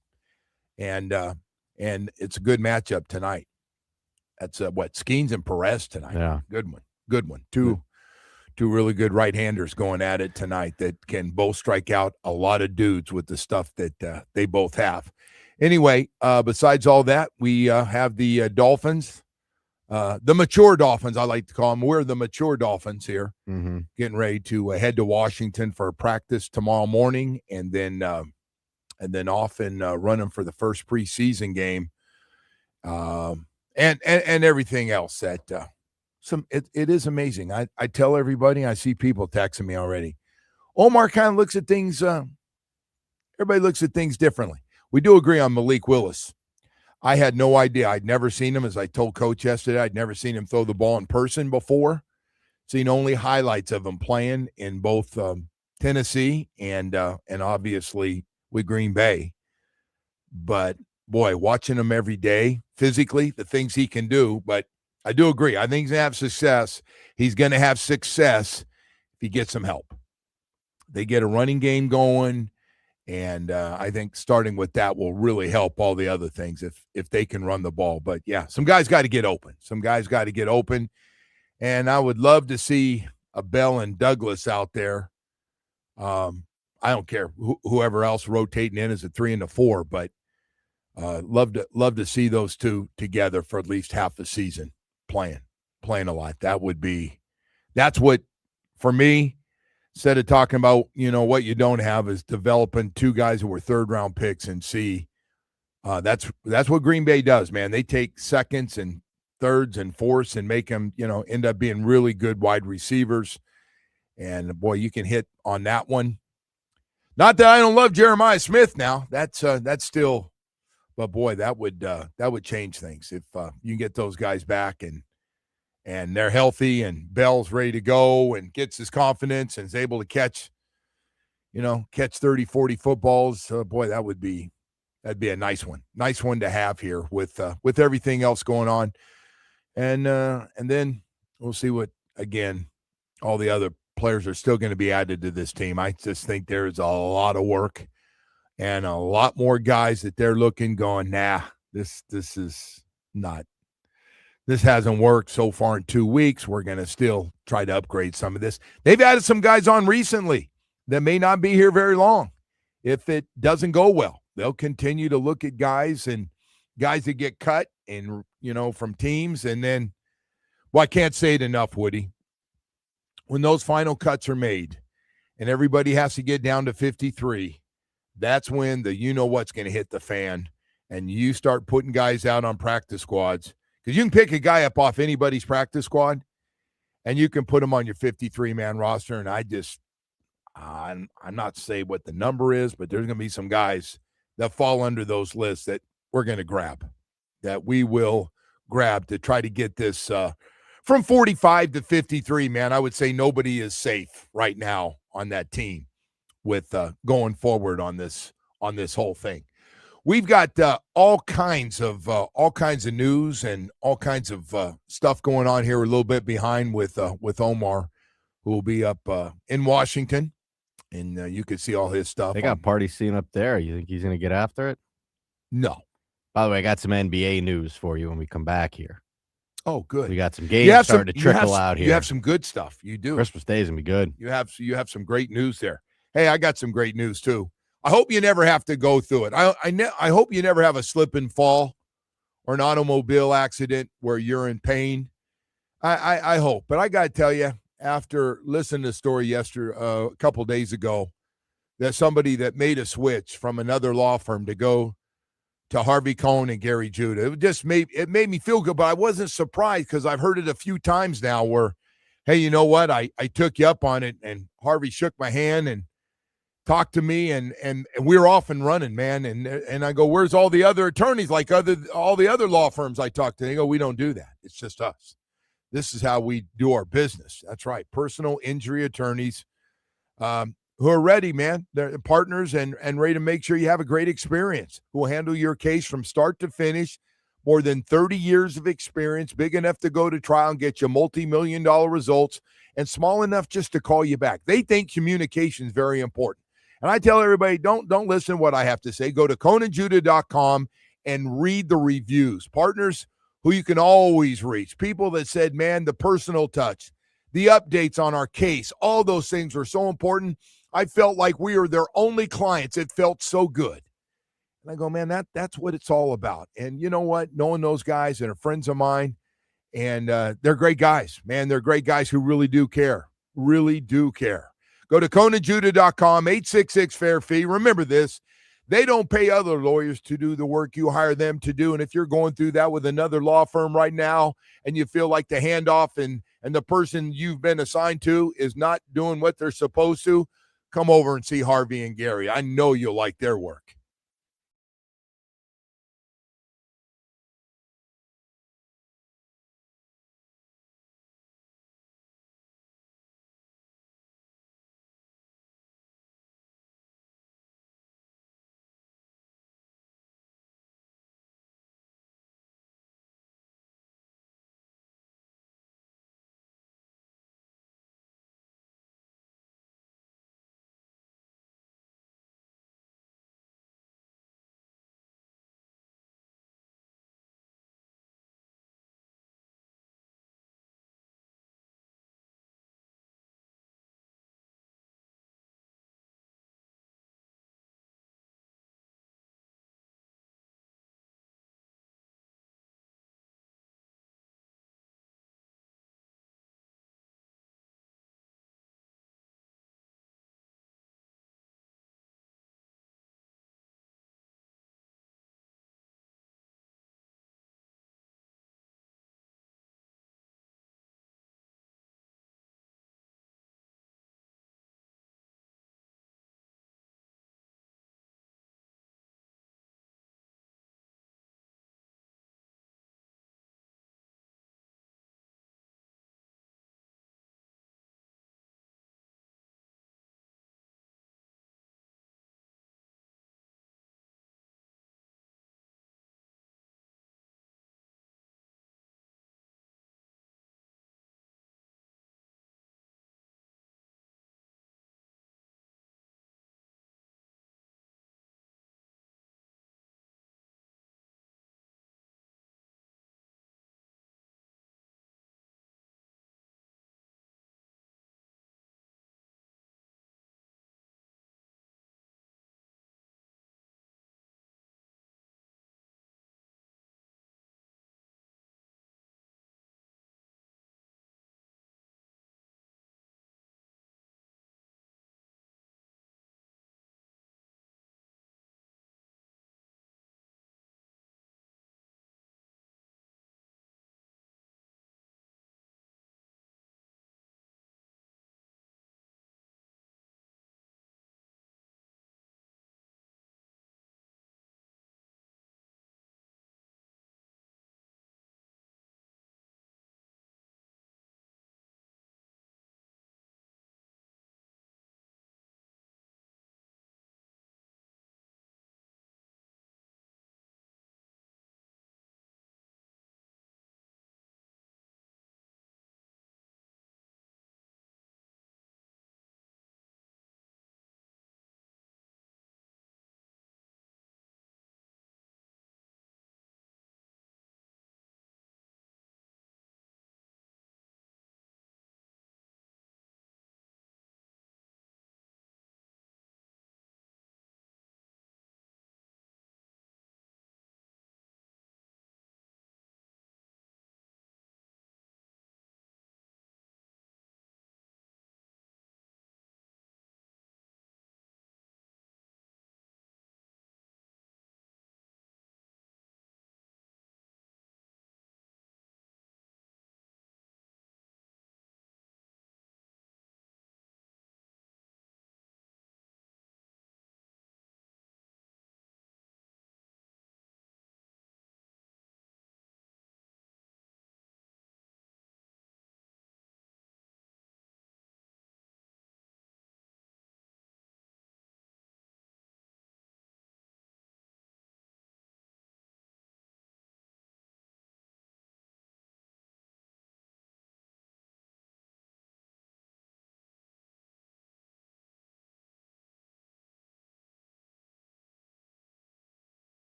and it's a good matchup tonight. That's Skeens and Perez tonight. Yeah, good one. Two really good right-handers going at it tonight that can both strike out a lot of dudes with the stuff that they both have. Anyway, besides all that, we have the Dolphins. The mature Dolphins, I like to call them. We're the mature Dolphins here, getting ready to head to Washington for practice tomorrow morning, and then off and running for the first preseason game, and everything else. That it is amazing. I tell everybody, I see people texting me already. Omar kind of looks at things. Everybody looks at things differently. We do agree on Malik Willis. I had no idea. I'd never seen him, as I told Coach yesterday. I'd never seen him throw the ball in person before. Seen only highlights of him playing in both Tennessee and obviously with Green Bay. But, boy, watching him every day, physically, the things he can do. But I do agree. I think he's going to have success. He's going to have success if he gets some help. They get a running game going. And I think starting with that will really help all the other things if they can run the ball. But, yeah, some guys got to get open. And I would love to see a Bell and Douglas out there. I don't care whoever else rotating in as a 3 and a 4, but love to see those two together for at least half a season playing a lot. That's what, for me, instead of talking about, what you don't have, is developing 2 guys who were 3rd-round picks and see that's what Green Bay does, man. They take seconds and thirds and fourths and make them, end up being really good wide receivers. And, boy, you can hit on that one. Not that I don't love Jeremiah Smith now. That's still – but, boy, that would change things if you can get those guys back and they're healthy and Bell's ready to go and gets his confidence and is able to catch, catch 30, 40 footballs. Boy, that'd be a nice one. Nice one to have here with everything else going on. And then we'll see what, again, all the other players are still going to be added to this team. I just think there's a lot of work and a lot more guys that they're looking going, nah, this is not, this hasn't worked so far in 2 weeks. We're going to still try to upgrade some of this. They've added some guys on recently that may not be here very long. If it doesn't go well, they'll continue to look at guys that get cut and, from teams. And then, well, I can't say it enough, Woody. When those final cuts are made and everybody has to get down to 53, that's when the what's going to hit the fan, and you start putting guys out on practice squads, because you can pick a guy up off anybody's practice squad and you can put him on your 53-man roster. And I'm not saying what the number is, but there's going to be some guys that fall under those lists that we're going to grab, that we will grab to try to get this from 45 to 53, man. I would say nobody is safe right now on that team with going forward on this whole thing. We've got all kinds of news and all kinds of stuff going on here. We're a little bit behind with Omar, who will be up in Washington, and you can see all his stuff. They got party scene up there. You think he's going to get after it? No. By the way, I got some NBA news for you when we come back here. Oh, good. We got some games starting to trickle out here. You have some good stuff. You do. Christmas Day is going to be good. You have some great news there. Hey, I got some great news too. I hope you never have to go through it. I hope you never have a slip and fall or an automobile accident where you're in pain. I hope. But I got to tell you, after listening to the story a couple days ago, that somebody that made a switch from another law firm to go to Harvey Cohn and Gary Judah, it made me feel good, but I wasn't surprised because I've heard it a few times now where, hey, you know what? I took you up on it, and Harvey shook my hand and talked to me, and we were off and running, man. And I go, where's all the other attorneys, like all the other law firms I talked to? They go, we don't do that. It's just us. This is how we do our business. That's right. Personal injury attorneys who are ready, man. They're partners and ready to make sure you have a great experience, who will handle your case from start to finish. More than 30 years of experience, big enough to go to trial and get you multi-million-dollar results, and small enough just to call you back. They think communication is very important. And I tell everybody, don't listen to what I have to say. Go to ConanJudah.com and read the reviews. Partners who you can always reach. People that said, man, the personal touch, the updates on our case, all those things are so important. I felt like we were their only clients. It felt so good. And I go, man, that's what it's all about. And you know what? Knowing those guys and are friends of mine, and they're great guys, man. They're great guys who really do care. Really do care. Go to ConanJudah.com, 866-FAIR-FEE. Remember this, they don't pay other lawyers to do the work you hire them to do. And if you're going through that with another law firm right now and you feel like the handoff and the person you've been assigned to is not doing what they're supposed to, come over and see Harvey and Gary. I know you'll like their work.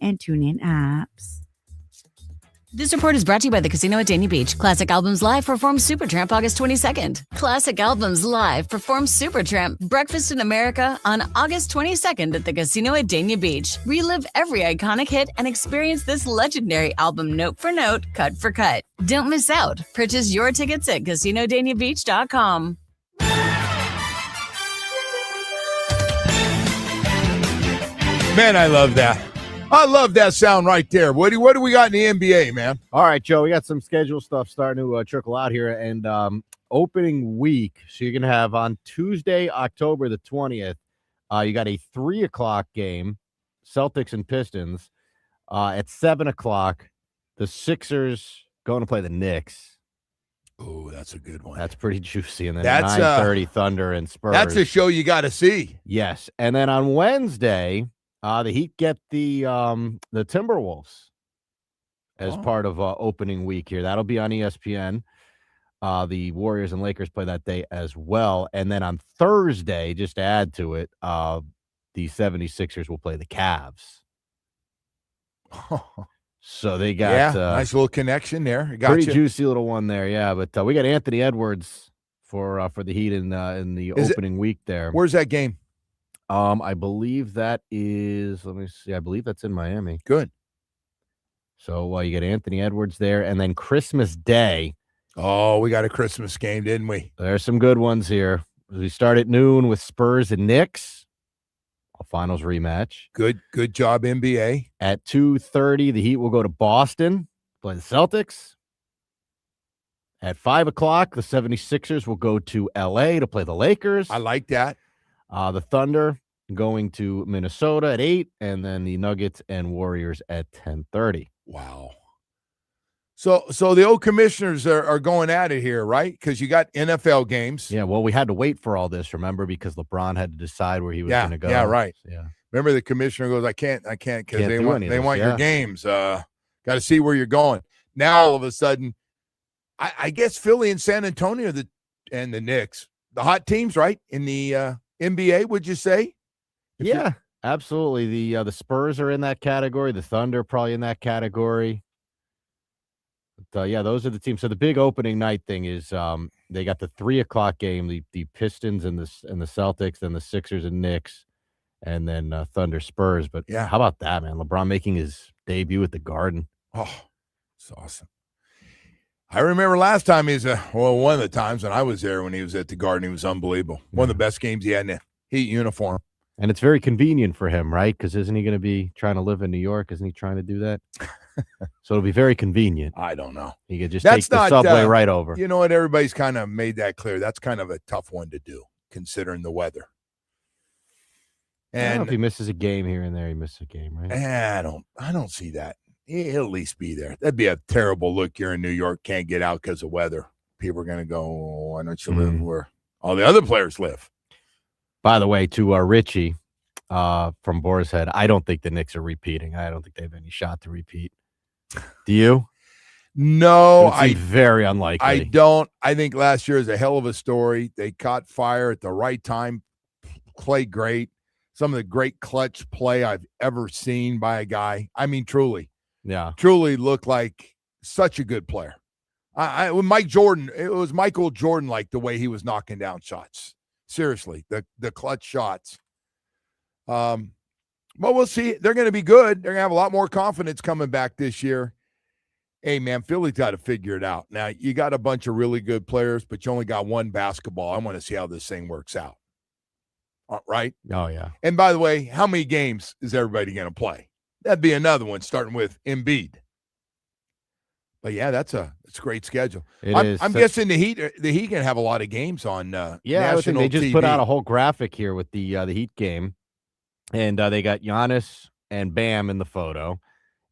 and TuneIn apps. This report is brought to you by the Casino at Dania Beach. Classic Albums Live performs Supertramp August 22nd. Classic Albums Live performs Supertramp Breakfast in America on August 22nd at the Casino at Dania Beach. Relive every iconic hit and experience this legendary album note for note, cut for cut. Don't miss out. Purchase your tickets at CasinoDaniaBeach.com. Man, I love that. I love that sound right there. What do we got in the NBA, man? All right, Joe, we got some schedule stuff starting to trickle out here. And opening week, so you're going to have on Tuesday, October the 20th, you got a 3 o'clock game, Celtics and Pistons. At 7 o'clock, the Sixers going to play the Knicks. Oh, that's a good one. That's pretty juicy. And then That's 9:30, Thunder and Spurs. That's a show you got to see. Yes. And then on Wednesday, the Heat get the Timberwolves as part of opening week here. That'll be on ESPN. The Warriors and Lakers play that day as well. And then on Thursday, just to add to it, the 76ers will play the Cavs. So they got nice little connection there. Pretty juicy little one there, yeah. But we got Anthony Edwards for the Heat in the opening week there. Where's that game? I believe that is, let me see, I believe that's in Miami. Good. So you get Anthony Edwards there, and then Christmas Day. Oh, we got a Christmas game, didn't we? There's some good ones here. We start at noon with Spurs and Knicks, a finals rematch. Good job, NBA. At 2:30, the Heat will go to Boston, play the Celtics. At 5 o'clock, the 76ers will go to LA to play the Lakers. I like that. The Thunder going to Minnesota at 8, and then the Nuggets and Warriors at 10:30. Wow. So the old commissioners are going at it here, right? Because you got NFL games. Yeah, well, we had to wait for all this, remember, because LeBron had to decide where he was going to go. Yeah, right. Yeah. Remember the commissioner goes, I can't because they want yeah. your games. Got to see where you're going. Now all of a sudden, I guess Philly and San Antonio and the Knicks, the hot teams, right? In the NBA, would you say? Yeah, absolutely. The Spurs are in that category. The Thunder probably in that category. But, yeah, those are the teams. So the big opening night thing is they got the 3 o'clock game, the Pistons and the Celtics, then the Sixers and Knicks, and then Thunder Spurs. But yeah, how about that, man? LeBron making his debut at the Garden. Oh, it's awesome. I remember last time one of the times when I was there when he was at the Garden, he was unbelievable. One of the best games he had in a Heat uniform. And it's very convenient for him, right? Because isn't he going to be trying to live in New York? Isn't he trying to do that? So it'll be very convenient. I don't know. He could just take the subway right over. You know what? Everybody's kind of made that clear. That's kind of a tough one to do, considering the weather. And I don't know if he misses a game here and there, he misses a game, right? I don't see that. He'll at least be there. That'd be a terrible look. You're in New York, can't get out because of weather. People are going to go, why don't you live where all the other players live? By the way, to Richie from Boar's Head, I don't think the Knicks are repeating. I don't think they have any shot to repeat. Do you? No, very unlikely. I don't. I think last year is a hell of a story. They caught fire at the right time, played great. Some of the great clutch play I've ever seen by a guy. I mean, truly. Yeah. Truly looked like such a good player. With Mike Jordan, it was Michael Jordan, like the way he was knocking down shots. Seriously, the clutch shots. But we'll see. They're going to be good. They're going to have a lot more confidence coming back this year. Hey, man, Philly's got to figure it out. Now, you got a bunch of really good players, but you only got one basketball. I want to see how this thing works out. Right? Oh, yeah. And by the way, how many games is everybody going to play? That'd be another one, starting with Embiid. But yeah, it's a great schedule. I'm guessing the Heat can have a lot of games on national they just TV. put out a whole graphic here with the Heat game, and they got Giannis and Bam in the photo.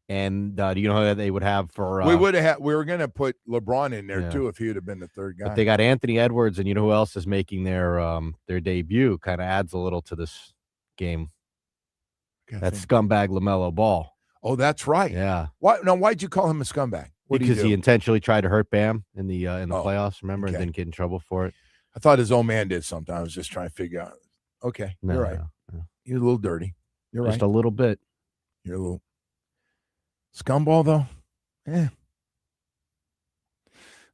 And do you know who they would have for? We were going to put LeBron in there too if he would have been the third guy. But they got Anthony Edwards, and you know who else is making their debut? Kind of adds a little to this game. That's scumbag LaMelo Ball. Oh, that's right. Yeah. Why'd you call him a scumbag? Because he intentionally tried to hurt Bam in the playoffs, remember, and didn't get in trouble for it. I thought his old man did something. I was just trying to figure out. Okay, you're right. No. You're a little dirty. You're just right. a little bit. You're a little. Scumball, though? Yeah.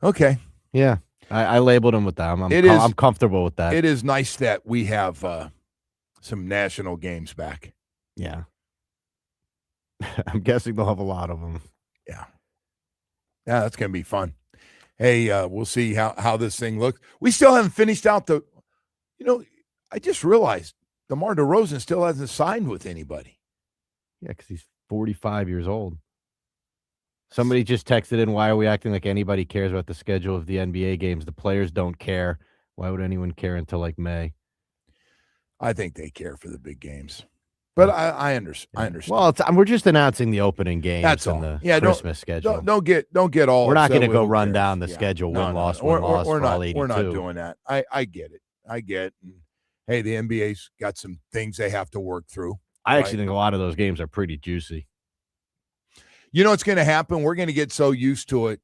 Okay. Yeah. I labeled him with that. I'm comfortable with that. It is nice that we have some national games back. Yeah. I'm guessing they'll have a lot of them. Yeah. Yeah, that's going to be fun. Hey, we'll see how this thing looks. We still haven't finished out I just realized DeMar DeRozan still hasn't signed with anybody. Yeah, because he's 45 years old. Somebody just texted in, why are we acting like anybody cares about the schedule of the NBA games? The players don't care. Why would anyone care until like May? I think they care for the big games. But I understand. I understand. Well, we're just announcing the opening games. That's all. And the Christmas schedule. Don't get all. We're not going to go run run down the schedule. Win loss. We're for not. All 82. We're not doing that. I get it. I get. And, hey, the NBA's got some things they have to work through. I actually think a lot of those games are pretty juicy. You know what's going to happen? We're going to get so used to it.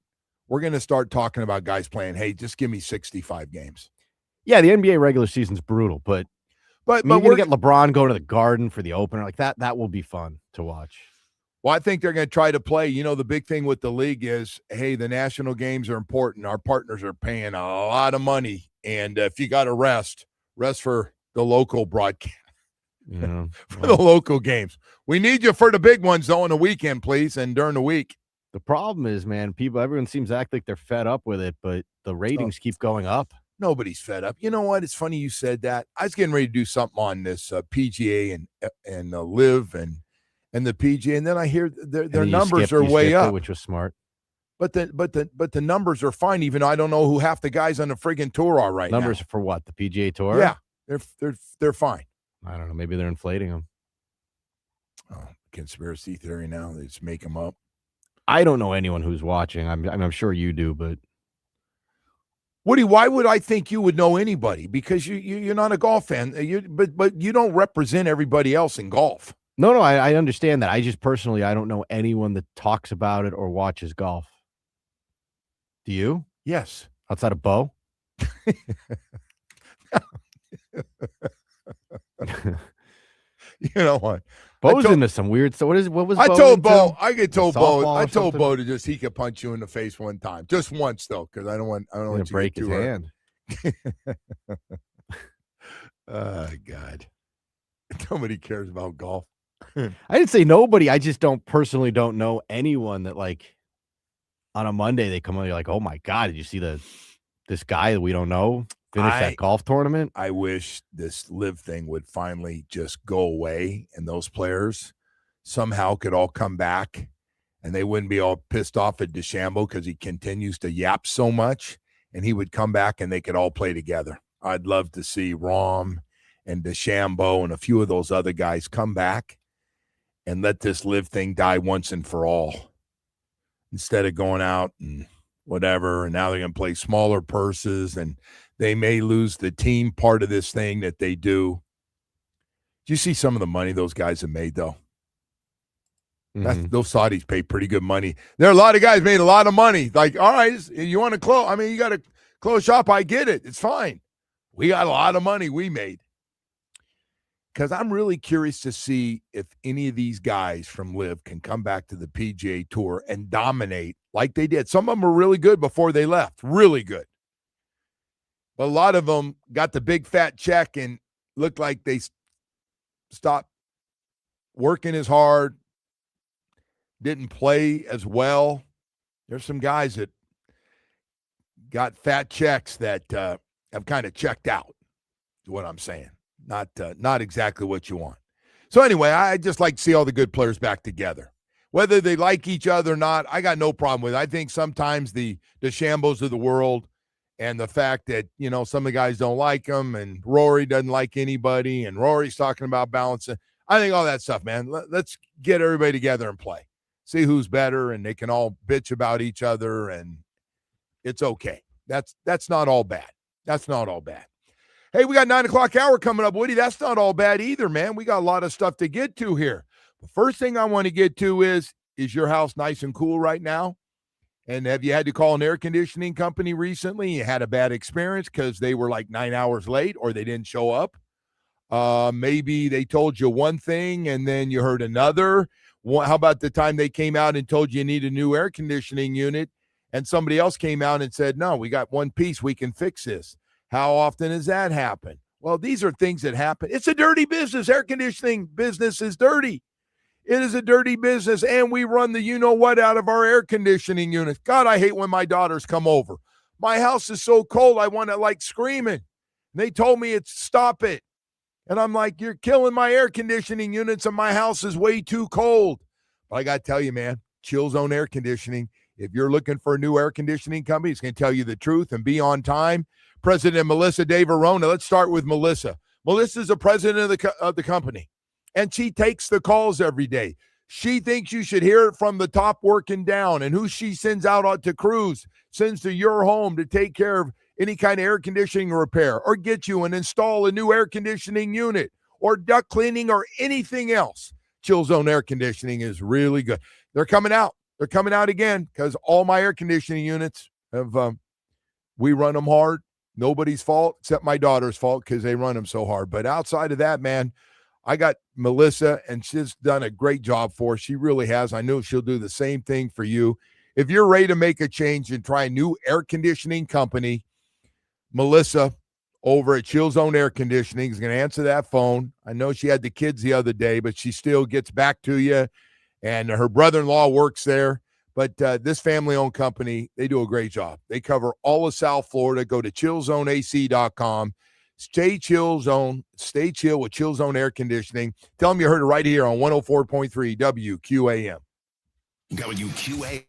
We're going to start talking about guys playing, hey, just give me 65 games. Yeah, the NBA regular season's brutal, but we're going to get LeBron going to the Garden for the opener. Like that will be fun to watch. Well, I think they're going to try to play. The big thing with the league is, hey, the national games are important. Our partners are paying a lot of money. And if you got to rest for the local broadcast. For the local games. We need you for the big ones, though, on the weekend, please, and during the week. The problem is, man, everyone seems to act like they're fed up with it, but the ratings keep going up. Nobody's fed up. You know what? It's funny you said that. I was getting ready to do something on this PGA and Live and the PGA, and then I hear their numbers are way up, which was smart. But the numbers are fine, even though I don't know who half the guys on the friggin' tour are right now. Numbers for what? The PGA Tour? Yeah, they're fine. I don't know. Maybe they're inflating them. Oh, conspiracy theory now. They just make them up. I don't know anyone who's watching. I'm sure you do, but Woody, why would I think you would know anybody? Because you're not a golf fan. But you don't represent everybody else in golf. No, I understand that. I just personally, I don't know anyone that talks about it or watches golf. Do you? Yes. Outside of Bo? You know what? Bo's into some weird stuff. What was Bo I told Bo, into? I told Bo to he could punch you in the face one time. Just once though, because I don't want you to break his hand. Oh God. Nobody cares about golf. I didn't say nobody. I just don't know anyone that like on a Monday they come on, you're like, oh my God, did you see this guy that we don't know finish that golf tournament? I wish this live thing would finally just go away and those players somehow could all come back and they wouldn't be all pissed off at DeChambeau because he continues to yap so much, and he would come back and they could all play together. I'd love to see Rahm and DeChambeau and a few of those other guys come back and let this live thing die once and for all instead of going out and whatever. And now they're going to play smaller purses and they may lose the team part of this thing that they do. Do you see some of the money those guys have made, though? Those Saudis pay pretty good money. There are a lot of guys made a lot of money. Like, all right, you want to close? I mean, you got to close shop. I get it. It's fine. We got a lot of money we made. Because I'm really curious to see if any of these guys from Live can come back to the PGA Tour and dominate like they did. Some of them were really good before they left. Really good. But a lot of them got the big fat check and looked like they stopped working as hard, didn't play as well. There's some guys that got fat checks that have kind of checked out, is what I'm saying. Not exactly what you want. So anyway, I just like to see all the good players back together. Whether they like each other or not, I got no problem with it. I think sometimes the DeChambeaus of the world and the fact that, some of the guys don't like them and Rory doesn't like anybody and Rory's talking about balancing. I think all that stuff, man. Let's get everybody together and play. See who's better, and they can all bitch about each other, and it's okay. That's not all bad. That's not all bad. Hey, we got 9 o'clock hour coming up, Woody. That's not all bad either, man. We got a lot of stuff to get to here. The first thing I want to get to is your house nice and cool right now? And have you had to call an air conditioning company recently? You had a bad experience because they were like 9 hours late or they didn't show up? Maybe they told you one thing and then you heard another. How about the time they came out and told you need a new air conditioning unit and somebody else came out and said, no, we got one piece, we can fix this? How often does that happen? Well, these are things that happen. It's a dirty business. Air conditioning business is dirty. It is a dirty business, and we run the you-know-what out of our air conditioning unit. God, I hate when my daughters come over. My house is so cold, I want to, like, screaming. And they told me it's stop it. And I'm like, you're killing my air conditioning units, and my house is way too cold. But I got to tell you, man, Chill Zone Air Conditioning, if you're looking for a new air conditioning company, it's going to tell you the truth and be on time. President Melissa De Verona, let's start with Melissa. Melissa's the president of the company, and she takes the calls every day. She thinks you should hear it from the top working down, and who she sends out to crews, sends to your home to take care of any kind of air conditioning repair or get you and install a new air conditioning unit or duct cleaning or anything else. Chill Zone Air Conditioning is really good. They're coming out. They're coming out again because all my air conditioning units have, we run them hard. Nobody's fault except my daughter's fault because they run them so hard. But outside of that, man, I got Melissa, and she's done a great job for us. She really has. I know she'll do the same thing for you. If you're ready to make a change and try a new air conditioning company, Melissa over at Chill Zone Air Conditioning is going to answer that phone. I know she had the kids the other day, but she still gets back to you, and her brother-in-law works there. But this family-owned company, they do a great job. They cover all of South Florida. Go to chillzoneac.com. Stay chill zone. Stay chill with Chill Zone Air Conditioning. Tell them you heard it right here on 104.3 WQAM. WQAM.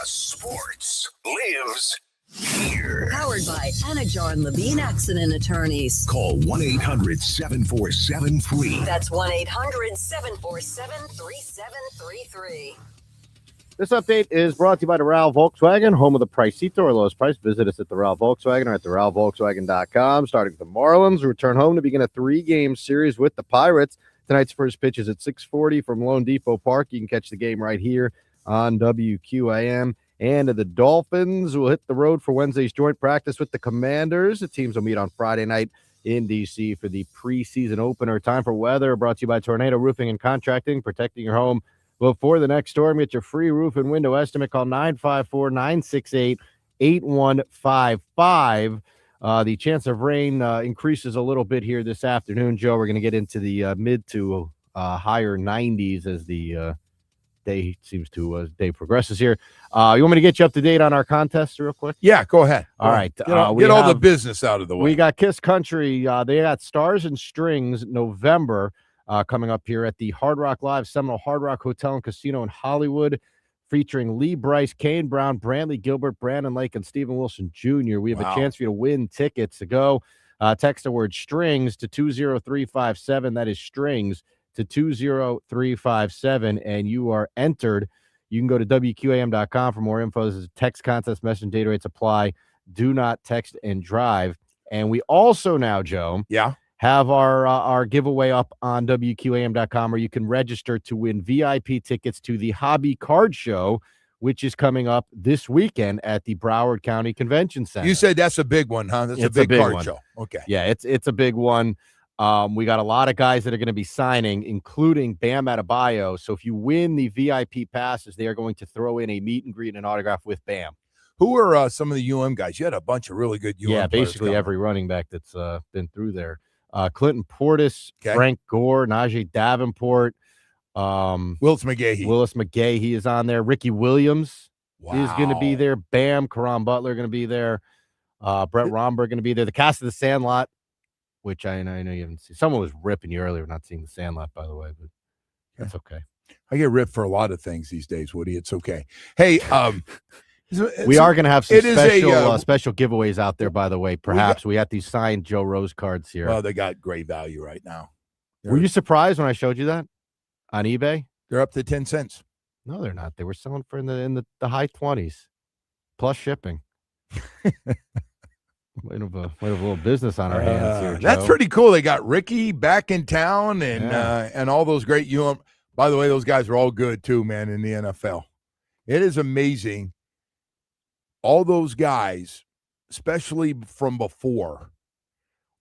Sports lives here. Powered by Anajar and Levine Accident Attorneys. Call 1-800-747-FREE. That's 1-800-747-3733. This update is brought to you by Doral Volkswagen, home of the Pricito or lowest price. Visit us at Doral Volkswagen or at DoralVolkswagen.com. Starting with the Marlins, return home to begin a 3-game series with the Pirates. Tonight's first pitch is at 6:40 from Lone Depot Park. You can catch the game right here on WQAM. And the Dolphins will hit the road for Wednesday's joint practice with the Commanders. The teams will meet on Friday night in D.C. for the preseason opener. Time for weather brought to you by Tornado Roofing and Contracting, protecting your home before the next storm. Get your free roof and window estimate. Call 954-968-8155. The chance of rain increases a little bit here this afternoon, Joe. We're going to get into the mid to higher 90s as the day progresses here. You want me to get you up to date on our contest real quick? Yeah, go ahead. All right. Get all the business out of the way. We got Kiss Country. They got Stars and Strings November coming up here at the Hard Rock Live Seminole Hard Rock Hotel and Casino in Hollywood, featuring Lee Bryce, Kane Brown, Brantley Gilbert, Brandon Lake, and Stephen Wilson Jr. We have a chance for you to win tickets to go. Text the word strings to 20357. That is strings to 20357, and you are entered. You can go to WQAM.com for more info. This is a text contest. Message data rates apply. Do not text and drive. And we also now, Joe, have our giveaway up on WQAM.com, where you can register to win VIP tickets to the Hobby Card Show, which is coming up this weekend at the Broward County Convention Center. You said that's a big one, huh? That's a big card one. show. Okay. Yeah, it's a big one. We got a lot of guys that are going to be signing, including Bam Adebayo. So if you win the VIP passes, they are going to throw in a meet and greet and an autograph with Bam. Who are some of the UM guys? You had a bunch of really good UM Yeah, players basically coming. every running back that's been through there. Clinton Portis, Frank Gore, Najee Davenport, Willis McGahee. He is on there. Ricky Williams is going to be there. Bam, Karan Butler going to be there. Brett Romberg going to be there. The cast of The Sandlot, which I know you haven't seen. Someone was ripping you earlier, not seeing The Sandlot, by the way, but that's okay. I get ripped for a lot of things these days, Woody. It's okay. Hey, we are going to have some special giveaways out there, by the way. Perhaps we have these signed Joe Rose cards here. Well, they got great value right now. Were you surprised when I showed you that on eBay? They're up to 10 cents. No, they're not. They were selling for in the high 20s plus shipping. Might have a little business on our hands here, Joe. That's pretty cool. They got Ricky back in town and all those great UM. By the way, those guys are all good too, man, in the NFL. It is amazing. All those guys, especially from before,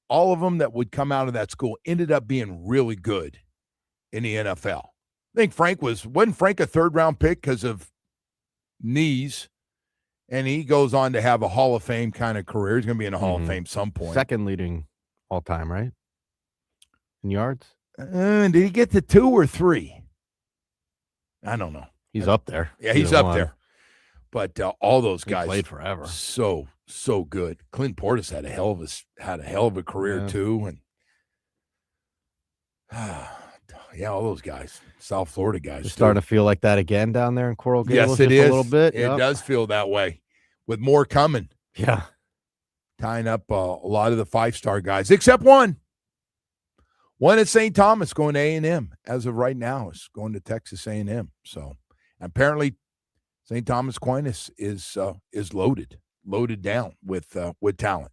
all of them that would come out of that school ended up being really good in the NFL. I think wasn't Frank a third-round pick because of knees? And he goes on to have a Hall of Fame kind of career. He's going to be in a Hall of Fame some point. Second leading all time, right? In yards? Did he get to 2 or 3? I don't know. He's up there. Yeah, he's up there. But all those guys played forever. So good. Clint Portis had a hell of a career too, and all those guys, South Florida guys, starting to feel like that again down there in Coral Gables. Yes, it is a little bit. It does feel that way, with more coming. Yeah, tying up a lot of the 5-star guys, except one. One at St. Thomas going to A&M as of right now is going to Texas A&M. So apparently, St. Thomas Aquinas is loaded down with talent.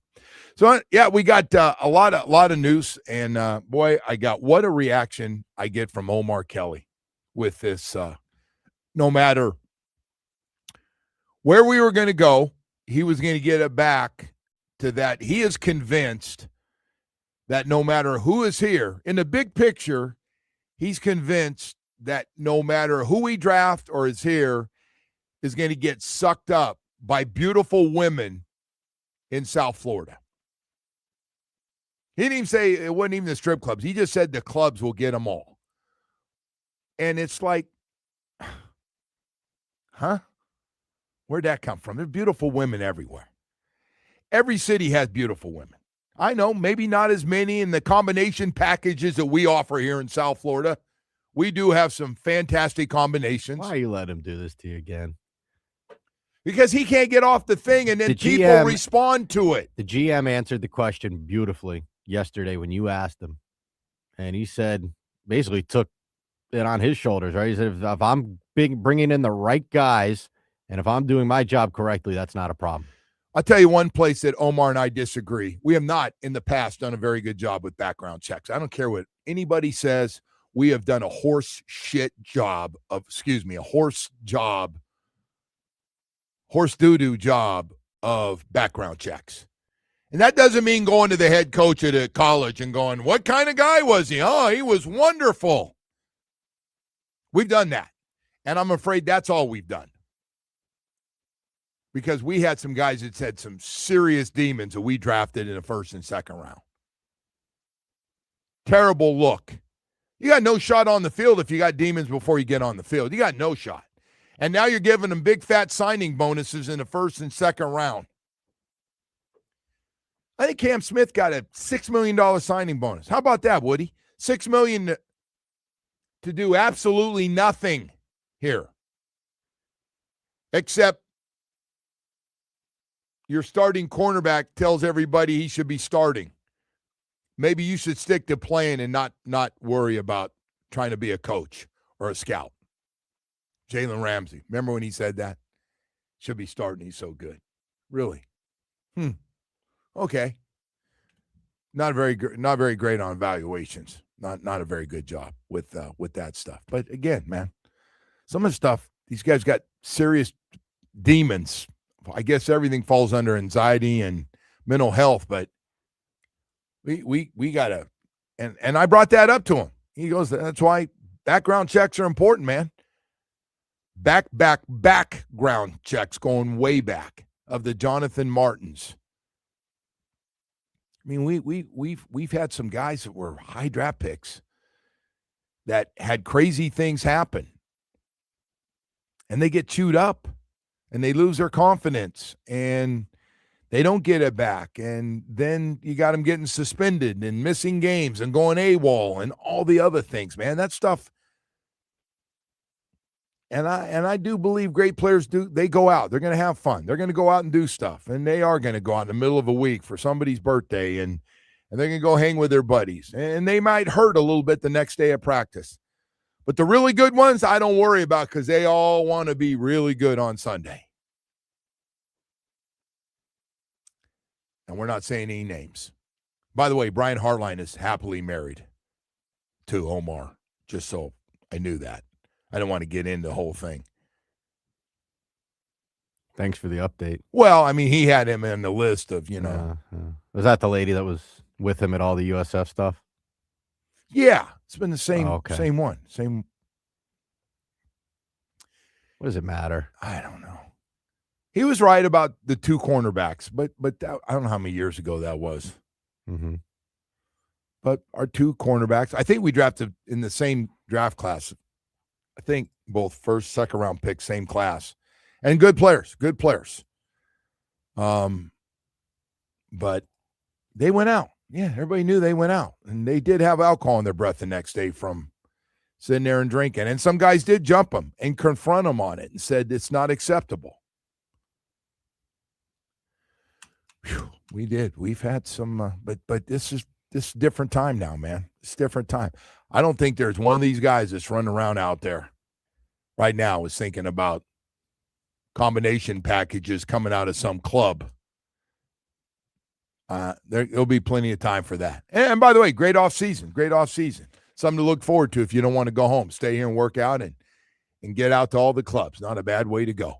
So we got a lot of news, and boy, I got what a reaction I get from Omar Kelly with this. No matter where we were going to go, he was going to get it back to that. He is convinced that no matter who is here in the big picture, he's convinced that no matter who we draft or is here, is going to get sucked up by beautiful women in South Florida. He didn't even say it wasn't even the strip clubs. He just said the clubs will get them all. And it's like, huh? Where'd that come from? There are beautiful women everywhere. Every city has beautiful women. I know, maybe not as many in the combination packages that we offer here in South Florida. We do have some fantastic combinations. Why are you letting him do this to you again? Because he can't get off the thing, and then The people GM respond to it. The GM answered the question beautifully yesterday when you asked him. And he said, basically took it on his shoulders, right? He said, if I'm bringing in the right guys and if I'm doing my job correctly, that's not a problem. I'll tell you one place that Omar and I disagree. We have not in the past done a very good job with background checks. I don't care what anybody says. We have done a horse doo-doo job of background checks. And that doesn't mean going to the head coach at a college and going, what kind of guy was he? Oh, he was wonderful. We've done that. And I'm afraid that's all we've done. Because we had some guys that had some serious demons that we drafted in the first and second round. Terrible look. You got no shot on the field if you got demons before you get on the field. You got no shot. And now you're giving them big fat signing bonuses in the first and second round. I think Cam Smith got a $6 million signing bonus. How about that, Woody? $6 million to do absolutely nothing here. Except your starting cornerback tells everybody he should be starting. Maybe you should stick to playing and not worry about trying to be a coach or a scout. Jalen Ramsey. Remember when he said that? Should be starting. He's so good. Really? Okay. Not very great on evaluations. Not a very good job with that stuff. But again, man, some of the stuff, these guys got serious demons. I guess everything falls under anxiety and mental health, but we gotta, and I brought that up to him. He goes, that's why background checks are important, man. Background checks going way back of the Jonathan Martins. I mean, we've had some guys that were high draft picks that had crazy things happen, and they get chewed up, and they lose their confidence, and they don't get it back, and then you got them getting suspended and missing games and going AWOL and all the other things, man. That stuff. And I do believe great players they go out. They're going to have fun. They're going to go out and do stuff. And they are going to go out in the middle of a week for somebody's birthday, and they're going to go hang with their buddies. And they might hurt a little bit the next day of practice. But the really good ones, I don't worry about because they all want to be really good on Sunday. And we're not saying any names. By the way, Brian Hartline is happily married to Omar, just so I knew that. I don't want to get into the whole thing. Thanks for the update. Well, I mean, he had him in the list of, Was that the lady that was with him at all the USF stuff? Yeah, it's been the same, same one. What does it matter? I don't know. He was right about the two cornerbacks, but that, I don't know how many years ago that was. Mm-hmm. But our two cornerbacks, I think we drafted in the same draft class. I think both first, second round picks, same class, and good players. But they went out. Yeah, everybody knew they went out, and they did have alcohol in their breath the next day from sitting there and drinking. And some guys did jump them and confront them on it and said it's not acceptable. Whew, we did. We've had some, but this is different time now, man. It's different time. I don't think there's one of these guys that's running around out there right now is thinking about combination packages coming out of some club. There'll be plenty of time for that. And by the way, great off season. Something to look forward to if you don't want to go home. Stay here and work out and get out to all the clubs. Not a bad way to go.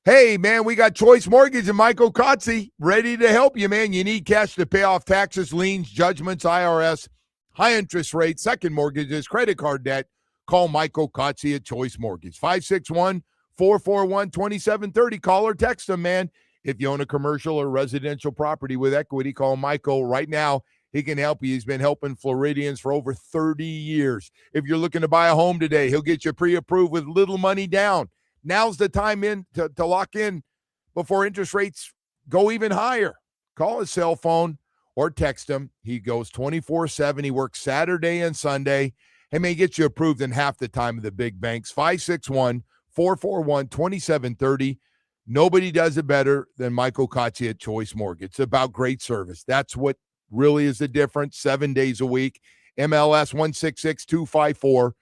Hey, man, we got Choice Mortgage and Michael Kotze ready to help you, man. You need cash to pay off taxes, liens, judgments, IRS, high interest rates, second mortgages, credit card debt. Call Michael Kotze at Choice Mortgage. 561-441-2730. Call or text him, man. If you own a commercial or residential property with equity, call Michael right now. He can help you. He's been helping Floridians for over 30 years. If you're looking to buy a home today, he'll get you pre-approved with little money down. Now's the time to lock in before interest rates go even higher. Call his cell phone or text him. He goes 24/7. He works Saturday and Sunday. He may get you approved in half the time of the big banks. 561-441-2730. Nobody does it better than Michael Kotze at Choice Mortgage. It's about great service. That's what really is the difference. 7 days a week. MLS 166254.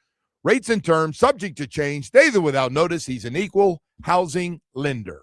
Rates and terms subject to change. Daily without notice. He's an equal housing lender.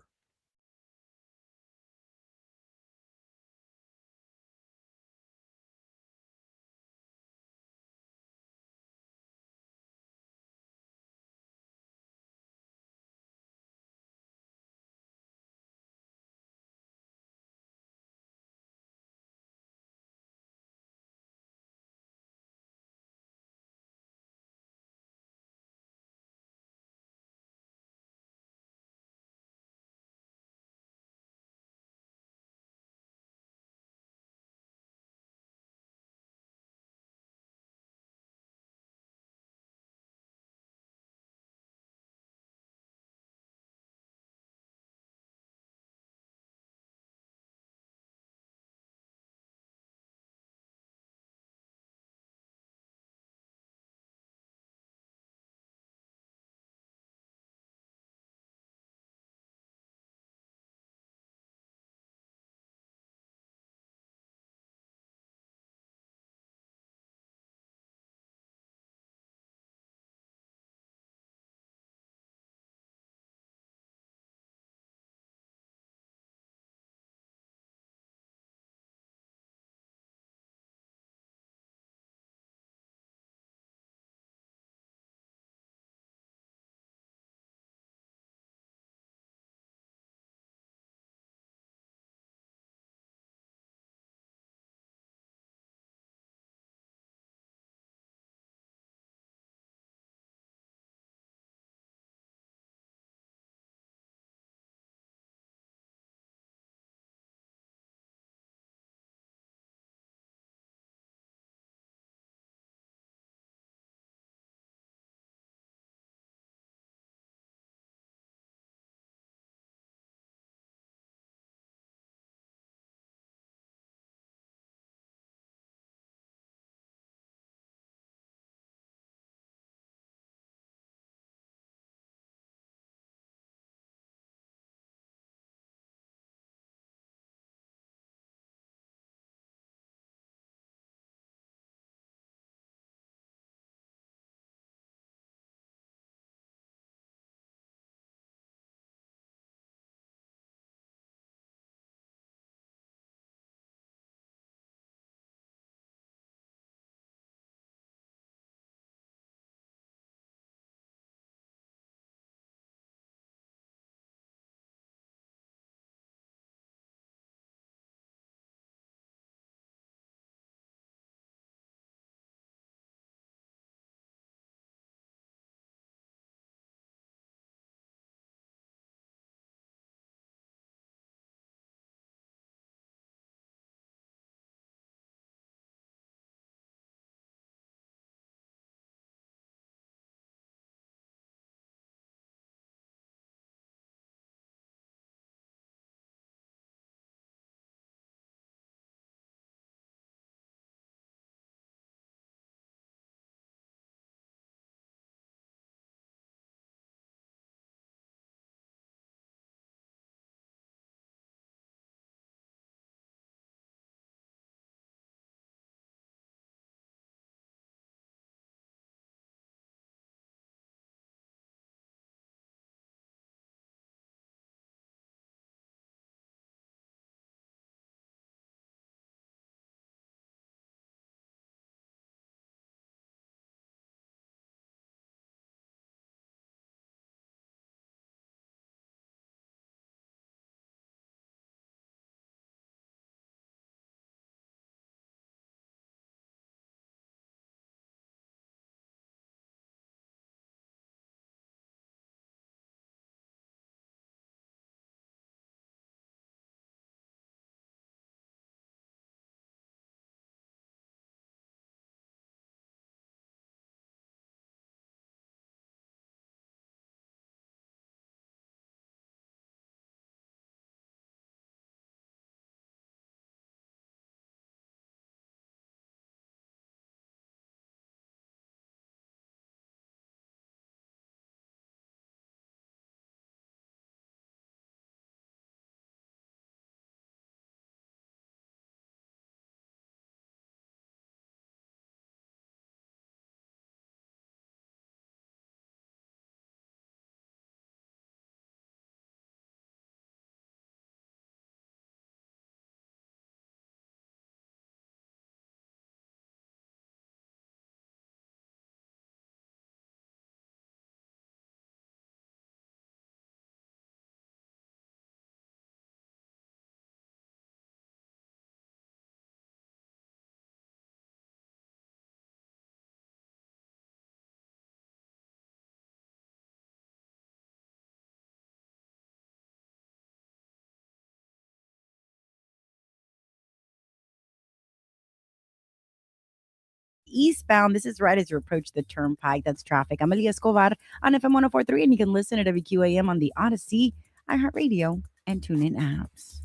eastbound. This is right as you approach the turnpike. That's traffic. I'm Elia Escobar on FM 1043, and you can listen at WQAM on the Odyssey, iHeartRadio, and TuneIn apps.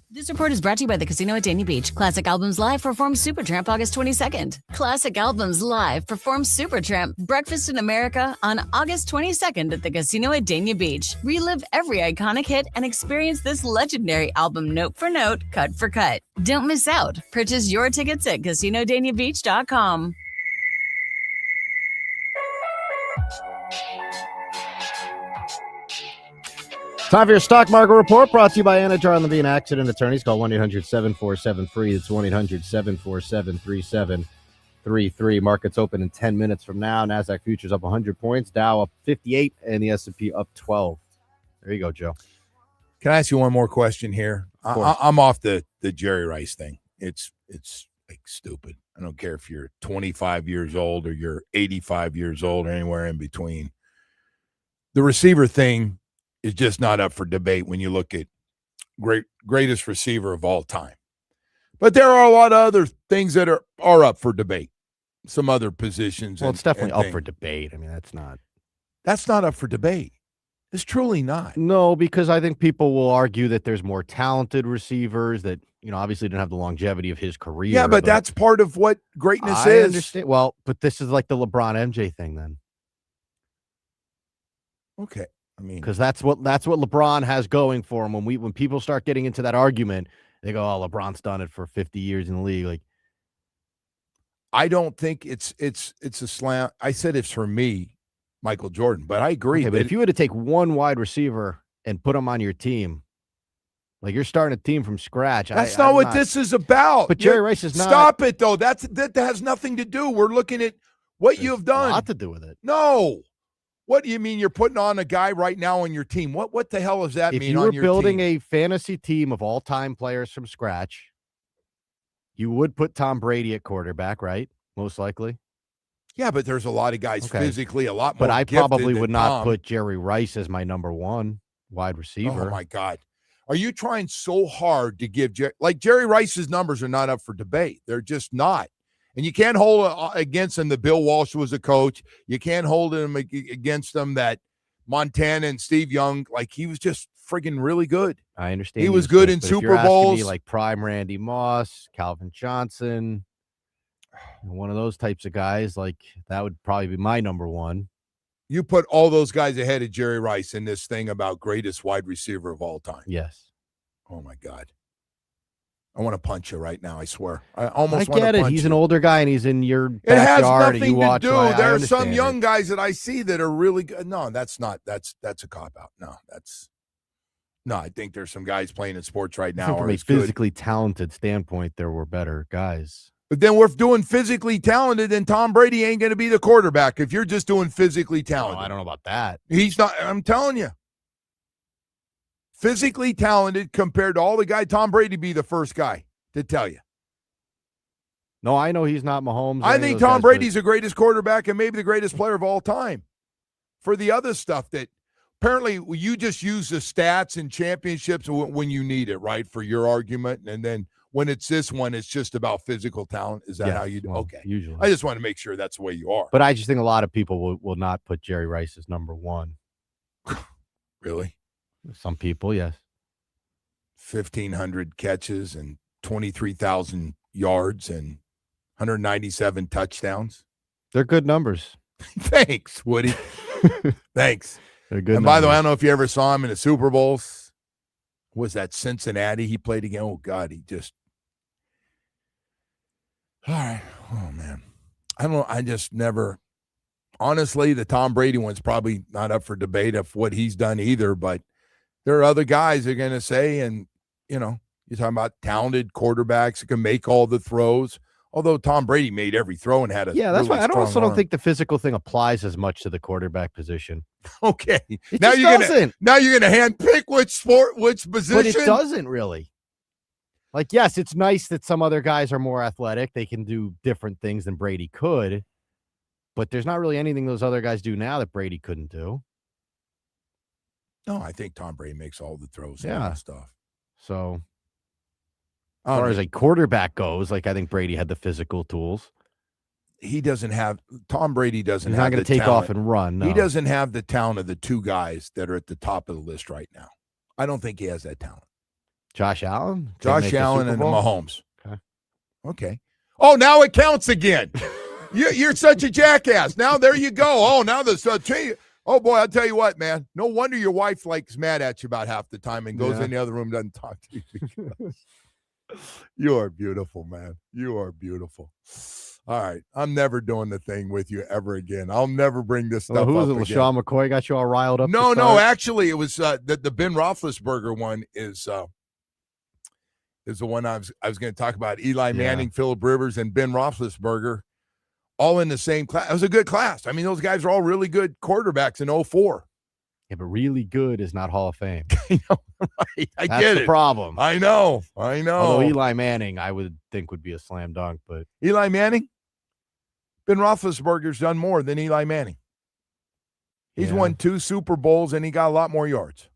This report is brought to you by the Casino at Dania Beach. Classic Albums Live performs Supertramp August 22nd. Classic Albums Live performs Supertramp Breakfast in America on August 22nd at the Casino at Dania Beach. Relive every iconic hit and experience this legendary album note for note, cut for cut. Don't miss out. Purchase your tickets at CasinoDaniaBeach.com. Time for your stock market report, brought to you by Anna Jar Levine Accident Attorneys. Call 1-800-747-FREE. It's 1-800-747-3733. Markets open in 10 minutes from now. NASDAQ futures up 100 points. Dow up 58, and the S&P up 12. There you go, Joe. Can I ask you one more question here? I'm off the Jerry Rice thing. It's like stupid. I don't care if you're 25 years old or you're 85 years old or anywhere in between. The receiver thing is just not up for debate when you look at greatest receiver of all time. But there are a lot of other things that are up for debate. Some other positions. Well, it's definitely up for debate. I mean, that's not up for debate. It's truly not. No, because I think people will argue that there's more talented receivers that, obviously didn't have the longevity of his career. Yeah, but that's part of what greatness I is. Understand. Well, but this is like the LeBron MJ thing then. Okay. I mean, because that's what LeBron has going for him. When people start getting into that argument, they go, "Oh, LeBron's done it for 50 years in the league." Like, I don't think it's a slam. I said it's for me, Michael Jordan, but I agree. Okay, but if you were to take one wide receiver and put him on your team, like you're starting a team from scratch, that's not what this is about. But Jerry Rice is not. Stop it, though. That has nothing to do. We're looking at what you have done. A lot to do with it. No. What do you mean you're putting on a guy right now on your team? What the hell does that mean on your team? If you were building a fantasy team of all-time players from scratch, you would put Tom Brady at quarterback, right? Most likely. Yeah, but there's a lot of guys physically a lot more. But I probably would not Tom. put Jerry Rice as my number one wide receiver. Oh, my God. Are you trying so hard to give Jerry Rice's numbers are not up for debate. They're just not. And you can't hold against him that Bill Walsh was a coach. You can't hold him against them that Montana and Steve Young, like he was just friggin' really good. I understand. He was good in Super Bowls. Like prime Randy Moss, Calvin Johnson, one of those types of guys, like that would probably be my number one. You put all those guys ahead of Jerry Rice in this thing about greatest wide receiver of all time. Yes. Oh, my God. I want to punch you right now, I swear. I almost want to punch you. He's an older guy, and he's in your backyard. It has nothing to do. Right? There are some young guys that I see that are really good. No, that's not. That's a cop-out. No, I think there's some guys playing in sports right now. From a physically talented standpoint, there were better guys. But then we're doing physically talented, and Tom Brady ain't going to be the quarterback if you're just doing physically talented. Oh, I don't know about that. He's not. I'm telling you. Physically talented compared to all the guys, Tom Brady be the first guy to tell you. No, I know he's not Mahomes. I think Tom Brady's the greatest quarterback and maybe the greatest player of all time. For the other stuff that apparently you just use the stats and championships when you need it, right, for your argument. And then when it's this one, it's just about physical talent. Is that how you do? Well, okay. Usually. I just want to make sure that's the way you are. But I just think a lot of people will not put Jerry Rice as number one. Really? Some people, yes. 1,500 catches and 23,000 yards and 197 touchdowns. They're good numbers. Thanks, Woody. Thanks. They're good. And by the way, I don't know if you ever saw him in the Super Bowls. Was that Cincinnati he played again? Oh, God, he just. All right. Oh, man. I just never. Honestly, the Tom Brady one's probably not up for debate of what he's done either, but there are other guys that are going to say, and, you're talking about talented quarterbacks that can make all the throws. Although Tom Brady made every throw and had a that's really why I strong arm. don't think the physical thing applies as much to the quarterback position. Okay, It now just you're doesn't. gonna handpick which position. But it doesn't really. Like, yes, it's nice that some other guys are more athletic. They can do different things than Brady could. But there's not really anything those other guys do now that Brady couldn't do. No, I think Tom Brady makes all the throws and Yeah. all stuff. So, as far as a quarterback goes, like I think Brady had the physical tools. he doesn't have Tom Brady doesn't He's have not going the to take talent. off and run. No. He doesn't have the talent of the two guys that are at the top of the list right now. I don't think he has that talent. Josh Allen? Josh Allen and Mahomes. Okay. Oh, now it counts again. You're such a jackass. Now there you go. Oh, now oh boy, I'll tell you what, man. No wonder your wife mad at you about half the time and goes in the other room and doesn't talk to you. You are beautiful, man. You are beautiful. All right. I'm never doing the thing with you ever again. I'll never bring this stuff up who was it? again. LaShawn McCoy got you all riled up? No. Actually, it was the Ben Roethlisberger one is the one I was going to talk about. Eli Manning, Phillip Rivers, and Ben Roethlisberger all in the same class. It was a good class. I mean, those guys are all really good quarterbacks in 04. Yeah, but really good is not Hall of Fame. I know, right? That's get the it. problem. I know. Although Eli Manning, I would think would be a slam dunk, but Eli Manning, Ben Roethlisberger's done more than Eli Manning. He's won 2 Super Bowls and he got a lot more yards.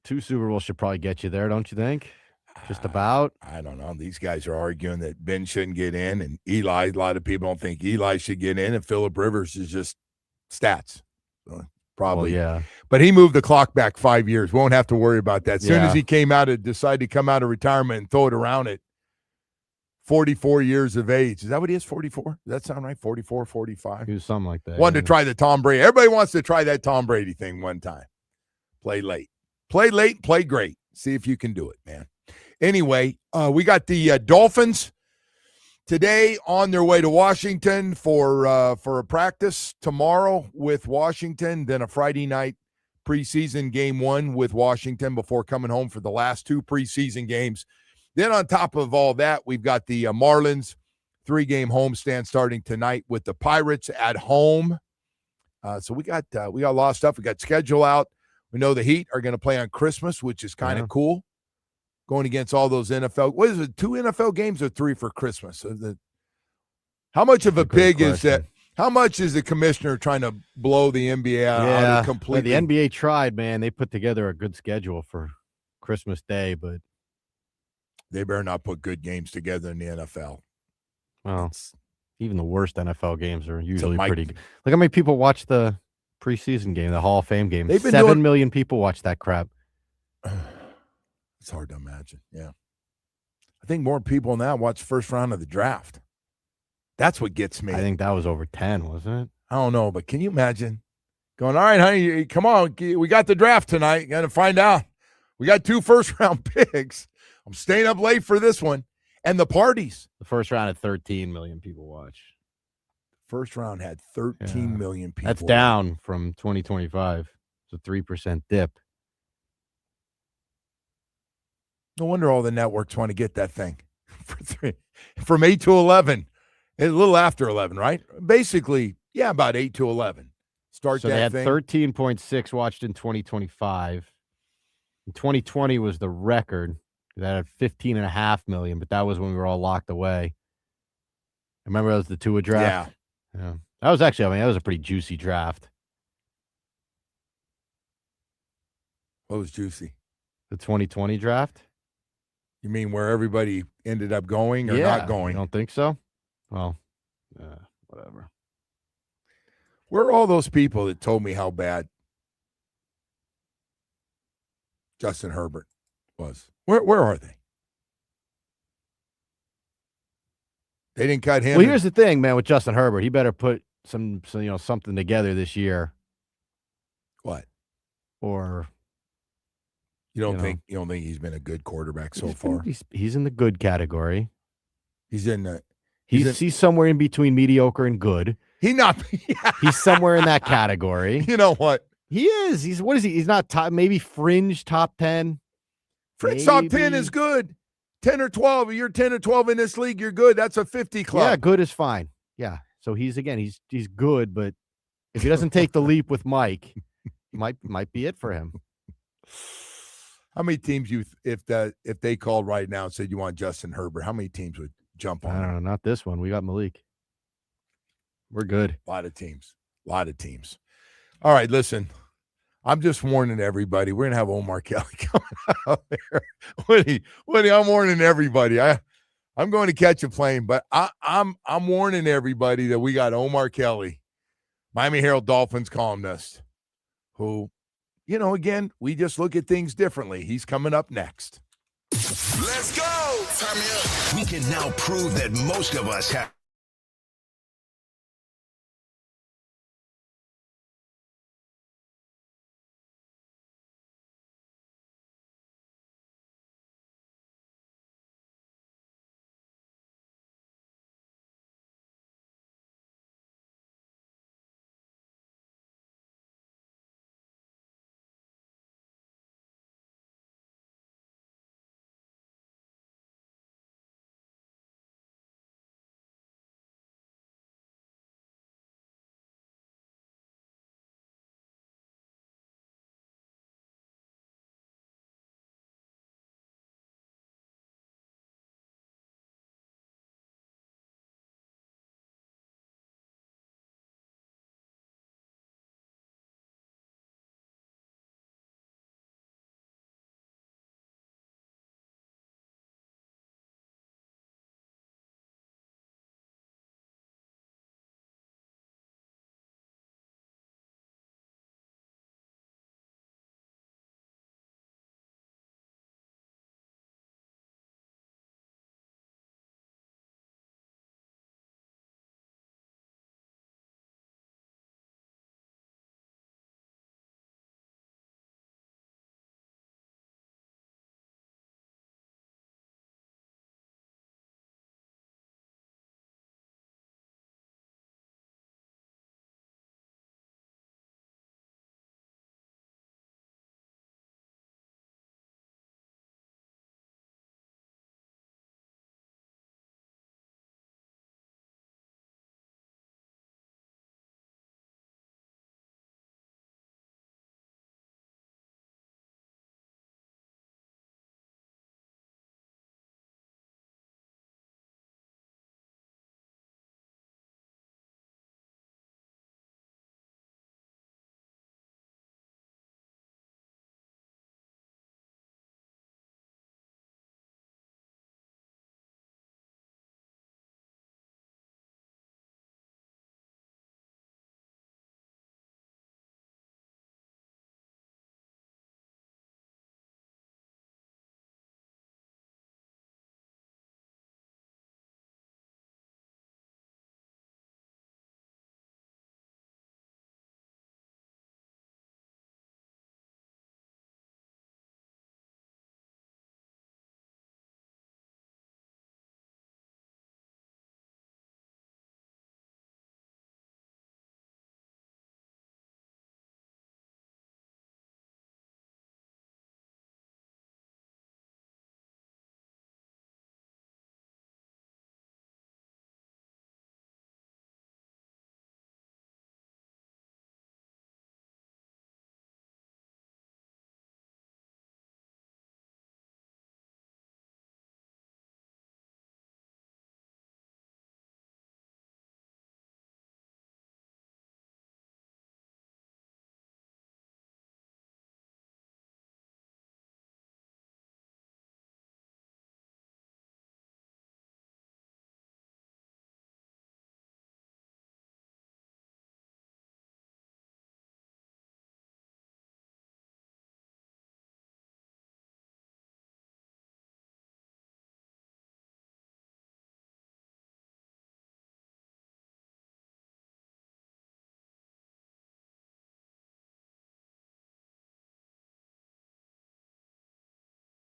2 Super Bowls should probably get you there, don't you think? Just about. I don't know. These guys are arguing that Ben shouldn't get in, and Eli. A lot of people don't think Eli should get in, and Phillip Rivers is just stats. Probably, yeah. But he moved the clock back 5 years. Won't have to worry about that. As soon as he decided to come out of retirement and throw it around at 44 years of age. Is that what he is, 44? Does that sound right? 44, 45? He was something like that. Wanted to try the Tom Brady. Everybody wants to try that Tom Brady thing one time. Play late, play great. See if you can do it, man. Anyway, we got the Dolphins today on their way to Washington for a practice tomorrow with Washington, then a Friday night preseason game 1 with Washington before coming home for the last 2 preseason games. Then on top of all that, we've got the Marlins 3-game homestand starting tonight with the Pirates at home. So we got a lot of stuff. We got schedule out. We know the Heat are going to play on Christmas, which is kind of cool. Going against all those NFL. What is it, 2 NFL games or 3 for Christmas? How much of a pig is that? How much is the commissioner trying to blow the NBA out completely? The NBA tried, man. They put together a good schedule for Christmas Day, but they better not put good games together in the NFL. Well, even the worst NFL games are usually pretty good. Look how many people watch the preseason game, the Hall of Fame game. 7 million people watch that crap. It's hard to imagine. Yeah. I think more people now watch first round of the draft. That's what gets me. I think that was over 10, wasn't it? I don't know, but can you imagine going, all right, honey, come on. We got the draft tonight. Got to find out. We got 2 first-round picks. I'm staying up late for this one. And the parties. The first round had 13 million people watch. First round had 13 million people. That's down from 2025. It's a 3% dip. No wonder all the networks want to get that thing from 8 to 11, a little after 11, right? Basically, about 8 to 11. So they had 13.6 watched in 2025. In 2020 was the record. That had 15.5 million, but that was when we were all locked away. I remember that was the Tua draft. Yeah. That was actually, that was a pretty juicy draft. What was juicy? The 2020 draft? You mean where everybody ended up going or not going? You don't think so? Well, whatever. Where are all those people that told me how bad Justin Herbert was? Where are they? They didn't cut him. Well, here's the thing, man, with Justin Herbert. He better put some something together this year. What? Or you don't think he's been a good quarterback so far? He's in the good category. He's in the he's somewhere in between mediocre and good. He's somewhere in that category. You know what? He is. What is he? He's not top, maybe fringe top 10. Fringe top 10 is good. 10 or 12. You're 10 or 12 in this league, you're good. That's a 50 club. Yeah, good is fine. Yeah. So he's good, but if he doesn't take the leap with Mike, might be it for him. How many teams if they called right now and said you want Justin Herbert, how many teams would jump on? I don't know, not this one. We got Malik. We're good. A lot of teams. All right, listen. I'm just warning everybody. We're gonna have Omar Kelly coming out there. Woody, I'm warning everybody. I I'm going to catch a plane, but I'm warning everybody that we got Omar Kelly, Miami Herald Dolphins columnist, who, again, we just look at things differently. He's coming up next. Let's go. Time me up. We can now prove that most of us have